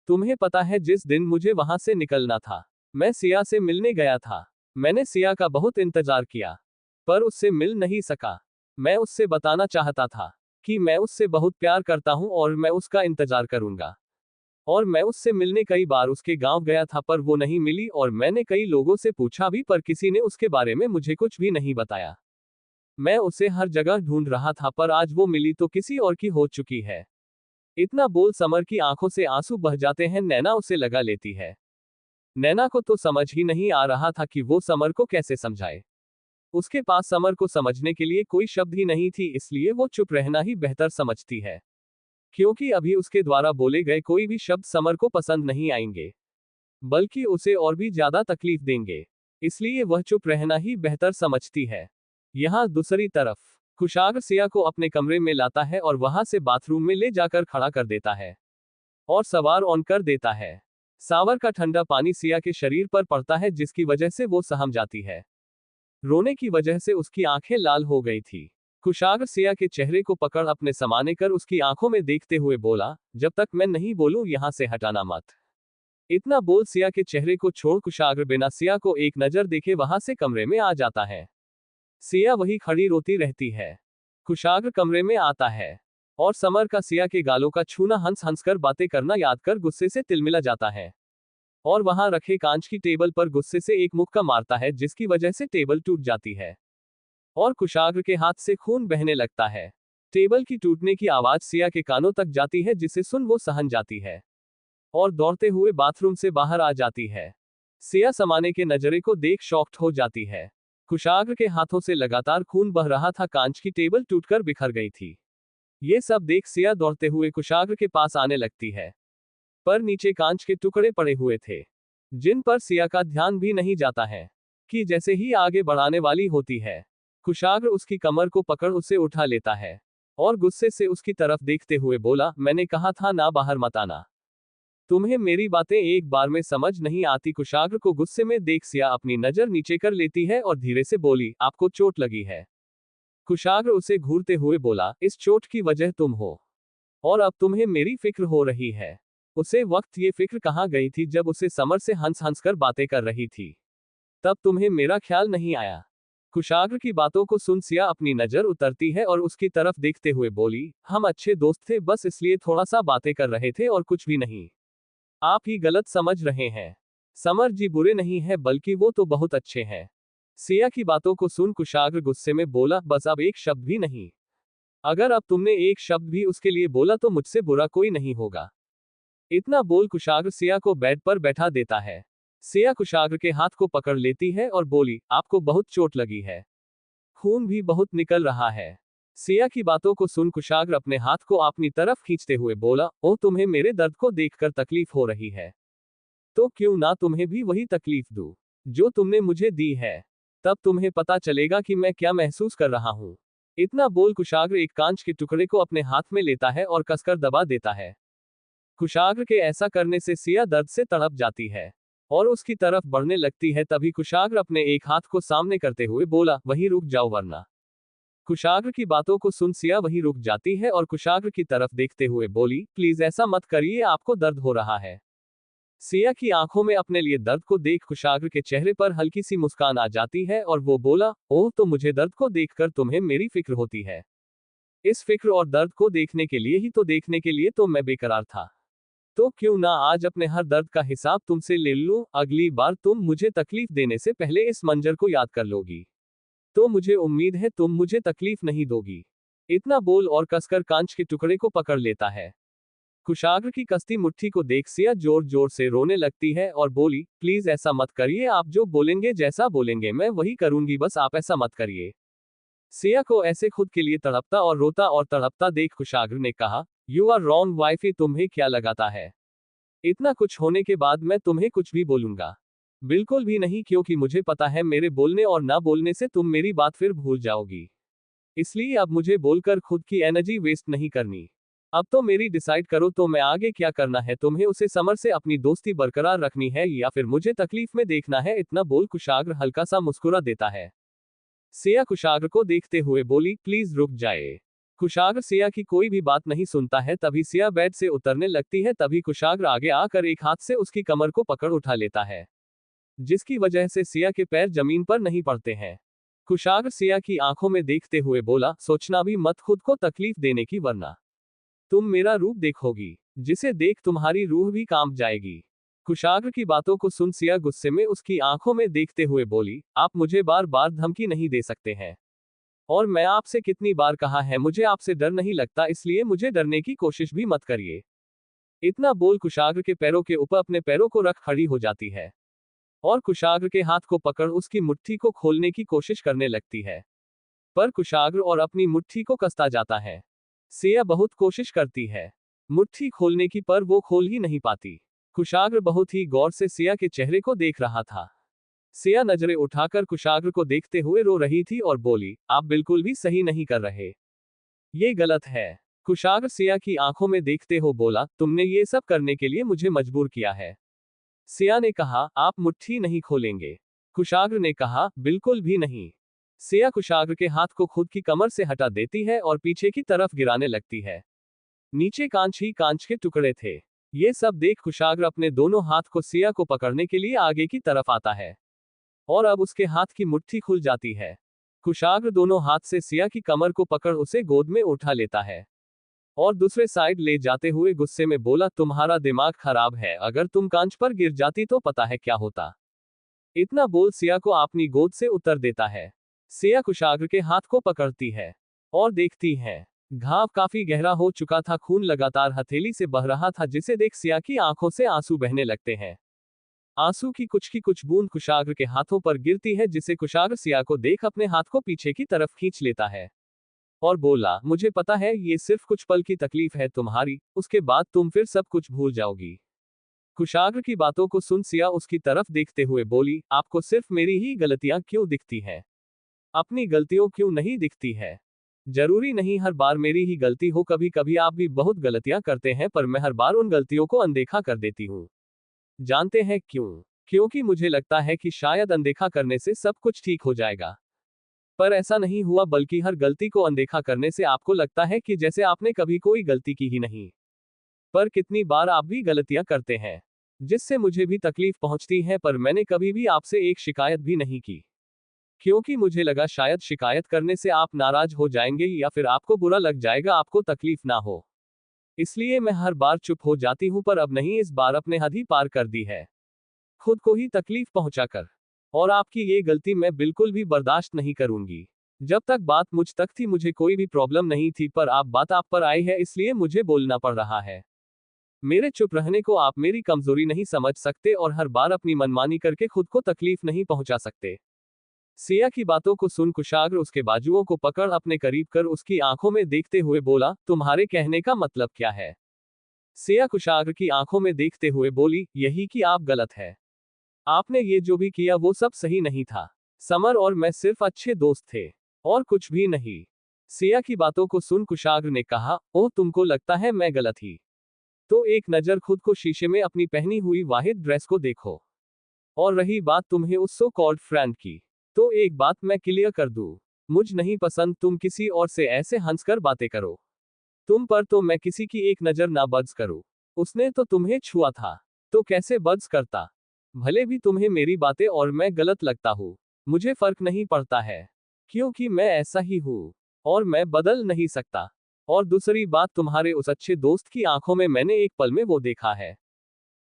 तुम्हें पता है, जिस दिन मुझे वहां से निकलना था, मैं सिया से मिलने गया था। मैंने सिया का बहुत इंतजार किया, पर उससे मिल नहीं सका। मैं उससे बताना चाहता था कि मैं उससे बहुत प्यार करता हूं और मैं उसका इंतजार करूंगा। और मैं उससे मिलने कई बार उसके गांव गया था, पर वो नहीं मिली, और मैंने कई लोगों से पूछा भी, पर किसी ने उसके बारे में मुझे कुछ भी नहीं बताया। मैं उसे हर जगह ढूंढ रहा था, पर आज वो मिली तो किसी और की हो चुकी है। इतना बोल समर की आंखों से आंसू बह जाते हैं। नैना उसे लगा लेती है। नैना को तो समझ ही नहीं आ रहा था कि वो समर को कैसे समझाए। उसके पास समर को समझने के लिए कोई शब्द ही नहीं थी, इसलिए वो चुप रहना ही बेहतर समझती है, क्योंकि अभी उसके द्वारा बोले गए कोई भी शब्द समर को पसंद नहीं आएंगे, बल्कि उसे और भी ज्यादा तकलीफ देंगे। इसलिए वह चुप रहना ही बेहतर समझती है। यहाँ दूसरी तरफ कुशाग्र सिया को अपने कमरे में लाता है और वहां से बाथरूम में ले जाकर खड़ा कर देता है और सवार ऑन कर देता है। सावर का ठंडा पानी सिया के शरीर पर पड़ता है, जिसकी वजह से वो सहम जाती है। रोने की वजह से उसकी आंखें लाल हो गई थी। कुशाग्र सिया के चेहरे को पकड़ अपने समाने कर उसकी आंखों में देखते हुए बोला, जब तक मैं नहीं बोलूं यहां से हटाना मत। इतना बोल सिया के चेहरे को छोड़ कुशाग्र बिना सिया को एक नजर देखे वहां से कमरे में आ जाता है। सिया वही खड़ी रोती रहती है। कुशाग्र कमरे में आता है और समर का सिया के गालों का छूना, हंस हंस कर बातें करना याद कर गुस्से से तिलमिला जाता है और वहां रखे कांच की टेबल पर गुस्से से एक मुक्का मारता है, जिसकी वजह से टेबल टूट जाती है और कुशाग्र के हाथ से खून बहने लगता है। टेबल की टूटने की आवाज सिया के कानों तक जाती है, जिसे सुन वो सहन जाती है और दौड़ते हुए बाथरूम से बाहर आ जाती है। सिया समाने के नजरे को देख शॉक्ड हो जाती है। कुशाग्र के हाथों से लगातार खून बह रहा था, कांच की टेबल टूटकर बिखर गई थी। ये सब देख सिया दौड़ते हुए कुशाग्र के पास आने लगती है, पर नीचे कांच के टुकड़े पड़े हुए थे, जिन पर सिया का ध्यान भी नहीं जाता है कि जैसे ही आगे बढ़ाने वाली होती है, कुशाग्र उसकी कमर को पकड़ उसे उठा लेता है और गुस्से से उसकी तरफ देखते हुए बोला, मैंने कहा था ना बाहर मत आना। तुम्हें मेरी बातें एक बार में समझ नहीं आती। कुशाग्र को गुस्से में देख सिया अपनी नजर नीचे कर लेती है और धीरे से बोली, आपको चोट लगी है। कुशाग्र उसे घूरते हुए बोला, इस चोट की वजह तुम हो और अब तुम्हें मेरी फिक्र हो रही है। उसे वक्त ये फिक्र कहाँ गई थी जब उसे समर से हंस हंस कर बातें कर रही थी, तब तुम्हें मेरा ख्याल नहीं आया। कुशाग्र की बातों को सुन सिया अपनी नजर उतरती है और उसकी तरफ देखते हुए बोली, हम अच्छे दोस्त थे, बस इसलिए थोड़ा सा बातें कर रहे थे और कुछ भी नहीं। आप ही गलत समझ रहे हैं। समर जी बुरे नहीं है, बल्कि वो तो बहुत अच्छे हैं। सिया की बातों को सुन कुशाग्र गुस्से में बोला, बस अब एक शब्द भी नहीं। अगर अब तुमने एक शब्द भी उसके लिए बोला तो मुझसे बुरा कोई नहीं होगा। इतना बोल कुशाग्र सिया को बेड पर बैठा देता है। सिया कुशाग्र के हाथ को पकड़ लेती है और बोली, आपको बहुत चोट लगी है, खून भी बहुत निकल रहा है। सिया की बातों को सुन कुशाग्र अपने हाथ को अपनी तरफ खींचते हुए बोला, ओ तुम्हें मेरे दर्द को देखकर तकलीफ हो रही है, तो क्यों ना तुम्हें भी वही तकलीफ दूं जो तुमने मुझे दी है। तब तुम्हें पता चलेगा कि मैं क्या महसूस कर रहा हूं। इतना बोल कुशाग्र एक कांच के टुकड़े को अपने हाथ में लेता है और कसकर दबा देता है। कुशाग्र के ऐसा करने से सिया दर्द से तड़प जाती है और उसकी तरफ बढ़ने लगती है। तभी कुशाग्र अपने एक हाथ को सामने करते हुए बोला, वहीं रुक जाओ वरना। कुशाग्र की बातों को सुन सिया वहीं रुक जाती है और कुशाग्र की तरफ देखते हुए बोली, प्लीज ऐसा मत करिए, आपको दर्द हो रहा है। सिया की आंखों में अपने लिए दर्द को देख कुशाग्र के चेहरे पर हल्की सी मुस्कान आ जाती है और वो बोला, ओह तो मुझे दर्द को देखकर तुम्हें मेरी फिक्र होती है। इस फिक्र और दर्द को देखने के लिए ही तो देखने के लिए तो मैं बेकरार था। तो क्यों ना आज अपने हर दर्द का हिसाब तुमसे ले लूं। अगली बार तुम मुझे तकलीफ देने से पहले इस मंजर को याद कर लोगी तो मुझे उम्मीद है तुम मुझे तकलीफ नहीं दोगी। इतना बोल और कसकर कांच के टुकड़े को पकड़ लेता है। कुशाग्र की कस्ती मुट्ठी को देख सिया जोर जोर से रोने लगती है और बोली, प्लीज ऐसा मत करिए, आप जो बोलेंगे जैसा बोलेंगे मैं वही करूंगी, बस आप ऐसा मत करिए। सिया को ऐसे खुद के लिए तड़पता और रोता और तड़पता देख कुशाग्र ने कहा, यू आर रॉन्ग वाइफी, तुम्हें क्या लगाता है इतना कुछ होने के बाद मैं तुम्हें कुछ भी बोलूंगा? बिल्कुल भी नहीं, क्योंकि मुझे पता है मेरे बोलने और ना बोलने से तुम मेरी बात फिर भूल जाओगी। इसलिए अब मुझे बोलकर खुद की एनर्जी वेस्ट नहीं करनी। अब तो मेरी डिसाइड करो तो मैं आगे क्या करना है, तुम्हें उसे समर से अपनी दोस्ती बरकरार रखनी है या फिर मुझे तकलीफ में देखना है। इतना बोल कुशाग्र हल्का सा मुस्कुरा देता है। सिया कुशाग्र को देखते हुए बोली, प्लीज रुक जाए। कुशाग्र सिया की कोई भी बात नहीं सुनता है। तभी सिया बेड से उतरने लगती है। तभी कुशाग्र आगे आकर एक हाथ से उसकी कमर को पकड़ उठा लेता है, जिसकी वजह से सिया के पैर जमीन पर नहीं पड़ते हैं। कुशाग्र सिया की आंखों में देखते हुए बोला, सोचना भी मत खुद को तकलीफ देने की, वरना तुम मेरा रूप देखोगी, जिसे देख तुम्हारी रूह भी कांप जाएगी। कुशाग्र की बातों को सुन सिया गुस्से में उसकी आंखों में देखते हुए बोली, आप मुझे बार बार धमकी नहीं दे सकते हैं। और मैं आपसे कितनी बार कहा है, मुझे आपसे डर नहीं लगता, इसलिए मुझे डरने की कोशिश भी मत करिए। इतना बोल कुशाग्र के पैरों के ऊपर अपने पैरों को रख खड़ी हो जाती है और कुशाग्र के हाथ को पकड़ उसकी मुट्ठी को खोलने की कोशिश करने लगती है। पर कुशाग्र और अपनी मुट्ठी को कसता जाता है। सिया बहुत कोशिश करती है मुट्ठी खोलने की, पर वो खोल ही नहीं पाती। कुशाग्र बहुत ही गौर से सिया के चेहरे को देख रहा था। सिया नजरें उठाकर कुशाग्र को देखते हुए रो रही थी और बोली, आप बिल्कुल भी सही नहीं कर रहे, ये गलत है। कुशाग्र सिया की आंखों में देखते हो बोला, तुमने ये सब करने के लिए मुझे मजबूर किया है। सिया ने कहा, आप मुट्ठी नहीं खोलेंगे। कुशाग्र ने कहा, बिल्कुल भी नहीं। सिया कुशाग्र के हाथ को खुद की कमर से हटा देती है और पीछे की तरफ गिराने लगती है। नीचे कांच ही कांच के टुकड़े थे। ये सब देख कुशाग्र अपने दोनों हाथ को सिया को पकड़ने के लिए आगे की तरफ आता है और अब उसके हाथ की मुट्ठी खुल जाती है। कुशाग्र दोनों हाथ से सिया की कमर को पकड़ उसे गोद में उठा लेता है और दूसरे साइड ले जाते हुए गुस्से में बोला, तुम्हारा दिमाग खराब है, अगर तुम कांच पर गिर जाती तो पता है क्या होता। इतना बोल सिया को अपनी गोद से उतर देता है। सिया कुशाग्र के हाथ को पकड़ती है और देखती है घाव काफी गहरा हो चुका था। खून लगातार हथेली से बह रहा था, जिसे देख सिया की आंखों से आंसू बहने लगते हैं। आंसू की कुछ बूंद कुशाग्र के हाथों पर गिरती है, जिसे कुशाग्र सिया को देख अपने हाथ को पीछे की तरफ खींच लेता है और बोला, मुझे पता है ये सिर्फ कुछ पल की तकलीफ है तुम्हारी, उसके बाद तुम फिर सब कुछ भूल जाओगी। कुशाग्र की बातों को सुन सिया उसकी तरफ देखते हुए बोली, आपको सिर्फ मेरी ही गलतियां क्यों दिखती हैं? अपनी गलतियों क्यों नहीं दिखती है? जरूरी नहीं हर बार मेरी ही गलती हो, कभी कभी आप भी बहुत गलतियां करते हैं, पर मैं हर बार उन गलतियों को अनदेखा कर देती हूँ। जानते हैं क्यों? क्योंकि मुझे लगता है कि शायद अनदेखा करने से सब कुछ ठीक हो जाएगा। पर ऐसा नहीं हुआ, बल्कि हर गलती को अनदेखा करने से आपको लगता है कि जैसे आपने कभी कोई गलती की ही नहीं। पर कितनी बार आप भी गलतियां करते हैं, जिससे मुझे भी तकलीफ पहुंचती है, पर मैंने कभी भी आपसे एक शिकायत भी नहीं की, क्योंकि मुझे लगा शायद शिकायत करने से आप नाराज हो जाएंगे या फिर आपको बुरा लग जाएगा, आपको तकलीफ ना हो। इसलिए मैं हर बार चुप हो जाती हूं, पर अब नहीं, इस बार अपने हद ही पार कर दी है, खुद को ही तकलीफ पहुंचाकर। और आपकी ये गलती मैं बिल्कुल भी बर्दाश्त नहीं करूंगी। जब तक बात मुझ तक थी मुझे कोई भी प्रॉब्लम नहीं थी, पर आप बात आप पर आई है, इसलिए मुझे बोलना पड़ रहा है। मेरे चुप रहने को आप मेरी कमजोरी नहीं समझ सकते और हर बार अपनी मनमानी करके खुद को तकलीफ नहीं पहुंचा सकते। सिया की बातों को सुन कुशाग्र उसके बाजुओं को पकड़ अपने करीब कर उसकी आंखों में देखते हुए बोला, तुम्हारे कहने का मतलब क्या है? सिया कुशाग्र की आंखों में देखते हुए बोली, यही कि आप गलत है। आपने ये जो भी किया वो सब सही नहीं था। समर और मैं सिर्फ अच्छे दोस्त थे और कुछ भी नहीं। सिया की बातों को सुन कुशाग्र ने कहा, ओह तुमको लगता है मैं गलत ही? तो एक नजर खुद को शीशे में अपनी पहनी हुई वाहिद ड्रेस को देखो। और रही बात तुम्हें उस सो कॉल्ड फ्रेंड की, तो एक बात मैं क्लियर कर दूं, मुझ नहीं पसंद तुम किसी और से ऐसे हंसकर बातें करो। तुम पर तो मैं किसी की एक नजर ना बज़ करूं। उसने तो तुम्हें छुआ था, तो कैसे बज़ करता? भले भी तुम्हें मेरी बातें और मैं गलत लगता हूँ, मुझे फर्क नहीं पड़ता है, क्योंकि मैं ऐसा ही हूँ और मैं बदल नहीं सकता। और दूसरी बात, तुम्हारे उस अच्छे दोस्त की आंखों में मैंने एक पल में वो देखा है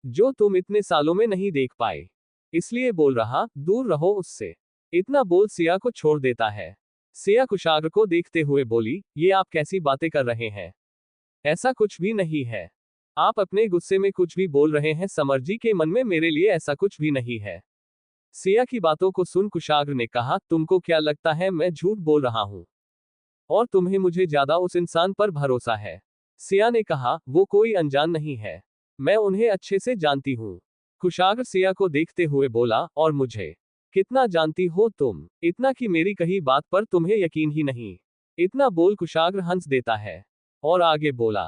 जो तुम इतने सालों में नहीं देख पाए, इसलिए बोल रहा, दूर रहो उससे। इतना बोल सिया को छोड़ देता है। सिया कुशाग्र को देखते हुए बोली, ये आप कैसी बातें कर रहे हैं? ऐसा कुछ भी नहीं है। आप अपने गुस्से में कुछ भी बोल रहे हैं, समर जी के मन में मेरे लिए ऐसा कुछ भी नहीं है। सिया की बातों को सुन कुशाग्र ने कहा, तुमको क्या लगता है मैं झूठ बोल रहा हूं और तुम्हें मुझे ज्यादा उस इंसान पर भरोसा है? सिया ने कहा, वो कोई अनजान नहीं है, मैं उन्हें अच्छे से जानती हूँ। कुशाग्र सिया को देखते हुए बोला, और मुझे कितना जानती हो तुम? इतना कि मेरी कही बात पर तुम्हें यकीन ही नहीं। इतना बोल कुशाग्र हंस देता है और आगे बोला,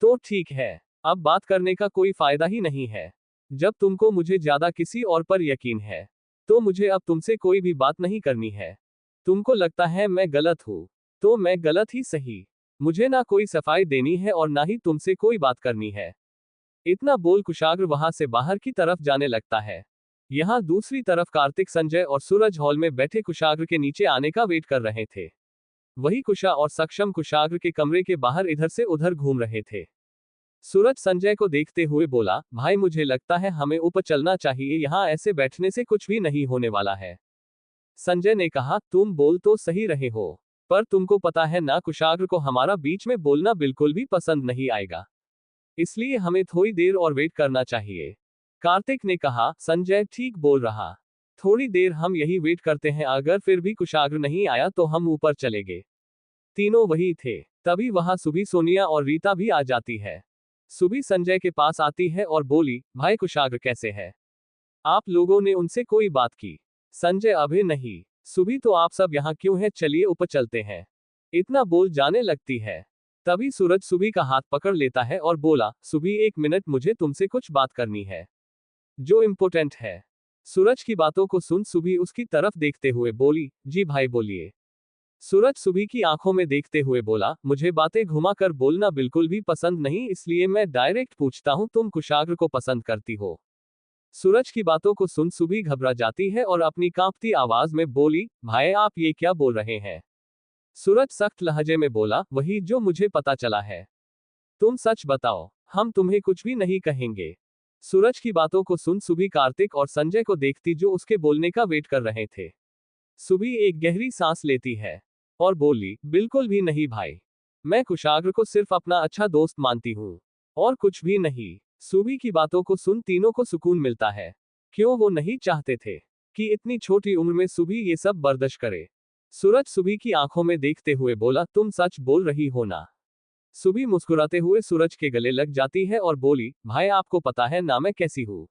तो ठीक है, अब बात करने का कोई फायदा ही नहीं है। जब तुमको मुझे ज्यादा किसी और पर यकीन है, तो मुझे अब तुमसे कोई भी बात नहीं करनी है। तुमको लगता है मैं गलत हूँ, तो मैं गलत ही सही। मुझे ना कोई सफाई देनी है और ना ही तुमसे कोई बात करनी है। इतना बोल कुशाग्र वहां से बाहर की तरफ जाने लगता है। यहाँ दूसरी तरफ कार्तिक, संजय और सूरज हॉल में बैठे कुशाग्र के नीचे आने का वेट कर रहे थे। वही कुशा और सक्षम कुशाग्र के कमरे के बाहर इधर से उधर घूम रहे थे। सूरज संजय को देखते हुए बोला, भाई मुझे लगता है हमें ऊपर चलना चाहिए, यहाँ ऐसे बैठने से कुछ भी नहीं होने वाला है। संजय ने कहा, तुम बोल तो सही रहे हो, पर तुमको पता है ना कुशाग्र को हमारा बीच में बोलना बिल्कुल भी पसंद नहीं आएगा, इसलिए हमें थोड़ी देर और वेट करना चाहिए। कार्तिक ने कहा, संजय ठीक बोल रहा, थोड़ी देर हम यही वेट करते हैं, अगर फिर भी कुशाग्र नहीं आया तो हम ऊपर चलेंगे। तीनों वही थे। तभी वहां सुबी, सोनिया और रीता भी आ जाती है। सुबी संजय के पास आती है और बोली, भाई कुशाग्र कैसे है? आप लोगों ने उनसे कोई बात की? संजय, अभी नहीं। सुबी, तो आप सब यहाँ क्यों हैं, चलिए ऊपर चलते हैं। इतना बोल जाने लगती है। तभी सूरज सुबी का हाथ पकड़ लेता है और बोला, सुबी एक मिनट, मुझे तुमसे कुछ बात करनी है जो इम्पोर्टेंट है। सूरज की बातों को सुन सुबी उसकी तरफ देखते हुए बोली, जी भाई बोलिए। सूरज सुबी की आंखों में देखते हुए बोला, मुझे बातें घुमाकर बोलना बिल्कुल भी पसंद नहीं, इसलिए मैं डायरेक्ट पूछता हूं, तुम कुशाग्र को पसंद करती हो? सूरज की बातों को सुन सुबी घबरा जाती है और अपनी कांपती आवाज में बोली, भाई आप ये क्या बोल रहे हैं? सूरज सख्त लहजे में बोला, वही जो मुझे पता चला है। तुम सच बताओ, हम तुम्हें कुछ भी नहीं कहेंगे। सूरज की बातों को सुन सुबी कार्तिक और संजय को देखती, जो उसके बोलने का वेट कर रहे थे। सुबी एक गहरी सांस लेती है और बोली, बिल्कुल भी नहीं भाई, मैं कुशाग्र को सिर्फ अपना अच्छा दोस्त मानती हूँ और कुछ भी नहीं। सुबी की बातों को सुन तीनों को सुकून मिलता है। क्यों वो नहीं चाहते थे कि इतनी छोटी उम्र में सुबी ये सब बर्दाश्त करे। सूरज सुबी की आंखों में देखते हुए बोला, तुम सच बोल रही हो ना? सुबी मुस्कुराते हुए सूरज के गले लग जाती है और बोली, भाई आपको पता है ना मैं कैसी हूँ।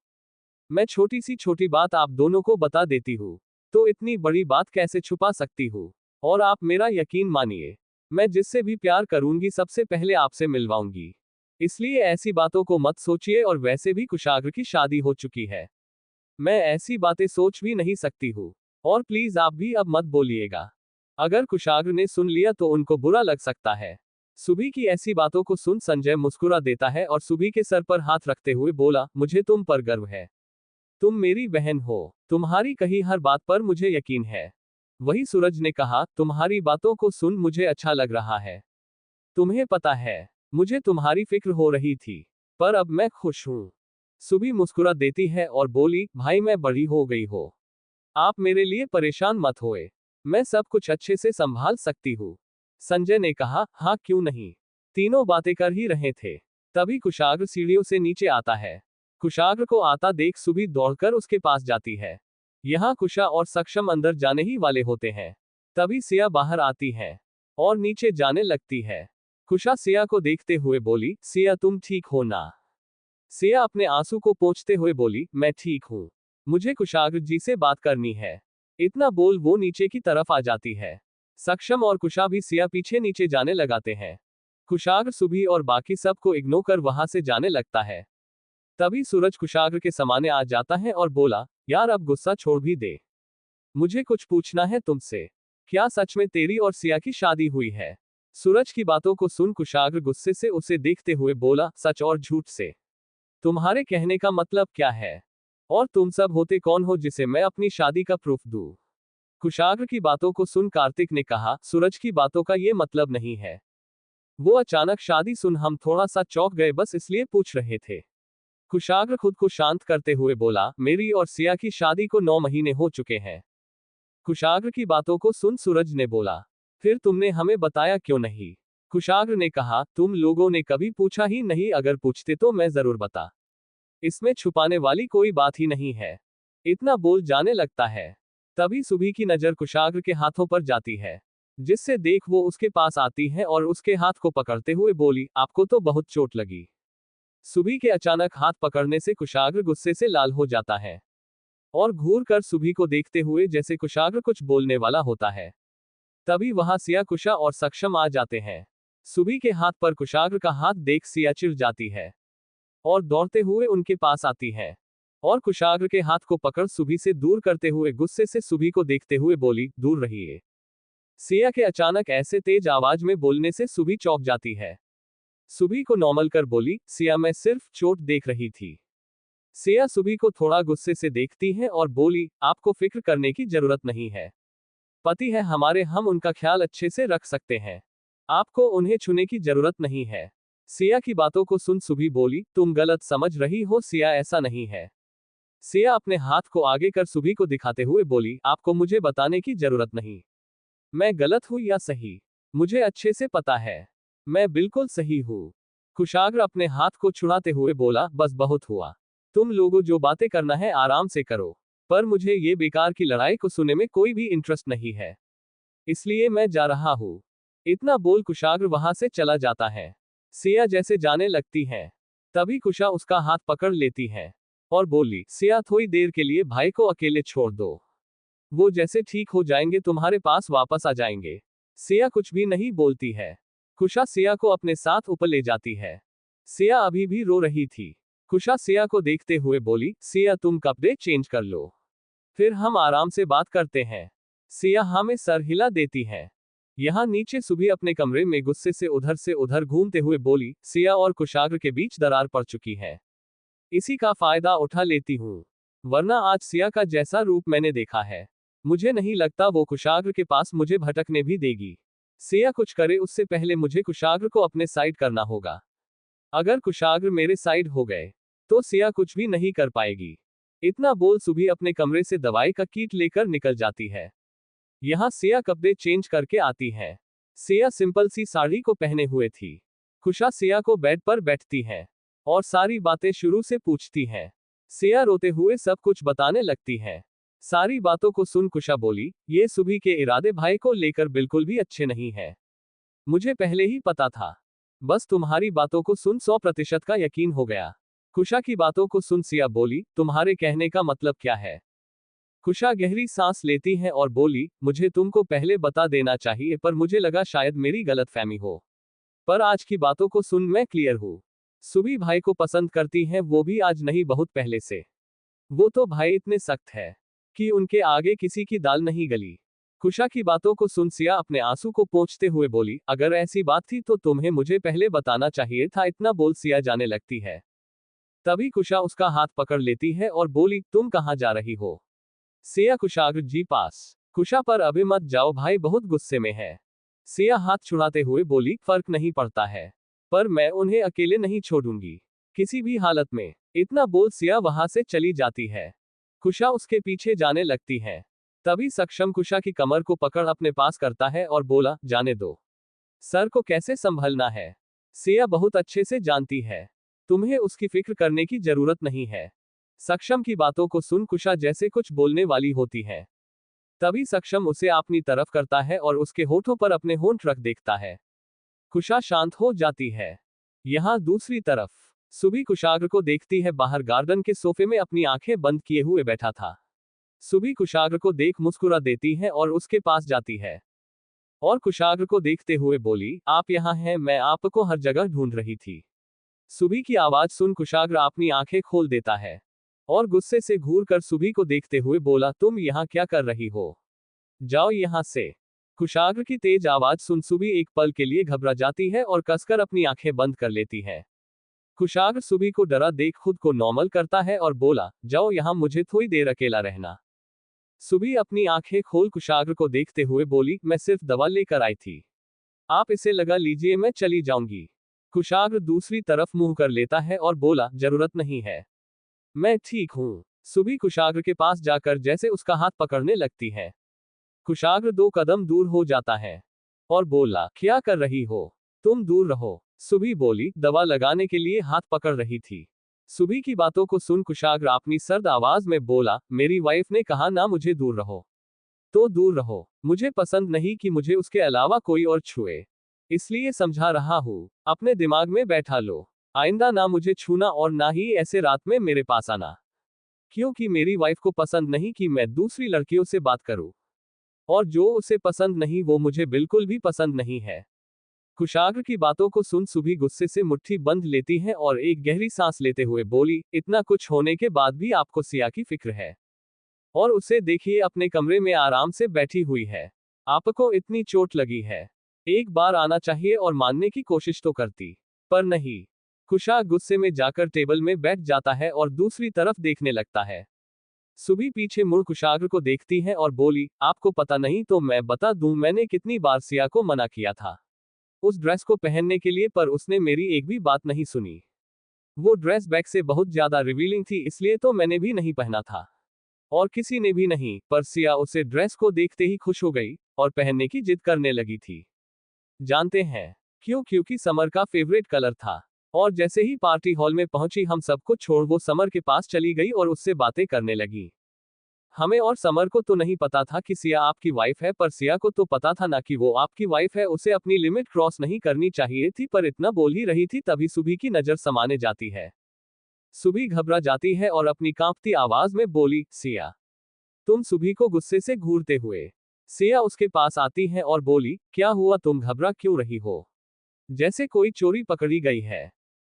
मैं छोटी सी छोटी बात आप दोनों को बता देती हूँ, तो इतनी बड़ी बात कैसे छुपा सकती हूँ? और आप मेरा यकीन मानिए, मैं जिससे भी प्यार करूंगी सबसे पहले आपसे मिलवाऊंगी, इसलिए ऐसी बातों को मत सोचिए। और वैसे भी कुशाग्र की शादी हो चुकी है, मैं ऐसी बातें सोच भी नहीं सकती हूँ। और प्लीज आप भी अब मत बोलिएगा, अगर कुशाग्र ने सुन लिया तो उनको बुरा लग सकता है। सुबी की ऐसी बातों को सुन संजय मुस्कुरा देता है और सुबी के सर पर हाथ रखते हुए बोला, मुझे तुम पर गर्व है, तुम मेरी बहन हो, तुम्हारी कही हर बात पर मुझे यकीन है। वही सूरज ने कहा, तुम्हारी बातों को सुन मुझे अच्छा लग रहा है। तुम्हें पता है, मुझे तुम्हारी फिक्र हो रही थी, पर अब मैं खुश हूँ। सुबी मुस्कुरा देती है और बोली, भाई मैं बड़ी हो गई हो, आप मेरे लिए परेशान मत होए, मैं सब कुछ अच्छे से संभाल सकती हूँ। संजय ने कहा, हाँ क्यों नहीं। तीनों बातें कर ही रहे थे, तभी कुशाग्र सीढ़ियों से नीचे आता है। कुशाग्र को आता देख सुबी दौड़कर उसके पास जाती है। यहाँ कुशा और सक्षम अंदर जाने ही वाले होते हैं, तभी सिया बाहर आती है और नीचे जाने लगती है। कुशा सिया को देखते हुए बोली, सिया तुम ठीक हो ना? सिया अपने आंसू को पोंछते हुए बोली, मैं ठीक हूँ, मुझे कुशाग्र जी से बात करनी है। इतना बोल वो नीचे की तरफ आ जाती है। सक्षम और कुशा भी सिया पीछे नीचे जाने लगाते हैं। कुशाग्र सुबी और बाकी सब को इग्नोर कर वहां से जाने लगता है। तभी सूरज कुशाग्र के सामने आ जाता है और बोला, यार अब गुस्सा छोड़ भी दे, मुझे कुछ पूछना है तुमसे, क्या सच में तेरी और सिया की शादी हुई है? सूरज की बातों को सुन कुशाग्र गुस्से से उसे देखते हुए बोला, सच और झूठ से तुम्हारे कहने का मतलब क्या है? और तुम सब होते कौन हो जिसे मैं अपनी शादी का प्रूफ दूं? कुशाग्र की बातों को सुन कार्तिक ने कहा, सूरज की बातों का ये मतलब नहीं है, वो अचानक शादी सुन हम थोड़ा सा चौंक गए, बस इसलिए पूछ रहे थे। कुशाग्र खुद को शांत करते हुए बोला, मेरी और सिया की शादी को 9 महीने हो चुके हैं। कुशाग्र की बातों को सुन सूरज ने बोला, फिर तुमने हमें बताया क्यों नहीं? कुशाग्र ने कहा, तुम लोगों ने कभी पूछा ही नहीं, अगर पूछते तो मैं जरूर बता, इसमें छुपाने वाली कोई बात ही नहीं है। इतना बोल जाने लगता है। तभी सुबी की नजर कुशाग्र के हाथों पर जाती है, जिससे देख वो उसके पास आती है और उसके हाथ को पकड़ते हुए बोली, आपको तो बहुत चोट लगी। सुबी के अचानक हाथ पकड़ने से कुशाग्र गुस्से से लाल हो जाता है और घूर कर सुबी को देखते हुए जैसे कुशाग्र कुछ बोलने वाला होता है। तभी वहां सिया, कुशा और सक्षम आ जाते हैं। सुबी के हाथ पर कुशाग्र का हाथ देख सिया चिढ़ जाती है और दौड़ते हुए उनके पास आती है और कुशाग्र के हाथ को पकड़ सुबी से दूर करते हुए गुस्से से सुबी को देखते हुए बोली, दूर रहिए। सिया के अचानक ऐसे तेज आवाज में बोलने से सुबी चौंक जाती है। सुबी को नॉर्मल कर बोली, सिया मैं सिर्फ चोट देख रही थी। सिया सुबी को थोड़ा गुस्से से देखती है और बोली, आपको फिक्र करने की जरूरत नहीं है। पति है हमारे, हम उनका ख्याल अच्छे से रख सकते हैं। आपको उन्हें छूने की जरूरत नहीं है। सिया की बातों को सुन सुबी बोली, तुम गलत समझ रही हो सिया, ऐसा नहीं है। सिया अपने हाथ को आगे कर सुबी को दिखाते हुए बोली, आपको मुझे बताने की जरूरत नहीं। मैं गलत हूं या सही, मुझे अच्छे से पता है। मैं बिल्कुल सही हूं। कुशाग्र अपने हाथ को छुड़ाते हुए बोला, बस बहुत हुआ। तुम लोगों जो बातें करना है आराम से करो, पर मुझे ये बेकार की लड़ाई को सुनने में कोई भी इंटरेस्ट नहीं है, इसलिए मैं जा रहा हूं। इतना बोल कुशाग्र वहां से चला जाता है। सिया जैसे जाने लगती है, तभी कुशा उसका हाथ पकड़ लेती है और बोली, सिया थोड़ी देर के लिए भाई को अकेले छोड़ दो, वो जैसे ठीक हो जाएंगे तुम्हारे पास वापस आ जाएंगे। सिया कुछ भी नहीं बोलती है। कुशा सिया को अपने साथ ऊपर ले जाती है। सिया अभी भी रो रही थी। कुशा सिया को देखते हुए बोली, सिया तुम कपड़े चेंज कर लो, फिर हम आराम से बात करते हैं। सिया हमें सर हिला देती है। यहाँ नीचे सुबी अपने कमरे में गुस्से से उधर घूमते हुए बोली, सिया और कुशाग्र के बीच दरार पड़ चुकी है, इसी का फायदा उठा लेती हूँ, वरना आज सिया का जैसा रूप मैंने देखा है, मुझे नहीं लगता वो कुशाग्र के पास मुझे भटकने भी देगी। सिया कुछ करे उससे पहले मुझे कुशाग्र को अपने साइड करना होगा। अगर कुशाग्र मेरे साइड हो गए तो सिया कुछ भी नहीं कर पाएगी। इतना बोल सुबी अपने कमरे से दवाई का किट लेकर निकल जाती है। यहाँ सिया कपड़े चेंज करके आती है। सिया सिंपल सी साड़ी को पहने हुए थी। कुशा सिया को बेड पर बैठती है और सारी बातें शुरू से पूछती है। सिया रोते हुए सब कुछ बताने लगती है। सारी बातों को सुन कुशा बोली, ये सुबी के इरादे भाई को लेकर बिल्कुल भी अच्छे नहीं है, मुझे पहले ही पता था, बस तुम्हारी बातों को सुन 100% का यकीन हो गया। कुशा की बातों को सुन सिया बोली, तुम्हारे कहने का मतलब क्या है? कुशा गहरी सांस लेती है और बोली, मुझे तुमको पहले बता देना चाहिए पर मुझे लगा शायद मेरी गलतफहमी हो, पर आज की बातों को सुन मैं क्लियर हूँ। सुबी भाई को पसंद करती है, वो भी आज नहीं बहुत पहले से। वो तो भाई इतने सख्त है कि उनके आगे किसी की दाल नहीं गली। कुशा की बातों को सुन सिया अपने आंसू को पोंछते हुए बोली, अगर ऐसी बात थी तो तुम्हें मुझे पहले बताना चाहिए था। इतना बोल सिया जाने लगती है। तभी कुशा उसका हाथ पकड़ लेती है और बोली, तुम कहाँ जा रही हो? सिया कुशाग्र जी पास। कुशा पर अभी मत जाओ, भाई बहुत गुस्से में है। सिया हाथ छुड़ाते हुए बोली, फर्क नहीं पड़ता है, पर मैं उन्हें अकेले नहीं छोड़ूंगी किसी भी हालत में। इतना बोल सिया वहां से चली जाती है। कुशा उसके पीछे जाने लगती है। तभी सक्षम कुशा की कमर को पकड़ अपने पास करता है और बोला, जाने दो, सर को कैसे संभलना है सिया बहुत अच्छे से जानती है, तुम्हें उसकी फिक्र करने की जरूरत नहीं है। सक्षम की बातों को सुन कुशा जैसे कुछ बोलने वाली होती है। तभी सक्षम उसे अपनी तरफ करता है और उसके होठों पर अपने होंठ रख देखता है। कुशा शांत हो जाती है। यहाँ दूसरी तरफ सुबी कुशाग्र को देखती है, बाहर गार्डन के सोफे में अपनी आंखें बंद किए हुए बैठा था। सुबी कुशाग्र को देख मुस्कुरा देती है और उसके पास जाती है और कुशाग्र को देखते हुए बोली, आप यहाँ हैं, मैं आपको हर जगह ढूंढ रही थी। सुबी की आवाज सुन कुशाग्र अपनी आंखें खोल देता है और गुस्से से घूर कर सुबी को देखते हुए बोला, तुम यहाँ क्या कर रही हो? जाओ यहाँ से। कुशाग्र की तेज आवाज सुन सुबी एक पल के लिए घबरा जाती है और कसकर अपनी आंखें बंद कर लेती है। कुशाग्र सुबी को डरा देख खुद को नॉर्मल करता है और बोला, जाओ यहाँ, मुझे थोड़ी देर अकेला रहना। सुबी अपनी आंखें खोल कुशाग्र को देखते हुए बोली, मैं सिर्फ दवा लेकर आई थी, आप इसे लगा लीजिए, मैं चली जाऊंगी। कुशाग्र दूसरी तरफ मुंह कर लेता है और बोला, जरूरत नहीं है, मैं ठीक हूं। सुबी कुशाग्र के पास जाकर जैसे उसका हाथ पकड़ने लगती है। कुशाग्र 2 कदम दूर हो जाता है और बोला, क्या कर रही हो? तुम दूर रहो। सुबी बोली, दवा लगाने के लिए हाथ पकड़ रही थी। सुबी की बातों को सुन कुशाग्र अपनी सर्द आवाज में बोला, मेरी वाइफ ने कहा ना मुझे दूर रहो, तो दूर रहो। मुझे पसंद नहीं कि मुझे उसके अलावा कोई और छुए, इसलिए समझा रहा हूँ, अपने दिमाग में बैठा लो। आइंदा ना मुझे छूना और ना ही ऐसे रात में मेरे पास आना, क्योंकि मेरी वाइफ को पसंद नहीं कि मैं दूसरी लड़कियों से बात करूं, और जो उसे पसंद नहीं वो मुझे बिल्कुल भी पसंद नहीं है। कुशाग्र की बातों को सुन सुबी गुस्से से मुट्ठी बंद लेती है और एक गहरी सांस लेते हुए बोली, इतना कुछ होने के बाद भी आपको सिया की फिक्र है, और उसे देखिए अपने कमरे में आराम से बैठी हुई है। आपको इतनी चोट लगी है, एक बार आना चाहिए और मानने की कोशिश तो करती, पर नहीं। कुशाग गुस्से में जाकर टेबल में बैठ जाता है और दूसरी तरफ देखने लगता है। सुबी पीछे मुड़ कुशाग्र को देखती है और बोली, आपको पता नहीं तो मैं बता दूं, मैंने कितनी बार सिया को मना किया था उस ड्रेस को पहनने के लिए, पर उसने मेरी एक भी बात नहीं सुनी। वो ड्रेस बैक से बहुत ज्यादा रिवीलिंग थी, इसलिए तो मैंने भी नहीं पहना था, और किसी ने भी नहीं। पर सिया उसे ड्रेस को देखते ही खुश हो गई और पहनने की जिद करने लगी थी। जानते हैं क्यों? क्योंकि समर का फेवरेट कलर था। और जैसे ही पार्टी हॉल में पहुंची, हम सबको छोड़ वो समर के पास चली गई और उससे बातें करने लगी। हमें और समर को तो नहीं पता था कि सिया आपकी वाइफ है, पर सिया को तो पता था ना कि वो आपकी वाइफ है। उसे अपनी लिमिट क्रॉस नहीं करनी चाहिए थी, पर इतना बोल ही रही थी तभी सुबी की नजर समाने जाती है। सुबी घबरा जाती है और अपनी कांपती आवाज में बोली, सिया। तुम सुबी को गुस्से से घूरते हुए सिया उसके पास आती है और बोली, क्या हुआ, तुम घबरा क्यों रही हो, जैसे कोई चोरी पकड़ी गई है।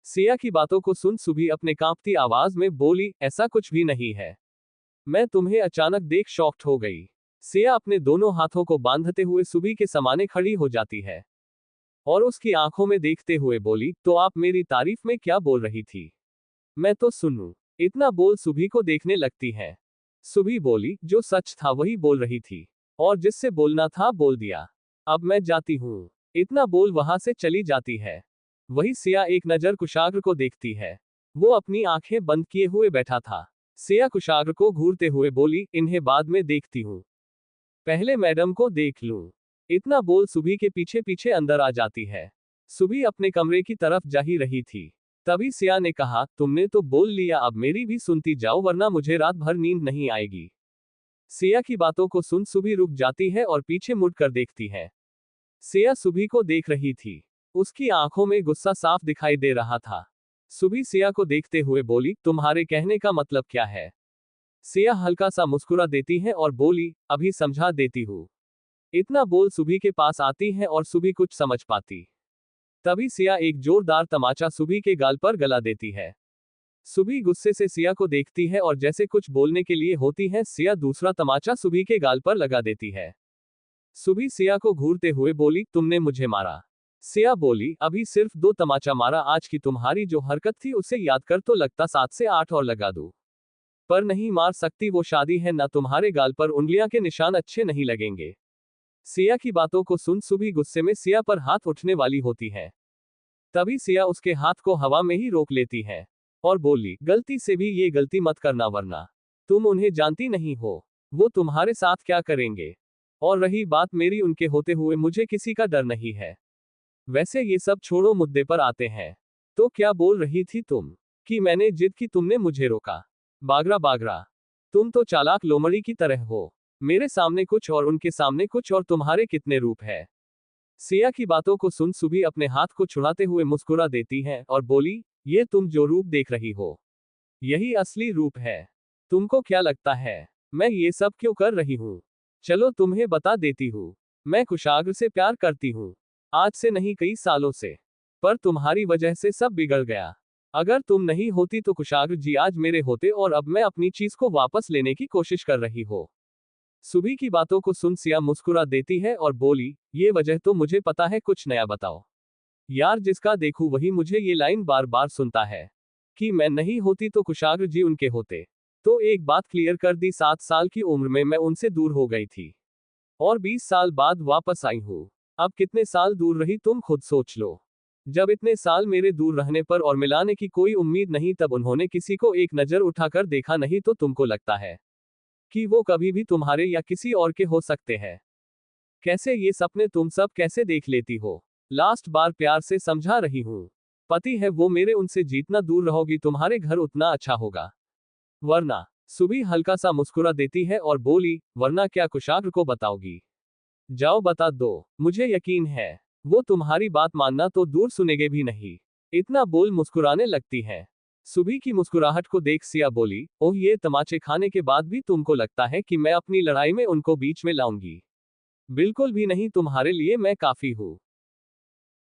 सिया की बातों को सुन सुबी अपने कांपती आवाज में बोली, ऐसा कुछ भी नहीं है, मैं तुम्हें अचानक देख शॉक्ड हो गई। सिया अपने दोनों हाथों को बांधते हुए सुबी के समाने खड़ी हो जाती है और उसकी आंखों में देखते हुए बोली, तो आप मेरी तारीफ में क्या बोल रही थी, मैं तो सुनूं। इतना बोल सुबी को देखने लगती है। सुबी बोली, जो सच था वही बोल रही थी, और जिससे बोलना था बोल दिया, अब मैं जाती हूँ। इतना बोल वहां से चली जाती है। वही सिया एक नजर कुशाग्र को देखती है। वो अपनी आंखें बंद किए हुए बैठा था। सिया कुशाग्र को घूरते हुए बोली, इन्हें बाद में देखती हूँ, पहले मैडम को देख लूं। इतना बोल सुबी के पीछे पीछे अंदर आ जाती है। सुबी अपने कमरे की तरफ जा ही रही थी, तभी सिया ने कहा, तुमने तो बोल लिया, अब मेरी भी सुनती जाओ वरना मुझे रात भर नींद नहीं आएगी। सिया की बातों को सुन सुबी रुक जाती है और पीछे मुड़कर देखती है। सिया सुबी को देख रही थी, उसकी आंखों में गुस्सा साफ दिखाई दे रहा था। सुबी सिया को देखते हुए बोली, तुम्हारे कहने का मतलब क्या है। सिया हल्का सा मुस्कुरा देती है और बोली, अभी समझा देती हूँ। इतना बोल सुबी के पास आती है और सुबी कुछ समझ पाती, तभी सिया एक जोरदार तमाचा सुबी के गाल पर गला देती है। सुबी गुस्से से सिया को देखती है और जैसे कुछ बोलने के लिए होती है, सिया दूसरा तमाचा सुबी के गाल पर लगा देती है। सुबी सिया को घूरते हुए बोली, तुमने मुझे मारा। सिया बोली, अभी सिर्फ 2 तमाचा मारा, आज की तुम्हारी जो हरकत थी उसे याद कर तो लगता 7 से 8 और लगा दूं, पर नहीं मार सकती, वो शादी है ना, तुम्हारे गाल पर उंगलियां के निशान अच्छे नहीं लगेंगे। सिया की बातों को सुन सुबी गुस्से में सिया पर हाथ उठने वाली होती है, तभी सिया उसके हाथ को हवा में ही रोक लेती है और बोली, गलती से भी ये गलती मत करना वरना तुम उन्हें जानती नहीं हो, वो तुम्हारे साथ क्या करेंगे। और रही बात मेरी, उनके होते हुए मुझे किसी का डर नहीं है। वैसे ये सब छोड़ो, मुद्दे पर आते हैं। तो क्या बोल रही थी तुम, कि मैंने जिद की तुमने मुझे रोका। बागरा बागरा, तुम तो चालाक लोमड़ी की तरह हो, मेरे सामने कुछ और उनके सामने कुछ और, तुम्हारे कितने रूप है। सिया की बातों को सुन सुबी अपने हाथ को छुड़ाते हुए मुस्कुरा देती है और बोली, ये तुम जो रूप देख रही हो यही असली रूप है। तुमको क्या लगता है मैं ये सब क्यों कर रही हूँ? चलो तुम्हें बता देती हूँ, मैं कुशाग्र से प्यार करती हूँ, आज से नहीं कई सालों से, पर तुम्हारी वजह से सब बिगड़ गया। अगर तुम नहीं होती तो कुशाग्र जी आज मेरे होते, और अब मैं अपनी चीज को वापस लेने की कोशिश कर रही हो। सुबी की बातों को सुन सिया मुस्कुरा देती है और बोली, ये वजह तो मुझे पता है, कुछ नया बताओ। यार जिसका देखूं वही मुझे ये लाइन बार बार सुनता है, कि मैं नहीं होती तो कुशाग्र जी उनके होते। तो एक बात क्लियर कर दी, 7 साल की उम्र में मैं उनसे दूर हो गई थी, और 20 साल बाद वापस आई हूँ। अब कितने साल दूर रही तुम खुद सोच लो। जब इतने साल मेरे दूर रहने पर और मिलाने की कोई उम्मीद नहीं, तब उन्होंने किसी को एक नजर उठाकर देखा नहीं, तो तुमको लगता है कि वो कभी भी तुम्हारे या किसी और के हो सकते हैं। कैसे ये सपने तुम सब कैसे देख लेती हो? लास्ट बार प्यार से समझा रही हूँ, पति है वो मेरे, उनसे जितना दूर रहोगी तुम्हारे घर उतना अच्छा होगा। वरना, सुबी हल्का सा मुस्कुरा देती है और बोली, वरना क्या कुशाग्र को बताओगी? जाओ बता दो, मुझे यकीन है वो तुम्हारी बात मानना तो दूर सुनेंगे भी नहीं। इतना बोल मुस्कुराने लगती है। सुबी की मुस्कुराहट को देख सिया बोली, ओह ये तमाचे खाने के बाद भी तुमको लगता है कि मैं अपनी लड़ाई में उनको बीच में लाऊंगी? बिल्कुल भी नहीं, तुम्हारे लिए मैं काफी हूँ।